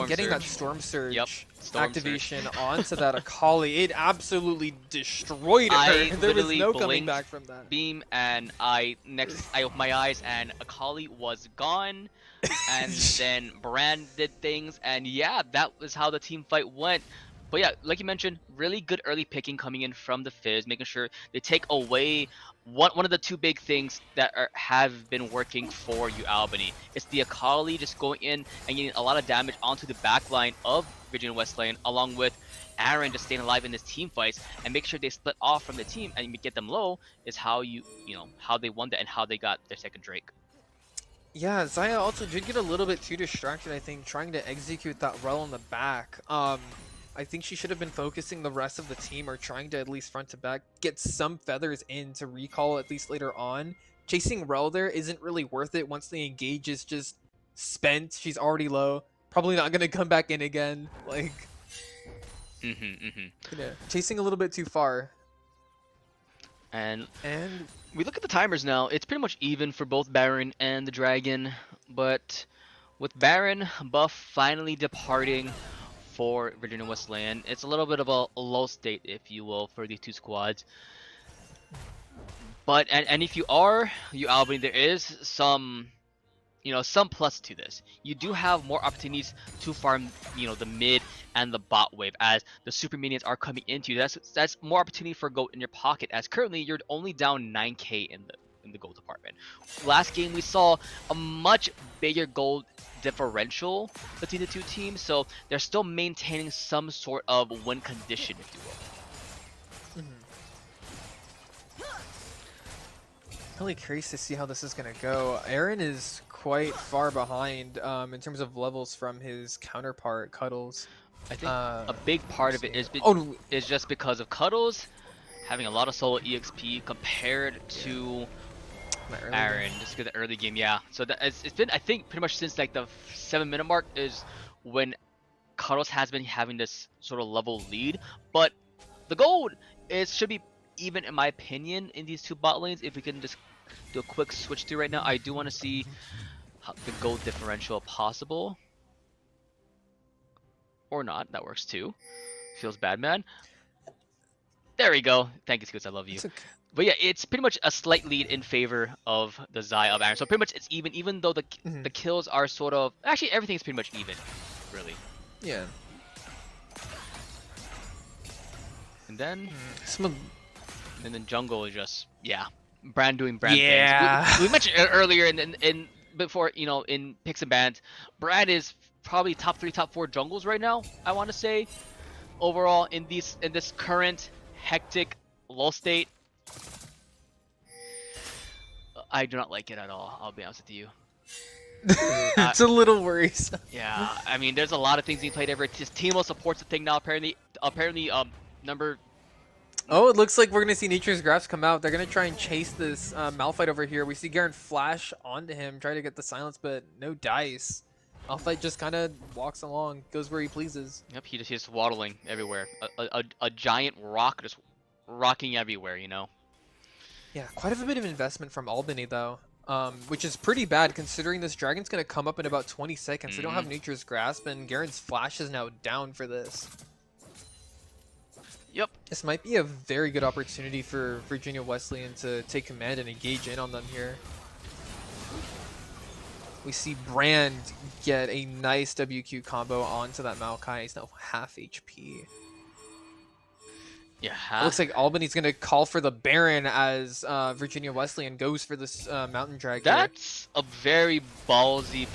getting that Storm Surge activation onto that Akali, it absolutely destroyed her. There was no coming back from that. Beam, and I opened my eyes and Akali was gone. And then Brand did things, and yeah, that was how the team fight went. But yeah, like you mentioned, really good early picking coming in from the Fizz, making sure they take away one of the 2 big things that have been working for UAlbany. It's the Akali just going in and getting a lot of damage onto the backline of Virginia Wesleyan, along with Aaron just staying alive in this team fights, and make sure they split off from the team and get them low is how how they won that and how they got their second Drake. Yeah, Xayah also did get a little bit too distracted, I think, trying to execute that Rel in the back. I think she should have been focusing the rest of the team, or trying to at least front to back get some feathers in to recall at least later on. Chasing Rel there isn't really worth it once the engage is just spent. She's already low. Probably not going to come back in again. Like, yeah, chasing a little bit too far. And we look at the timers now. It's pretty much even for both Baron and the Dragon, but with Baron buff finally departing for Virginia Wesleyan, it's a little bit of a low state, if you will, for these 2 squads. But and if you are UAlbany, there is some plus to this. You do have more opportunities to farm the mid and the bot wave, as the super minions are coming into you. That's more opportunity for gold in your pocket, as currently you're only down 9k in the gold department. Last game we saw a much bigger gold differential between the 2 teams, so they're still maintaining some sort of win condition, if you will. Really curious to see how this is going to go. Aaron is quite far behind in terms of levels from his counterpart, Cuddles. I think a big part of it is Oh, is just because of Cuddles having a lot of solo EXP compared to my early game. Aaron, just because the early game, yeah. So it's been, I think, pretty much since like the 7 minute mark is when Cuddles has been having this sort of level lead. But the goal is should be even, in my opinion, in these two bot lanes. If we can just do a quick switch through right now, I do want to see the gold differential possible or not. That works too. Feels bad, man. There we go. Thank you, Scoots. I love you. It's okay. But yeah, it's pretty much a slight lead in favor of the Zai of Aaron. So pretty much it's even though the kills are sort of actually everything's pretty much even, really. Yeah. And then Some and then jungle is just Brand doing Brand Yeah. things. We mentioned it earlier in before, in picks and bans, Brand is probably top 3, top 4 jungles right now. I want to say overall in this current hectic lull state. I do not like it at all. I'll be honest with you. it's a little worrisome. Yeah, I mean, there's a lot of things being played everywhere. Teemo supports the thing now. Apparently, number. Oh, it looks like we're gonna see Nature's Grasp come out. They're gonna try and chase this Malphite over here. We see Garen flash onto him, try to get the silence, but no dice. Malphite just kind of walks along, goes where he pleases. Yep, he's just waddling everywhere. A giant rock just rocking everywhere. Yeah, quite a bit of investment from Albany though, which is pretty bad considering this dragon's gonna come up in about 20 seconds. They don't have Nature's Grasp, and Garen's flash is now down for this. Yep. This might be a very good opportunity for Virginia Wesleyan to take command and engage in on them here. We see Brand get a nice WQ combo onto that Maokai. He's now half HP. Yeah. It looks like Albany's going to call for the Baron as Virginia Wesleyan goes for this Mountain Drag here. That's a very ballsy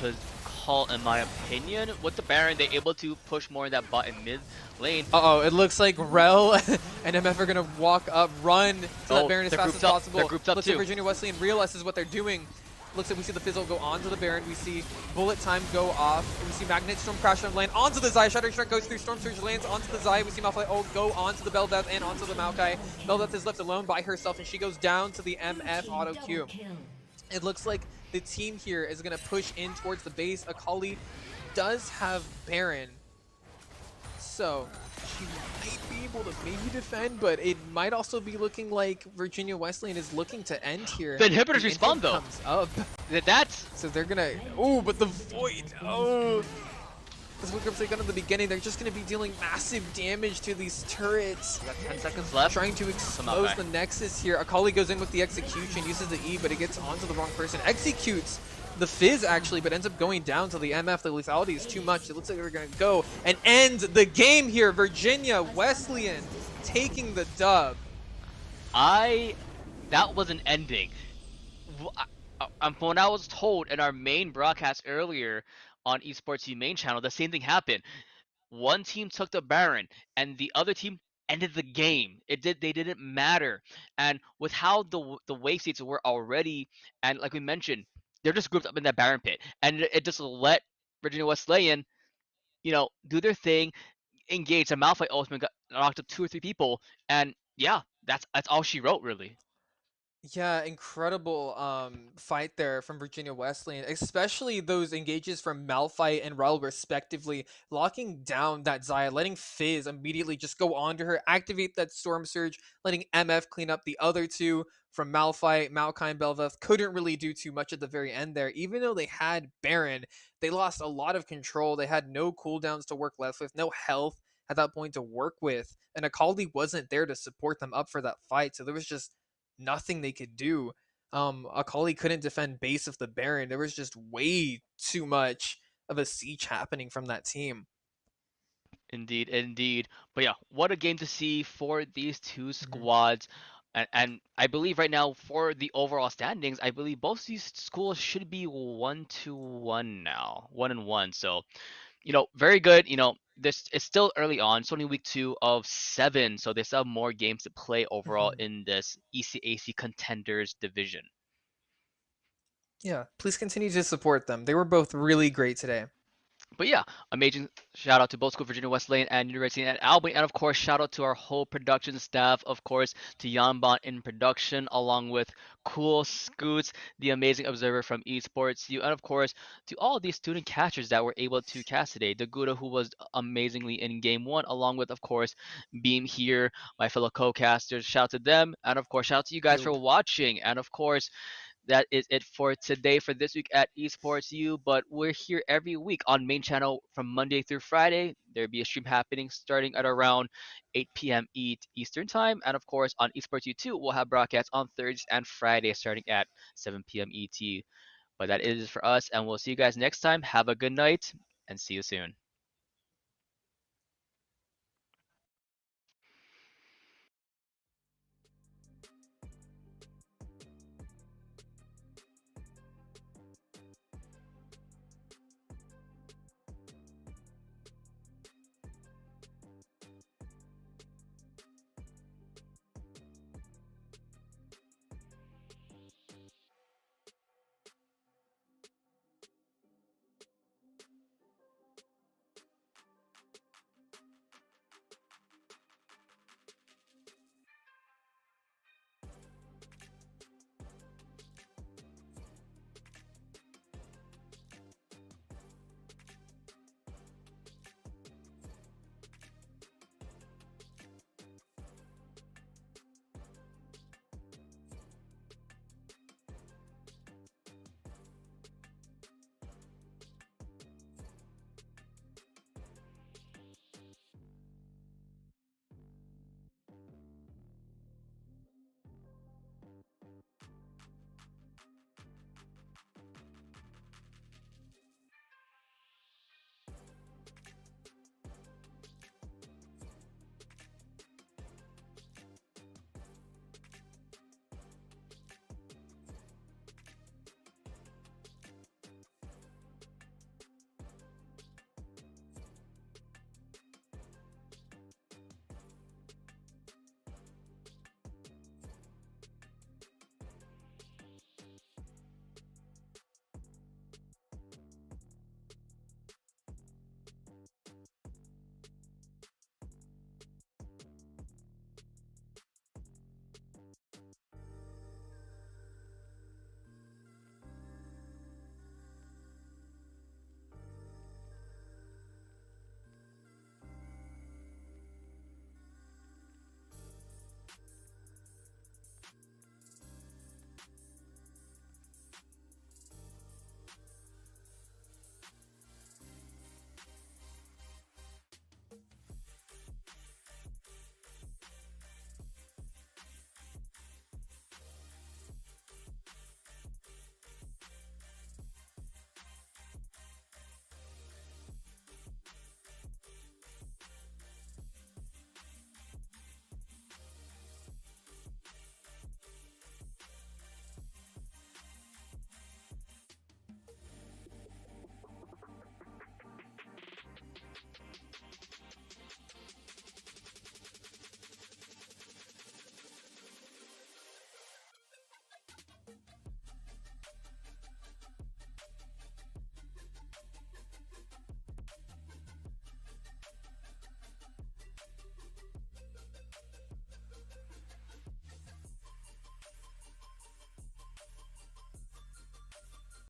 call, in my opinion. With the Baron, they're able to push more in that bot and mid lane. Uh-oh, it looks like Rel and MF are going to walk up, run to that Baron as fast as possible. They're grouped up looks too. like Virginia Wesleyan realizes what they're doing. Looks like we see the Fizzle go onto the Baron. We see Bullet Time go off. We see Magnet Storm crash and land onto the Zai. Shattering Strike goes through. Storm Surge lands onto the Zai. We see Malphite go onto the Bel'Veth and onto the Maokai. Bel'Veth is left alone by herself, and she goes down to the MF auto Q. It looks like the team here is going to push in towards the base. Akali does have Baron, so she might be able to maybe defend, but it might also be looking like Virginia Wesleyan is looking to end here. The inhibitors The respawn inhib though. comes up. That's So they're gonna. Oh, but the Void. Oh. As we said in the beginning, they're just gonna be dealing massive damage to these turrets. we got 10 seconds left. Trying to expose the Nexus here. Akali goes in with the execution, uses the E, but it gets onto the wrong person. Executes the Fizz actually, but ends up going down to the MF. The lethality is too much. It looks like they're gonna go and end the game here. Virginia Wesleyan taking the dub. That was an ending. When I was told in our main broadcast earlier on Esports U main channel, the same thing happened. One team took the Baron, and the other team ended the game. They didn't matter. And with how the wave states were already, and like we mentioned, they're just grouped up in that Baron pit, and it just let Virginia Wesleyan, do their thing, engage. And Malphite ultimately got knocked up 2 or 3 people, and yeah, that's all she wrote really. Yeah, incredible fight there from Virginia Wesleyan, especially those engages from Malphite and Rel respectively, locking down that Xayah, letting Fizz immediately just go onto her, activate that Storm Surge, letting MF clean up the other two from Malphite. Maokai and Bel'Veth couldn't really do too much at the very end there. Even though they had Baron, they lost a lot of control. They had no cooldowns to work left with, no health at that point to work with, and Akali wasn't there to support them up for that fight, so there was just nothing they could do. Akali couldn't defend base of the Baron. There was just way too much of a siege happening from that team. Indeed. But yeah, what a game to see for these two squads. And I believe right now for the overall standings, I believe both these schools should be 1-1 now, 1-1. So, very good. This it's still early on. It's only week 2 of 7, so they still have more games to play overall in this ECAC contenders division. Yeah, please continue to support them. They were both really great today. But yeah, amazing shout out to both School of Virginia Wesleyan and University at Albany, and of course shout out to our whole production staff, of course to Yanbon in production, along with Cool Scoots, the amazing observer from Esports U, and of course to all these student catchers that were able to cast today. Daguda, who was amazingly in game one, along with of course Beam here, my fellow co-casters. Shout out to them, and of course shout out to you guys for Yo. watching, and of course that is it for today for this week at Esports U. But we're here every week on main channel from Monday through Friday. There'll be a stream happening starting at around 8 p.m. Eastern time, and of course on Esports U 2 we'll have broadcasts on Thursdays and Fridays starting at 7 p.m. ET. But that is for us, and we'll see you guys next time. Have a good night, and see you soon.